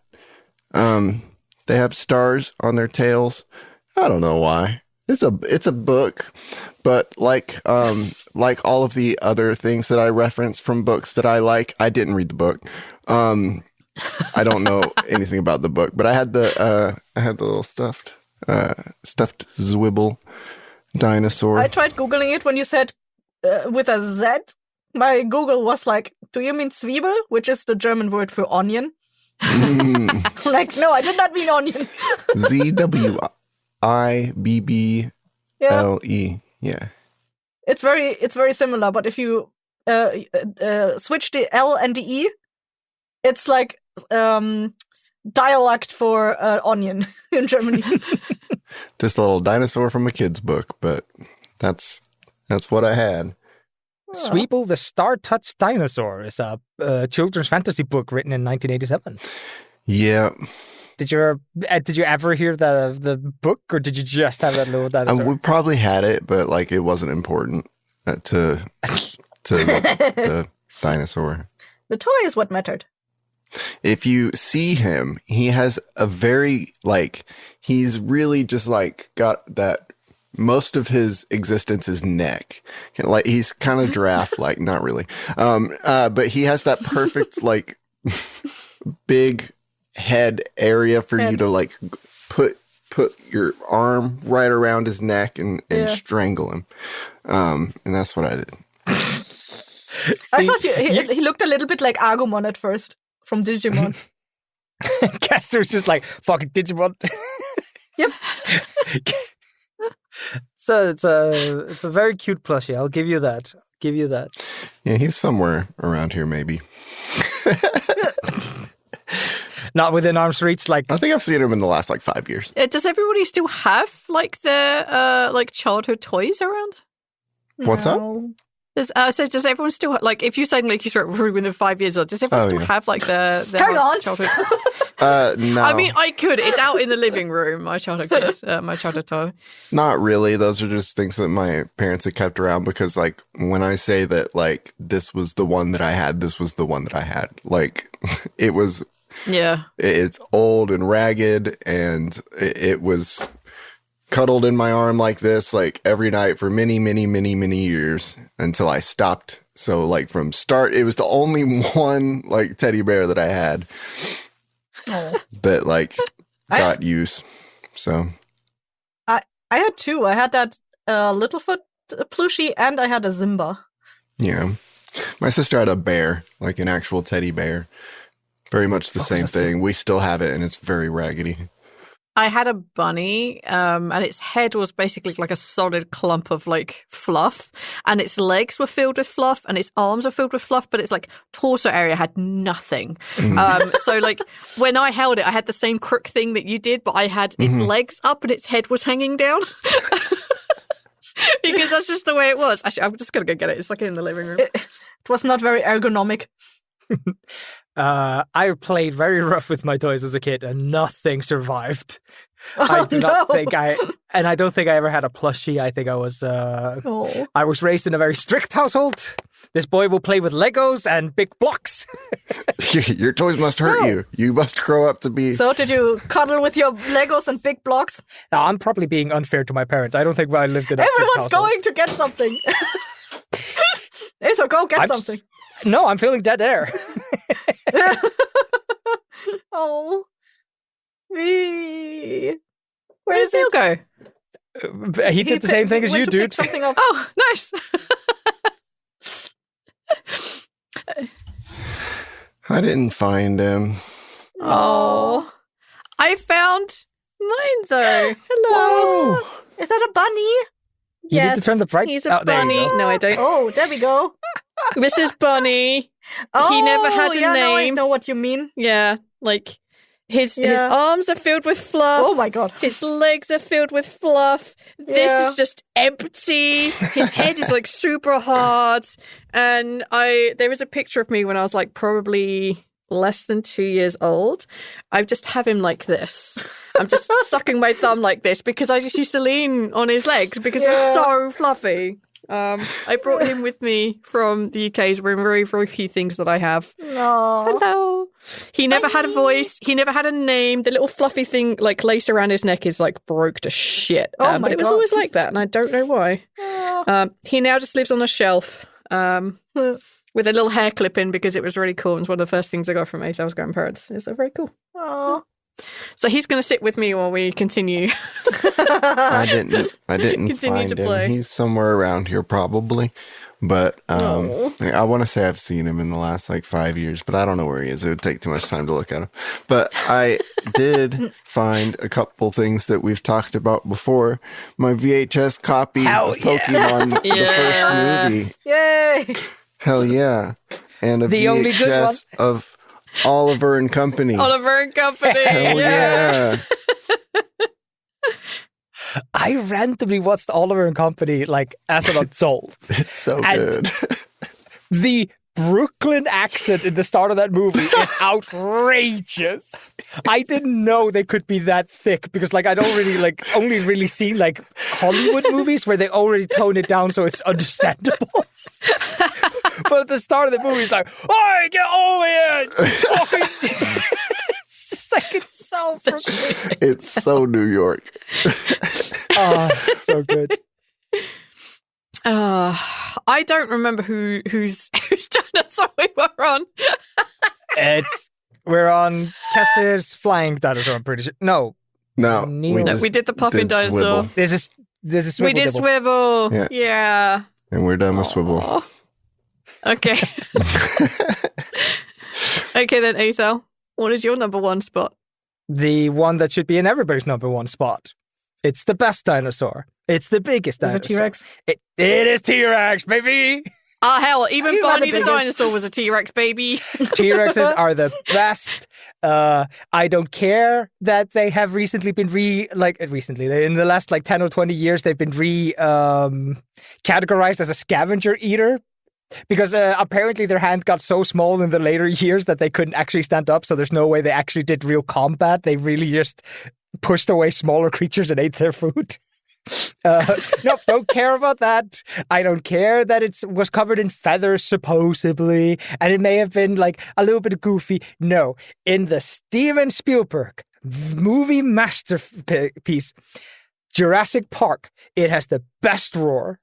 They have stars on their tails. I don't know why. It's a book, but like all of the other things that I reference from books that I like, I didn't read the book. I don't know anything about the book, but I had the little stuffed Zwibble dinosaur. I tried Googling it when you said with a Z. My Google was like, do you mean Zwiebel, which is the German word for onion? Like, no, I did not mean onion. ZWIBBLE. Yeah. It's very similar, but if you switch the L and the E, it's like dialect for onion in Germany. Just a little dinosaur from a kid's book, but that's what I had. Zweeble the Star-Touched Dinosaur is a children's fantasy book written in 1987. Yeah. Did you ever hear the book, or did you just have that little dinosaur? We probably had it, but like it wasn't important to the dinosaur. The toy is what mattered. If you see him, he has a very he's really just got that. Most of his existence is neck. Like he's kind of giraffe like, not really. But he has that perfect big head area for you to put your arm right around his neck and strangle him. And that's what I did. I thought he looked a little bit like Agumon at first from Digimon. Castor's just like, fucking Digimon. Yep. So it's a very cute plushie. I'll give you that. Yeah, he's somewhere around here, maybe. Not within arm's reach. Like, I think I've seen him in the last 5 years. Does everybody still have their childhood toys around? What's up? So does everyone still if you say you start within 5 years old? Does everyone still have their childhood? No. I mean, I could. It's out in the living room. My childhood toy. Not really. Those are just things that my parents had kept around because, when I say that, this was the one that I had, this was the one that I had. It was. Yeah. It's old and ragged, and it was cuddled in my arm like this, every night for many, many, many, many years until I stopped. So, from start, it was the only one, teddy bear that I had. That got use. So I had two. I had that Littlefoot plushie and I had a Zimba. Yeah. My sister had a bear, an actual teddy bear. Very much the same thing. We still have it and it's very raggedy. I had a bunny, and its head was basically a solid clump of fluff, and its legs were filled with fluff, and its arms were filled with fluff, but its torso area had nothing. So when I held it, I had the same crook thing that you did, but I had its legs up and its head was hanging down. Because that's just the way it was. Actually, I'm just gonna go get it. It's in the living room. It was not very ergonomic. I played very rough with my toys as a kid, and nothing survived. I don't think I ever had a plushie. I think I was raised in a very strict household. This boy will play with Legos and big blocks. Your toys must hurt you. You must grow up to be. So did you cuddle with your Legos and big blocks? Now, I'm probably being unfair to my parents. I don't think I lived in a strict Everyone's household. going to get something. Eyþór, go get something. No, I'm feeling dead air. Oh. Where Where is did Neil it? go? He did the same thing as you, went to pick dude. Something up. Oh, nice. I didn't find him. Oh, I found mine though. Hello. Oh, Is that a bunny? You need to turn the bright. He's a there you bunny. go. No, I don't. Oh, there we go. Mrs. Bunny. Oh, He never had a yeah, now I name. know what you mean. Yeah, like his Yeah. arms are filled with fluff. Oh my god. His legs are filled with fluff. This Yeah. is just empty. His head is like super hard. And there was a picture of me when I was like probably less than 2 years old. I just have him like this. I'm just sucking my thumb like this because I just used to lean on his legs because he's so fluffy. I brought him with me from the UK. He's one of very, very few things that I have. No. Hello. He never had a voice. He never had a name. The little fluffy thing, like lace around his neck, is like broke to shit. Oh my but it was God. always like that, and I don't know why. He now just lives on a shelf with a little hair clip in because it was really cool. It was one of the first things I got from Eyþór's grandparents. It's very cool. Oh. So he's going to sit with me while we continue. I didn't Continue find to him. play. He's somewhere around here probably. But Oh. I want to say I've seen him in the last like 5 years, but I don't know where he is. It would take too much time to look at him. But I did find a couple things that we've talked about before. My VHS copy Hell of Pokemon, the Yeah. first movie. Yay. Hell yeah. And a The only good one. VHS of Oliver and Company. Oliver and Company. Hell yeah. I randomly watched Oliver and Company like as an adult. It's so And- good. The Brooklyn accent in the start of that movie is outrageous. I didn't know they could be that thick because like I don't really like only really seen like Hollywood movies where they already tone it down so it's understandable. But at the start of the movie, it's like, "Oi, get over here!" It's just like it's so frustrating. It's so New York. Oh, so good. I don't remember whose dinosaur we were on. We're on Kesser's flying dinosaur. I'm pretty sure. No, No, No, we did the puffin dinosaur. Swivel, this is Swivel We did Dibble. Swivel. Yeah. Yeah. and we're done with Swivel. Aw. Okay. Okay then, Eyþór. What is your number one spot? The one that should be in everybody's number one spot. It's the best dinosaur. It's the biggest Is dinosaur. it T-Rex? It is T-Rex, baby. Ah, hell, even He's not Barney the the biggest. dinosaur was a T-Rex, baby. T-Rexes are the best. I don't care that they have recently been in the last like 10 or 20 years, they've been categorized as a scavenger eater. Because apparently their hand got so small in the later years that they couldn't actually stand up, so there's no way they actually did real combat. They really just pushed away smaller creatures and ate their food. No, don't care about that. I don't care that it was covered in feathers, supposedly, and it may have been like a little bit goofy. No, in the Steven Spielberg movie masterpiece, Jurassic Park, it has the best roar.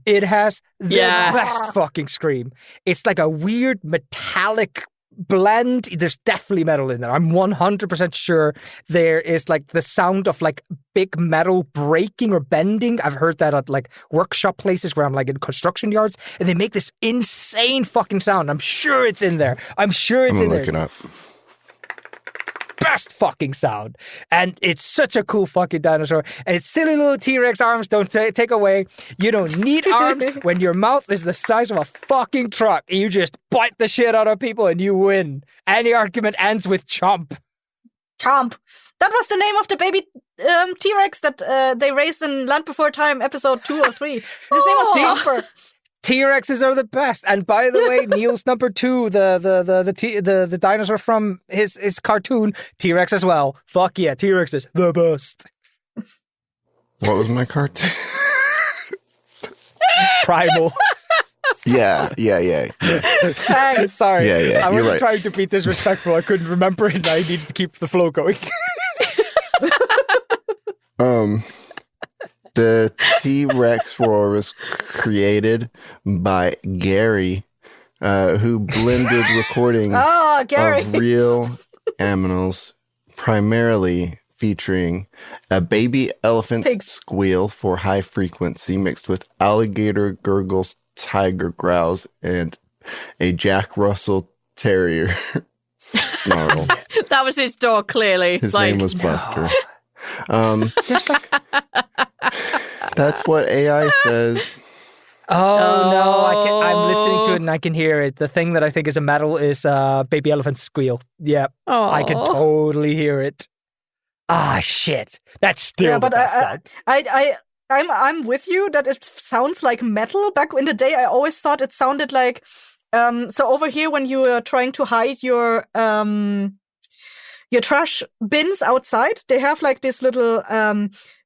It has the best fucking scream. It's like a weird metallic blend. There's definitely metal in there. I'm 100% sure there is like the sound of like big metal breaking or bending. I've heard that at like workshop places where I'm like in construction yards, and they make this insane fucking sound. I'm sure it's in there. I'm sure it's I'm in gonna there. look it up. Best fucking sound. And it's such a cool fucking dinosaur. And its silly little T-Rex arms don't take away. You don't need arms when your mouth is the size of a fucking truck. You just bite the shit out of people and you win. Any argument ends with chomp. Chomp. That was the name of the baby T-Rex that they raised in Land Before Time, episode 2 or 3. His name was Chomper. T-Rexes are the best. And by the way, Neil's number 2, the dinosaur from his cartoon, T-Rex as well. Fuck yeah, T-Rex is the best. What was my cartoon? Primal. Yeah. Thanks. Sorry. Yeah, I you're wasn't right. trying to be disrespectful. I couldn't remember it and I needed to keep the flow going. The T-Rex roar was created by Gary, who blended recordings Oh, Gary. of real animals, primarily featuring a baby elephant squeal for high frequency mixed with alligator gurgles, tiger growls, and a Jack Russell Terrier snarl. That was his dog, clearly. His name was Buster. That's what AI says. Oh, no, I'm listening to it and I can hear it. The thing that I think is a metal is baby elephant squeal. Yeah, I can totally hear it. Ah, shit. That's still the best sound. I'm with you that it sounds like metal. Back in the day, I always thought it sounded like... so over here, when you are trying to hide your trash bins outside, they have like this little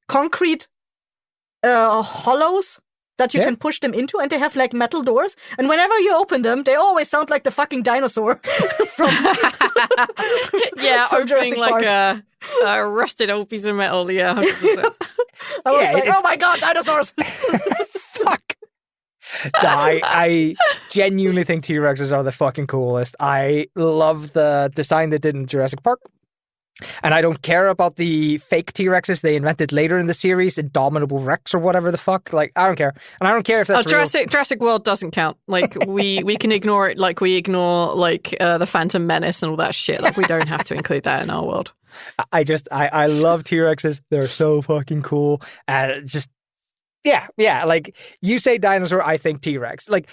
concrete hollows that you can push them into, and they have like metal doors. And whenever you open them, they always sound like the fucking dinosaur from from opening like a rusted old piece of metal. Yeah, 100%. I was like, oh my god, dinosaurs! Fuck. No, I genuinely think T-Rexes are the fucking coolest. I love the design they did in Jurassic Park. And I don't care about the fake T-Rexes they invented later in the series, Indomitable Rex or whatever the fuck. Like, I don't care. And I don't care if that's Jurassic World doesn't count. Like, we can ignore it like we ignore, like, the Phantom Menace and all that shit. Like, we don't have to include that in our world. I love T-Rexes. They're so fucking cool. And yeah, like, you say dinosaur, I think T-Rex. Like,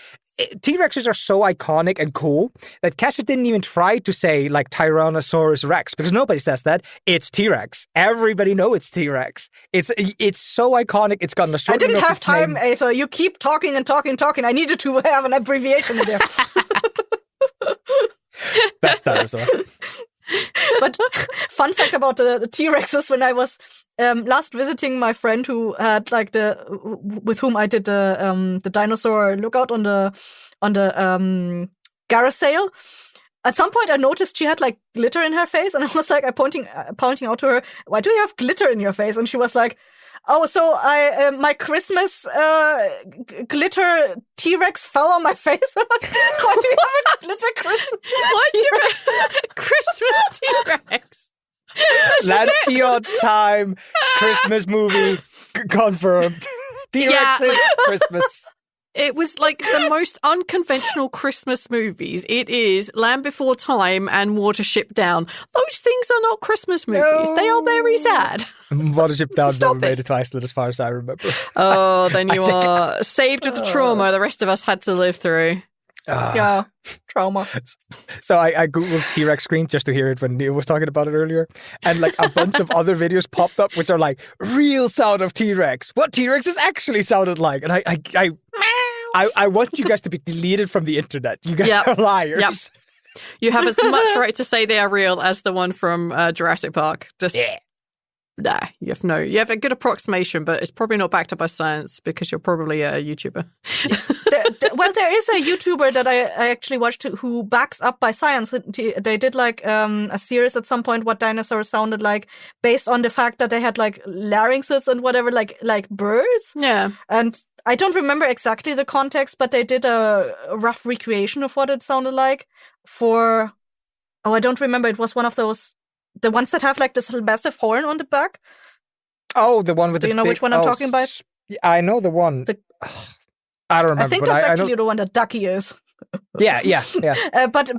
T-Rexes are so iconic and cool that Cassie didn't even try to say, like, Tyrannosaurus Rex, because nobody says that. It's T-Rex. Everybody know it's T-Rex. It's so iconic. It's gotten a short. I didn't have time, Eyþór. You keep talking and talking. I needed to have an abbreviation in there. Best dinosaur. But fun fact about the T-Rexes, when I was last visiting my friend who had like with whom I did the dinosaur lookout on the carousel. At some point, I noticed she had like glitter in her face, and I was like, pointing out to her, "Why do you have glitter in your face?" And she was like, "Oh, so my Christmas glitter T-Rex fell on my face." Why do you have a glitter Christmas? What Christmas T-Rex? Land Beyond Time Christmas movie confirmed. T-Rex Christmas. It was like the most unconventional Christmas movies. It is Land Before Time and Watership Down. Those things are not Christmas movies. No. They are very sad. Watership Down never made it to Iceland as far as I remember. Oh, then you are saved with the trauma the rest of us had to live through. Yeah, trauma. So I googled T-Rex scream just to hear it when Neil was talking about it earlier, and like a bunch of other videos popped up which are like real sound of T-Rex. What T-Rexes actually sounded like, and I want you guys to be deleted from the internet. You guys are liars. Yep. You have as much right to say they are real as the one from Jurassic Park. Nah, you have a good approximation, but it's probably not backed up by science because you're probably a YouTuber. Well, there is a YouTuber that I actually watched who backs up by science. They did like a series at some point what dinosaurs sounded like based on the fact that they had like larynxes and whatever, like birds. Yeah. And I don't remember exactly the context, but they did a rough recreation of what it sounded like I don't remember. It was one of those, the ones that have like this little massive horn on the back. Oh, the one with Do you know which one I'm talking about? I know the one. I don't remember. I think that's actually the one that Ducky is. Yeah. But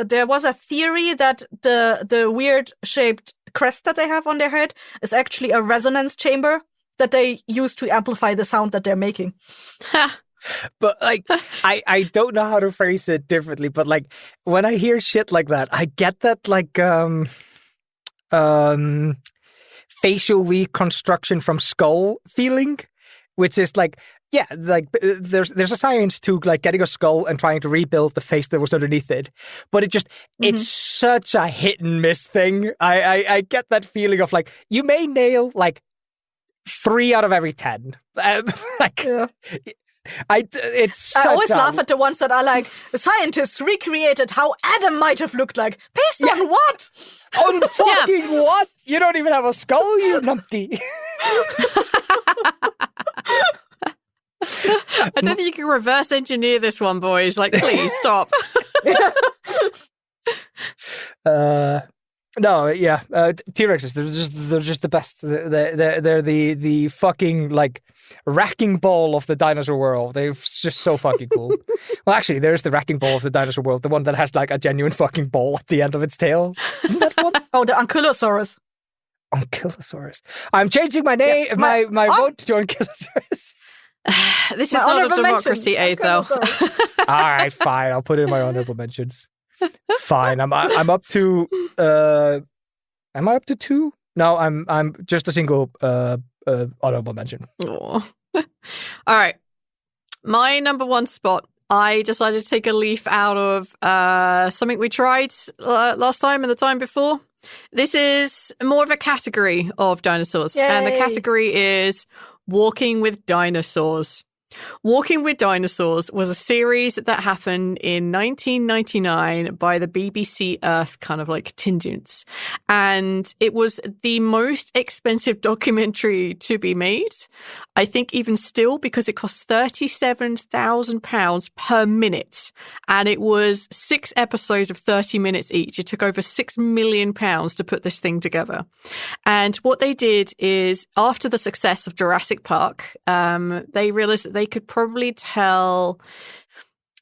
there was a theory that the weird shaped crest that they have on their head is actually a resonance chamber that they use to amplify the sound that they're making. But like, I don't know how to phrase it differently, but like when I hear shit like that, I get that like facial reconstruction from skull feeling, which is like, yeah, like there's a science to like getting a skull and trying to rebuild the face that was underneath it, but it's such a hit and miss thing. I get that feeling of like you may nail like 3 out of every 10. I always laugh at the ones that are like, scientists recreated how Adam might have looked like. Based on what? On fucking what? You don't even have a skull, you numpty. I don't think you can reverse engineer this one, boys. Like, please stop. No, yeah, T-Rexes. They're just the best. They're the fucking like wrecking ball of the dinosaur world. They're just so fucking cool. Well, actually, there's the wrecking ball of the dinosaur world, the one that has like a genuine fucking ball at the end of its tail. Isn't that one? Oh, the Ankylosaurus. Ankylosaurus. I'm changing my name, my vote to Ankylosaurus. This is not a democracy, Eyþór. All right, fine. I'll put it in my honorable mentions. Fine. I'm up to. Am I up to 2? No, I'm just a single honorable mention. All right. My number 1 spot. I decided to take a leaf out of something we tried last time and the time before. This is more of a category of dinosaurs. Yay. And the category is Walking with Dinosaurs. Walking with Dinosaurs was a series that happened in 1999 by the BBC Earth kind of like contingents. And it was the most expensive documentary to be made. I think even still, because it cost £37,000 per minute. And it was 6 episodes of 30 minutes each. It took over £6 million to put this thing together. And what they did is, after the success of Jurassic Park, they realized that they could probably tell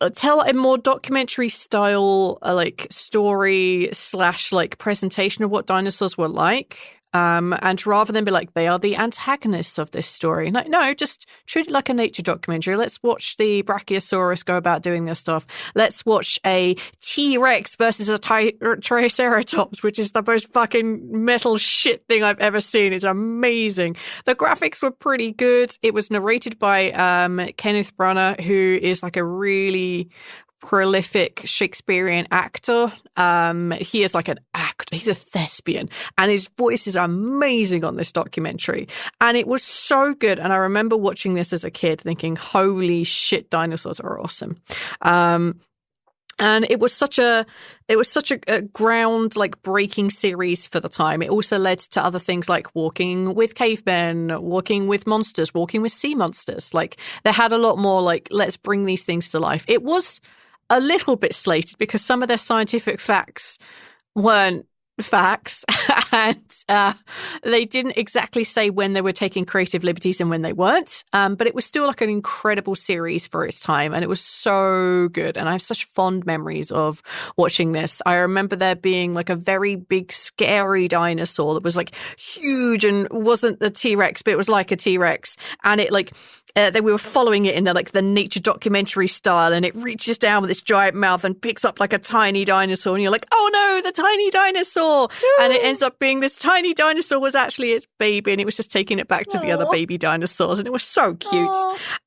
a more documentary style like story / like presentation of what dinosaurs were like. And rather than be like, they are the antagonists of this story. Like, no, just treat it like a nature documentary. Let's watch the Brachiosaurus go about doing their stuff. Let's watch a T-Rex versus a Triceratops, which is the most fucking metal shit thing I've ever seen. It's amazing. The graphics were pretty good. It was narrated by Kenneth Branagh, who is like a really prolific Shakespearean actor. He is like an actor. He's a thespian, and his voice is amazing on this documentary. And it was so good. And I remember watching this as a kid, thinking, "Holy shit, dinosaurs are awesome." And it was such a ground like breaking series for the time. It also led to other things like walking with cavemen, walking with monsters, walking with sea monsters. Like they had a lot more like, let's bring these things to life. It was a little bit slated because some of their scientific facts weren't facts, and they didn't exactly say when they were taking creative liberties and when they weren't, but it was still like an incredible series for its time, and it was so good. And I have such fond memories of watching this. I remember there being like a very big scary dinosaur that was like huge and wasn't the T-Rex, but it was like a T-Rex, and it like we were following it in the nature documentary style, and it reaches down with its giant mouth and picks up like a tiny dinosaur, and you're like, oh no, the tiny dinosaur. And it ends up being this tiny dinosaur was actually its baby, and it was just taking it back to the other baby dinosaurs, and it was so cute.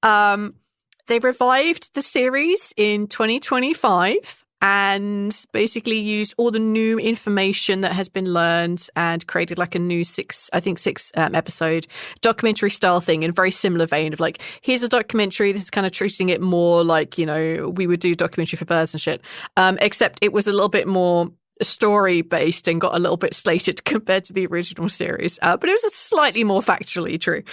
They revived the series in 2025 and basically used all the new information that has been learned and created like a new 6 episode documentary style thing in a very similar vein of like, here's a documentary. This is kind of treating it more like, we would do documentary for birds and shit. Except it was a little bit more story based and got a little bit slated compared to the original series. But it was slightly more factually true.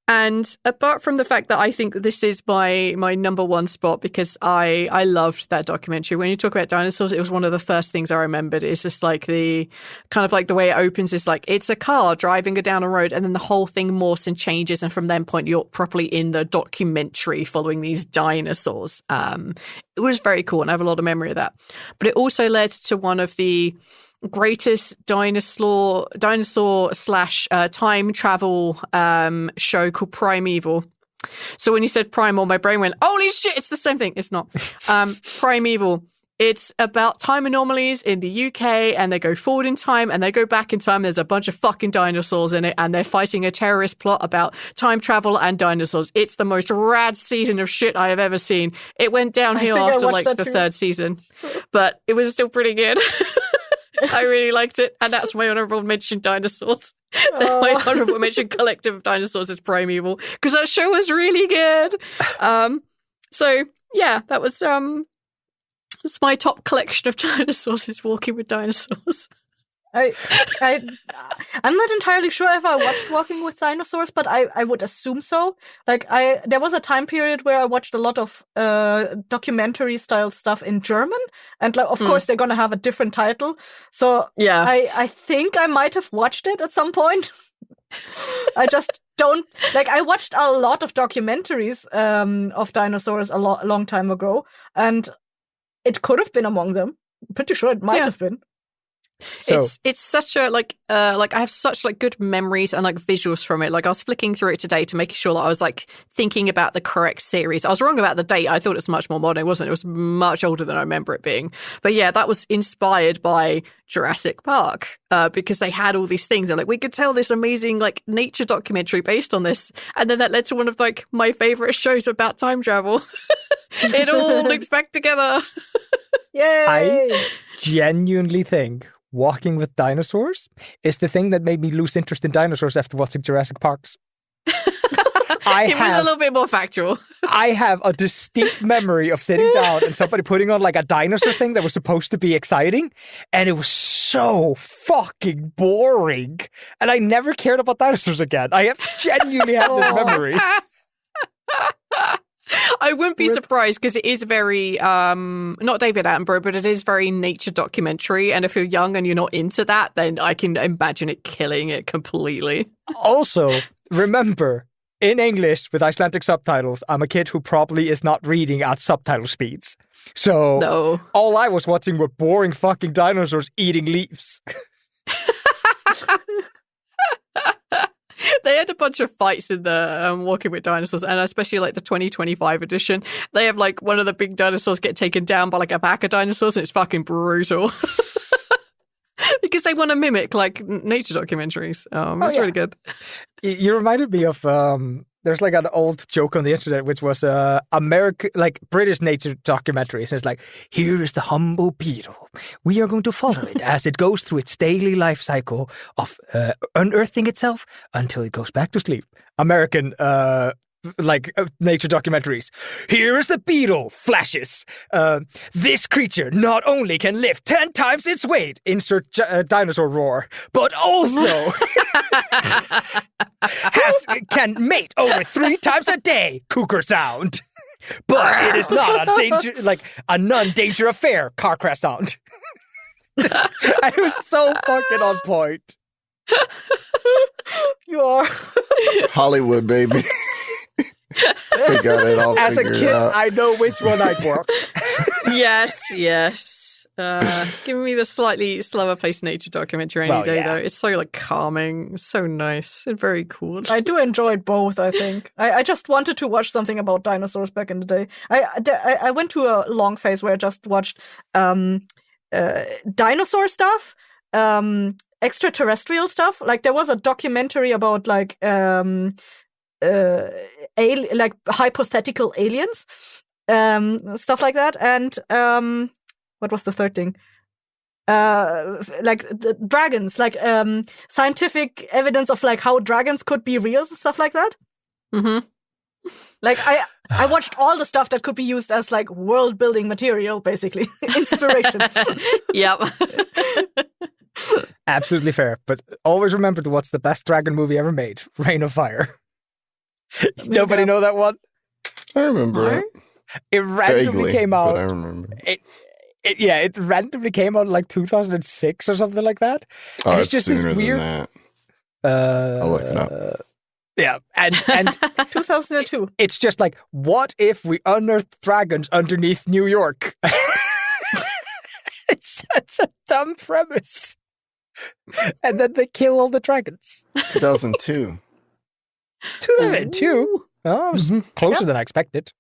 And apart from the fact that I think this is my number 1 spot because I loved that documentary. When you talk about dinosaurs, it was one of the first things I remembered. It's just like the kind of like the way it opens is like it's a car driving down a road, and then the whole thing morphs and changes, and from that point you're properly in the documentary following these dinosaurs. It was very cool, and I have a lot of memory of that. But it also led to one of the greatest dinosaur / time travel show called Primeval. So when you said primal, my brain went, holy shit, it's the same thing. It's not. Primeval. It's about time anomalies in the UK, and they go forward in time and they go back in time. There's a bunch of fucking dinosaurs in it, and they're fighting a terrorist plot about time travel and dinosaurs. It's the most rad season of shit I have ever seen. It went downhill after like the 3rd season, but it was still pretty good. I really liked it, and that's my honorable mention dinosaurs. My honorable mention collective of dinosaurs is Primeval, because that show was really good. So yeah, that was that's my top collection of dinosaurs is Walking with Dinosaurs. I'm not entirely sure if I watched Walking with Dinosaurs, but I would assume so. Like there was a time period where I watched a lot of documentary style stuff in German, and like, of course they're gonna have a different title. So Yeah. I think I might have watched it at some point. I just don't like. I watched a lot of documentaries of dinosaurs a long time ago, and it could have been among them. I'm pretty sure it might have been. So, It's such a like I have such like good memories and like visuals from it. Like I was flicking through it today to make sure that I was like thinking about the correct series. I was wrong about the date. I thought it was much more modern. It wasn't. It was much older than I remember it being. But yeah, that was inspired by Jurassic Park because they had all these things. And like we could tell this amazing like nature documentary based on this, and then that led to one of like my favorite shows about time travel. It all loops back together. Yay! I genuinely think Walking with Dinosaurs is the thing that made me lose interest in dinosaurs after watching Jurassic Parks. It was a little bit more factual. I have a distinct memory of sitting down and somebody putting on like a dinosaur thing that was supposed to be exciting, and it was so fucking boring. And I never cared about dinosaurs again. I have genuinely had this memory. I wouldn't be surprised because it is very, not David Attenborough, but it is very nature documentary. And if you're young and you're not into that, then I can imagine it killing it completely. Also, remember, in English with Icelandic subtitles, I'm a kid who probably is not reading at subtitle speeds. So all I was watching were boring fucking dinosaurs eating leaves. They had a bunch of fights in the Walking with Dinosaurs, and especially like the 2025 edition. They have like one of the big dinosaurs get taken down by like a pack of dinosaurs, and it's fucking brutal. Because they want to mimic like nature documentaries. It's really good. You reminded me of there's like an old joke on the internet which was British nature documentaries. And it's like, here is the humble beetle. We are going to follow it as it goes through its daily life cycle of unearthing itself until it goes back to sleep. American nature documentaries. Here is the beetle, flashes. This creature not only can lift 10 times its weight, insert dinosaur roar, but also can mate over 3 times a day, cougar sound. But it is not a non-danger affair, car crash sound. I was so fucking on point. You are. Hollywood, baby. They got it all As a figured kid, out. I know which one I'd watch. Yes. Give me the slightly slower paced nature documentary any day, though. It's so like calming, so nice, and very cool. I do enjoy both, I think. I just wanted to watch something about dinosaurs back in the day. I went to a long phase where I just watched dinosaur stuff, extraterrestrial stuff. Like there was a documentary about like hypothetical aliens, stuff like that, and what was the third thing? Dragons, scientific evidence of like how dragons could be real, stuff like that. Mm-hmm. Like I watched all the stuff that could be used as like world building material, basically inspiration. Yep. Absolutely fair, but always remember to watch the best dragon movie ever made, Reign of Fire. Nobody know that one? I remember it. It randomly came out. But I remember. It randomly came out in like 2006 or something like that. Oh, it's just sooner this weird. Than that. I'll look it up. Yeah, and 2002. It's just like, what if we unearthed dragons underneath New York? It's such a dumb premise. And then they kill all the dragons. 2002. 2002? Oh, it was closer than I expected.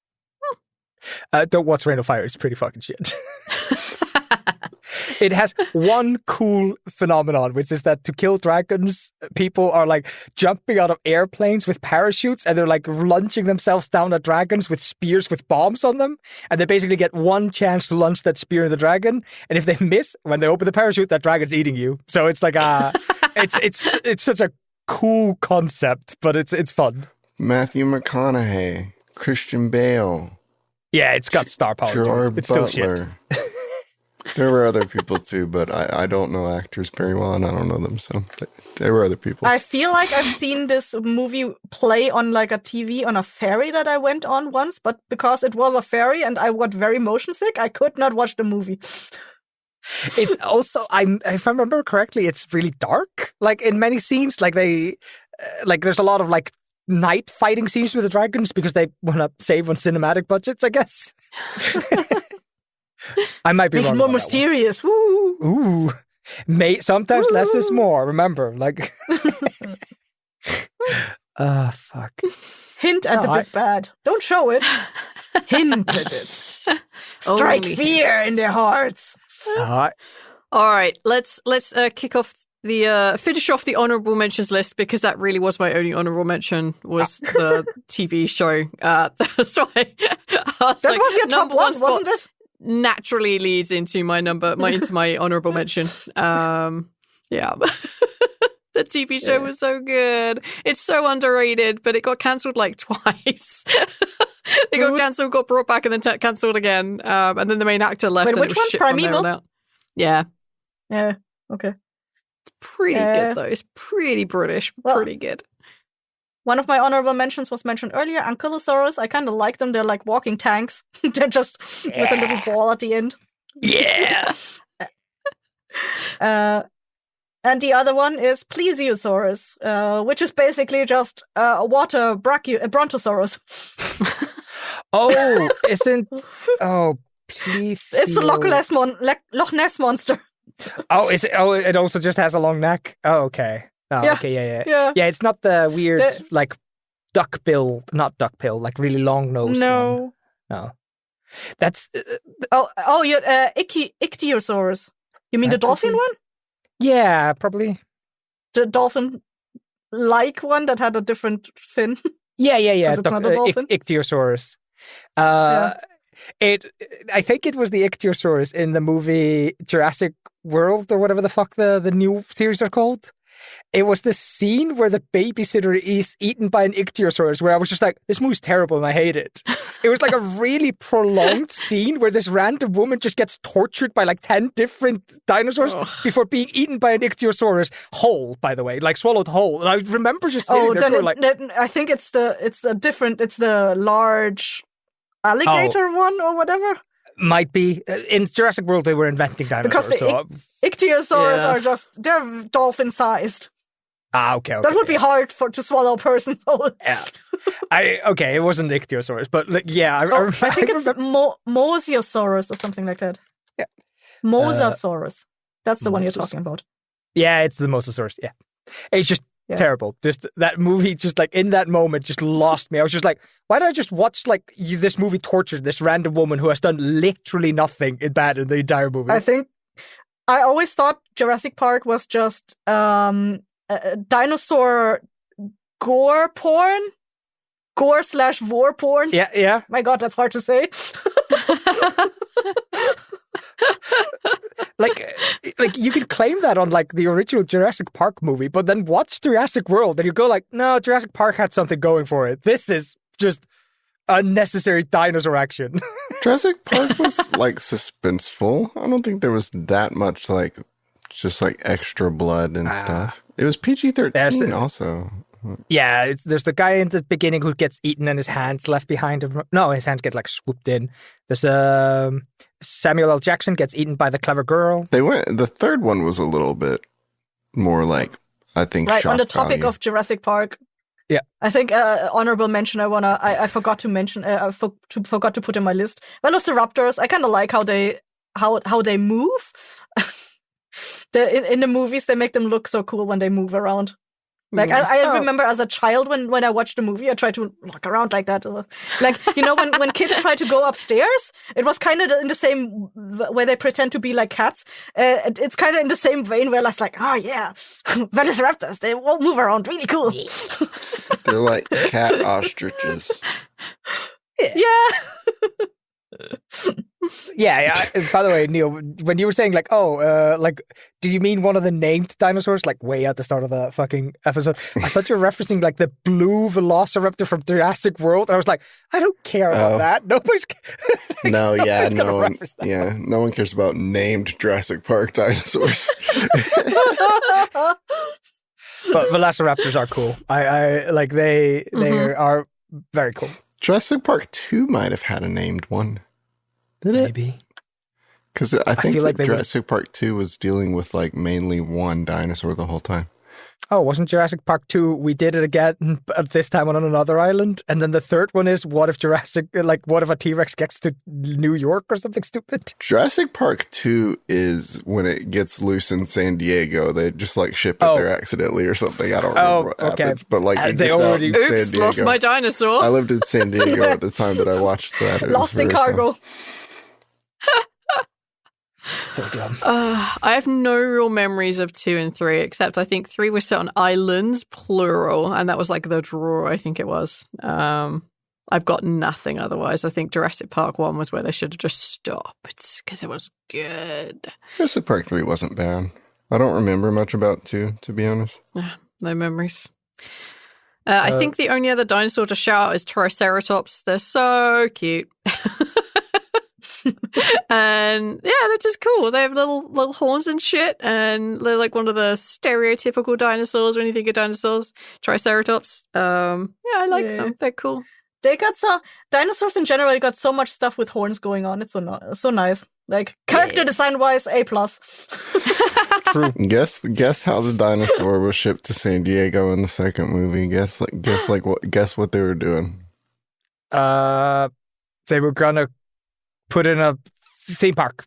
Don't watch Reign of Fire. It's pretty fucking shit. It has one cool phenomenon, which is that to kill dragons, people are like jumping out of airplanes with parachutes and they're like launching themselves down at dragons with spears with bombs on them. And they basically get one chance to launch that spear in the dragon. And if they miss, when they open the parachute, that dragon's eating you. So it's like it's such a cool concept, but it's fun. Matthew McConaughey, Christian Bale. Yeah, it's got star power. Gerard It's Butler. still shit. There were other people too, but I don't know actors very well, and I don't know them, so there were other people. I feel like I've seen this movie play on like a TV on a ferry that I went on once, but because it was a ferry and I got very motion sick, I could not watch the movie. It's also, if I remember correctly, it's really dark. Like in many scenes, like there's a lot of like night fighting scenes with the dragons because they want to save on cinematic budgets, I guess. I might be Make wrong. it more mysterious. Ooh. Sometimes less is more. Remember, like. Fuck. Hint at the big bad. Don't show it. Hint at it. Strike fear in their hearts. All right, let's kick off the finish off the honorable mentions list, because that really was my only honorable mention was the TV show. So that was your top one, wasn't it? Naturally leads into my honorable mention. Yeah. The TV show was so good. It's so underrated, but it got cancelled like twice. It got cancelled, got brought back, and then cancelled again. And then the main actor left. Wait, and which it was one? shit Primeval? from there on out. Yeah. Yeah. Okay. Pretty good though. It's pretty British. Pretty good. One of my honorable mentions was mentioned earlier, Ankylosaurus. I kind of like them. They're like walking tanks. They're just with a little ball at the end. Yeah. And the other one is Plesiosaurus, which is basically just a water brontosaurus. Oh, isn't... Oh, please. It's the Loch Ness monster. Oh, is it? Oh, it also just has a long neck? Oh, okay. Oh, yeah. Okay, yeah. Yeah, it's not the weird, like, not duckbill, like really long nose. No. No. That's... you're Ichthyosaurus. You mean the dolphin one? Yeah, probably. The dolphin-like one that had a different fin? Yeah. It's not a dolphin? Ichthyosaurus. I think it was the Ichthyosaurus in the movie Jurassic World or whatever the fuck the new series are called. It was the scene where the babysitter is eaten by an Ichthyosaurus where I was just like, this movie's terrible and I hate it. It was like a really prolonged scene where this random woman just gets tortured by like 10 different dinosaurs before being eaten by an Ichthyosaurus whole, by the way, like swallowed whole. And I remember just sitting there going like... I think it's the large alligator one or whatever. Might be. In Jurassic World, they were inventing dinosaurs. Because the Ichthyosaurs are they're dolphin-sized. Okay. That would be hard to swallow a person's whole. Yeah. It wasn't Ichthyosaurus, but like, yeah. I think it's Mosasaurus or something like that. Yeah. Mosasaurus. That's the one you're talking about. Yeah, it's the Mosasaurus. Yeah. It's just terrible. Just that movie, just like in that moment, just lost me. I was just like, why did I just watch like this movie torture this random woman who has done literally nothing bad in the entire movie? I think I always thought Jurassic Park was just dinosaur gore porn. Gore/vor porn. Yeah. My God, that's hard to say. like you can claim that on like the original Jurassic Park movie, but then watch Jurassic World and you go like, no, Jurassic Park had something going for it. This is just unnecessary dinosaur action. Jurassic Park was like suspenseful. I don't think there was that much like just like extra blood and stuff. It was PG-13 also. Yeah, there's the guy in the beginning who gets eaten and his hands left behind him. No, his hands get like swooped in. There's Samuel L. Jackson gets eaten by the clever girl. The third one was a little bit more like, I think, right on the shock topic value. of Jurassic Park. Yeah, I think honorable mention. I forgot to mention. Forgot to put in my list. Velociraptors. I kind of like how they move. In the movies, they make them look so cool when they move around. Like I remember as a child when I watched the movie, I tried to walk around like that. Like, you know, when kids try to go upstairs, it was kind of in the same where they pretend to be like cats. It's kind of in the same vein where it's like, oh yeah, Velociraptors, they all move around really cool. They're like cat ostriches. Yeah. Yeah. By the way, Neil, when you were saying like, do you mean one of the named dinosaurs? Like way at the start of the fucking episode, I thought you were referencing like the blue velociraptor from Jurassic World, and I was like, I don't care about that. Nobody's. No, yeah, no one. Yeah, no one cares about named Jurassic Park dinosaurs. But velociraptors are cool. I like they are very cool. Jurassic Park 2 might have had a named one. Did it? Maybe. Because I think like Jurassic Park 2 was dealing with like mainly one dinosaur the whole time. Oh, wasn't Jurassic Park 2, we did it again, but this time on another island? And then the third one is, what if a T-Rex gets to New York or something stupid? Jurassic Park 2 is when it gets loose in San Diego. They just like ship it there accidentally or something. I don't remember what happens. But like they already... Oops, lost my dinosaur. I lived in San Diego at the time that I watched that. Lost in cargo. So dumb. I have no real memories of 2 and 3, except I think 3 was set on islands, plural, and that was like the draw, I think it was. I've got nothing otherwise. I think Jurassic Park 1 was where they should have just stopped because it was good. Jurassic Park 3 wasn't bad. I don't remember much about 2, to be honest. No memories. I think the only other dinosaur to shout out is Triceratops. They're so cute. And yeah, they're just cool. They have little horns and shit, and they're like one of the stereotypical dinosaurs when you think of dinosaurs. Triceratops. Yeah, I like them. They're cool. They got dinosaurs in general got so much stuff with horns going on. It's so nice. Like character design wise, A+. True. Guess how the dinosaur was shipped to San Diego in the second movie. Guess what they were doing. They were gonna put in a theme park,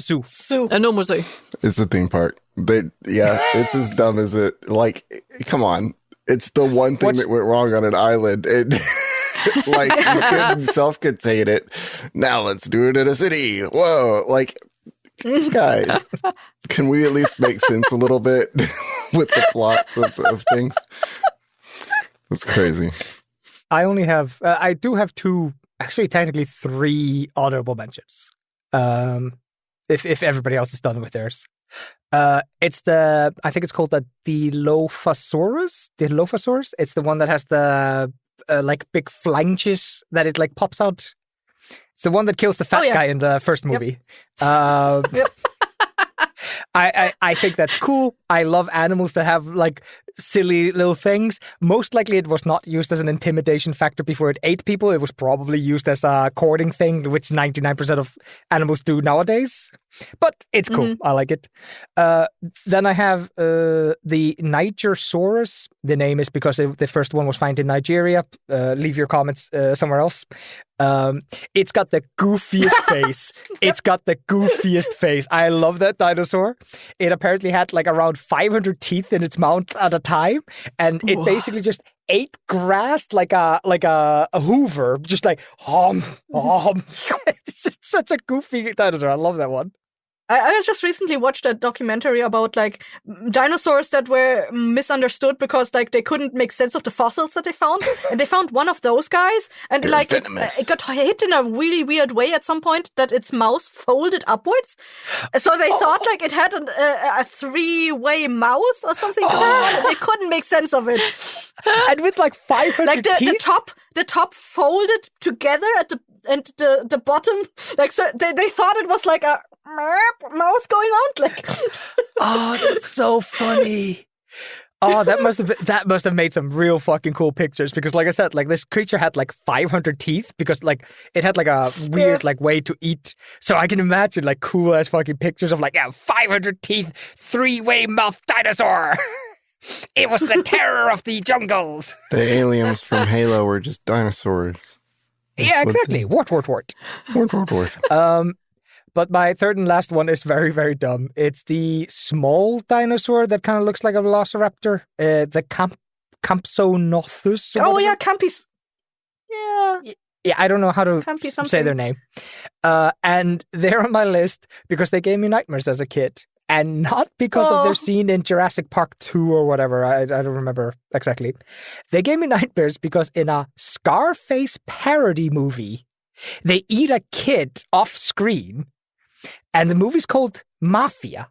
zoo. A normal zoo. It's a theme park. It's as dumb as it. Like, come on, it's the one thing that went wrong on an island. And like, you couldn't self-contain it. Now let's do it in a city. Whoa, like, guys, can we at least make sense a little bit with the plots of things? That's crazy. I do have 2. Actually, technically 3 honorable mentions. If everybody else is done with theirs, I think it's called the Dilophosaurus. It's the one that has the like big flanges that it like pops out. It's the one that kills the fat guy in the first movie. Yep. I think that's cool. I love animals that have like silly little things. Most likely it was not used as an intimidation factor before it ate people. It was probably used as a courting thing, which 99% of animals do nowadays. But it's cool. Mm-hmm. I like it. Then I have the Nigersaurus. The name is because the first one was found in Nigeria. Leave your comments somewhere else. It's got the goofiest face. I love that dinosaur. It apparently had like around 500 teeth in its mouth at a time, and it basically just ate grass like a Hoover, just like It's just such a goofy dinosaur. I love that one. I just recently watched a documentary about like dinosaurs that were misunderstood because like they couldn't make sense of the fossils that they found, and they found one of those guys, and like it got hit in a really weird way at some point that its mouth folded upwards, so they thought like it had a 3-way mouth or something going on, and they couldn't make sense of it. And with like 500 like teeth? the top folded together at the bottom, like so they thought it was like a mouth going on, like. Oh, that's so funny. Oh, that must have made some real fucking cool pictures, because like I said, like this creature had like 500 teeth because like it had like a weird like way to eat. So I can imagine like cool ass fucking pictures of like 500 teeth, 3-way mouth dinosaur. It was the terror of the jungles. The aliens from Halo were just dinosaurs. Yeah, exactly. Wart. But my third and last one is very, very dumb. It's the small dinosaur that kind of looks like a velociraptor. The Campsognathus. Oh, yeah, Campis. Yeah. Yeah, I don't know how to say their name. And they're on my list because they gave me nightmares as a kid. And not because of their scene in Jurassic Park 2 or whatever. I don't remember exactly. They gave me nightmares because in a Scarface parody movie, They eat a kid off screen, and the movie's called Mafia.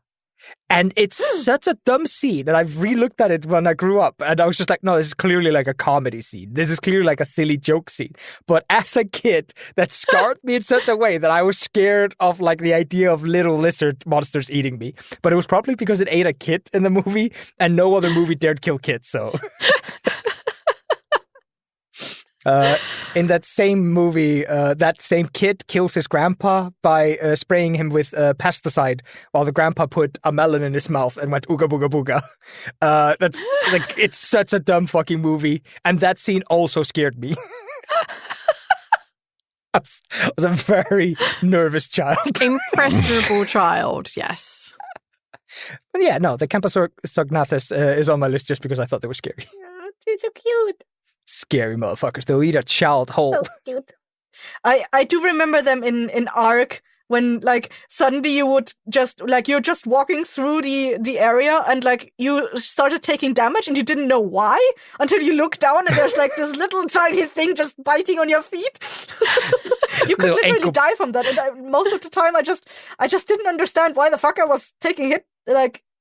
And it's such a dumb scene, and I've re-looked at it when I grew up, and I was just like, no, this is clearly like a comedy scene. This is clearly like a silly joke scene. But as a kid, that scarred me in such a way that I was scared of like the idea of little lizard monsters eating me. But it was probably because it ate a kid in the movie, and no other movie dared kill kids, so... In that same movie, that same kid kills his grandpa by spraying him with pesticide while the grandpa put a melon in his mouth and went ooga booga booga. That's like, it's such a dumb fucking movie. And that scene also scared me. I was a very nervous child. Impressionable child, yes. But yeah, no, the Campasognathus is on my list just because I thought they were scary. Oh, they're so cute. Scary motherfuckers. They'll eat a child whole. So cute. I do remember them in Ark when like suddenly you would just like you're just walking through the area and like you started taking damage and you didn't know why until you look down and there's like this little tiny thing just biting on your feet. You could literally die from that. And most of the time I just didn't understand why the fuck I was taking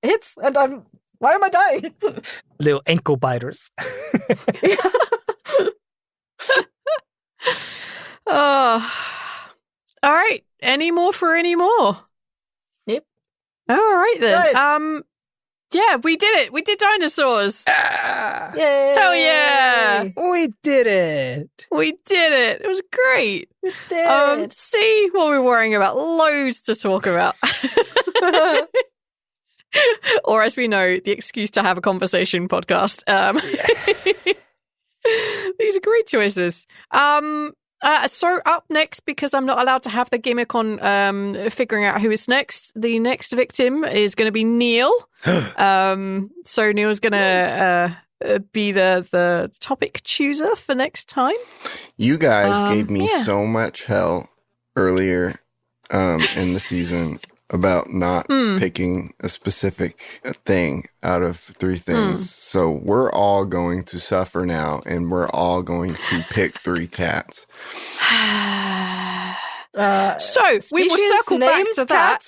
hits and why am I dying? Little ankle biters. All right. Any more? Yep. All right then. Good. Yeah, we did it. We did dinosaurs. Yay! Hell yeah! We did it. We did it. It was great. We did. See what we're worrying about. Loads to talk about. Or as we know, the excuse to have a conversation podcast. These are great choices. So up next, because I'm not allowed to have the gimmick on figuring out who is next, the next victim is going to be Neil. So Neil's going to be the topic chooser for next time. You guys gave me so much hell earlier in the season about not picking a specific thing out of 3 things. So we're all going to suffer now, and we're all going to pick 3 cats. So we will circle back to that.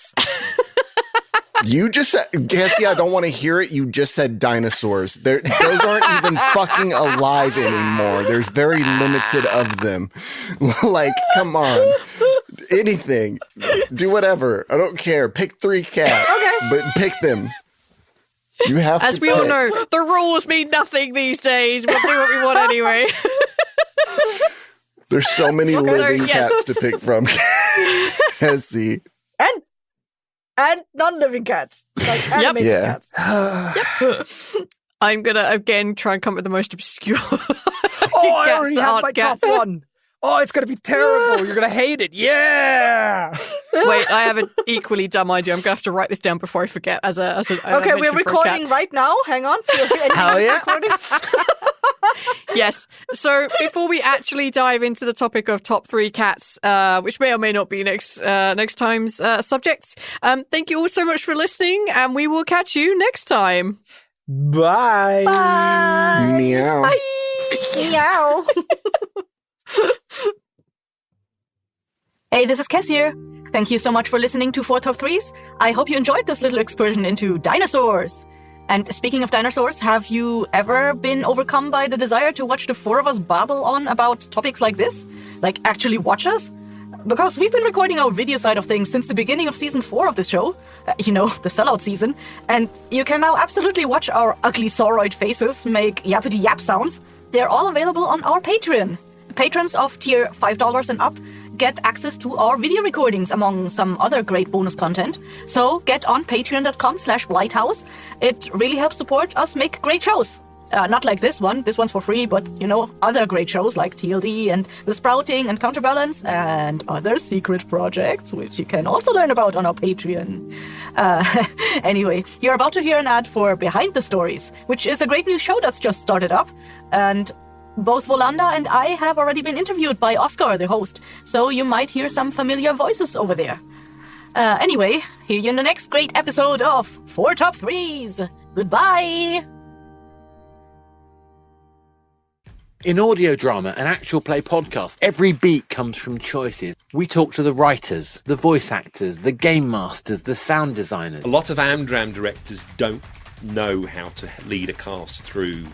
You just said, Cassie, I don't want to hear it. You just said dinosaurs. Those aren't even fucking alive anymore. There's very limited of them. Like, come on. Anything. Do whatever. I don't care. Pick 3 cats. Okay. But pick them. You have to. As we all know, the rules mean nothing these days. We'll do what we want anyway. There's so many living cats to pick from. Cassie. And non-living cats. Like animated cats. Yep. I'm going to, again, try and come up with the most obscure I already have my top one. Oh, it's going to be terrible. You're going to hate it. Yeah. Wait, I have an equally dumb idea. I'm going to have to write this down before I forget. Okay, we're recording right now. Hang on. Hell yeah. Yes. So before we actually dive into the topic of top 3 cats, which may or may not be next time's subject, thank you all so much for listening, and we will catch you next time. Bye. Bye. Meow. Bye. Meow. Hey, this is Kes here. Thank you so much for listening to 4 Top 3s. I hope you enjoyed this little excursion into dinosaurs. And speaking of dinosaurs, have you ever been overcome by the desire to watch the 4 of us babble on about topics like this? Like, actually watch us? Because we've been recording our video side of things since the beginning of season 4 of this show. The sellout season. And you can now absolutely watch our ugly sauroid faces make yappity yap sounds. They're all available on our Patreon. Patrons of tier $5 and up get access to our video recordings, among some other great bonus content. So get on patreon.com/Blighthouse. It really helps support us make great shows. Not like this one. This one's for free, but, other great shows like TLD and The Sprouting and Counterbalance and other secret projects, which you can also learn about on our Patreon. Anyway, you're about to hear an ad for Behind the Stories, which is a great new show that's just started up. And both Volanda and I have already been interviewed by Oscar, the host, so you might hear some familiar voices over there. Anyway, hear you in the next great episode of 4 Top 3s. Goodbye! In audio drama and actual play podcasts, every beat comes from choices. We talk to the writers, the voice actors, the game masters, the sound designers. A lot of Amdram directors don't know how to lead a cast through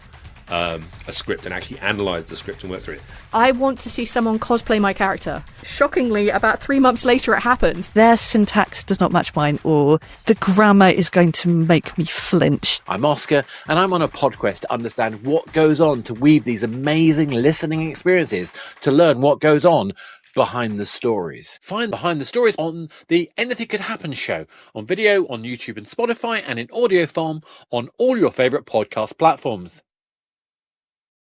a script and actually analyse the script and work through it. I want to see someone cosplay my character. Shockingly, about 3 months later it happened. Their syntax does not match mine, or the grammar is going to make me flinch. I'm Oscar, and I'm on a podquest to understand what goes on to weave these amazing listening experiences, to learn what goes on behind the stories. Find Behind the Stories on the Anything Could Happen show, on video, on YouTube and Spotify, and in audio form on all your favourite podcast platforms.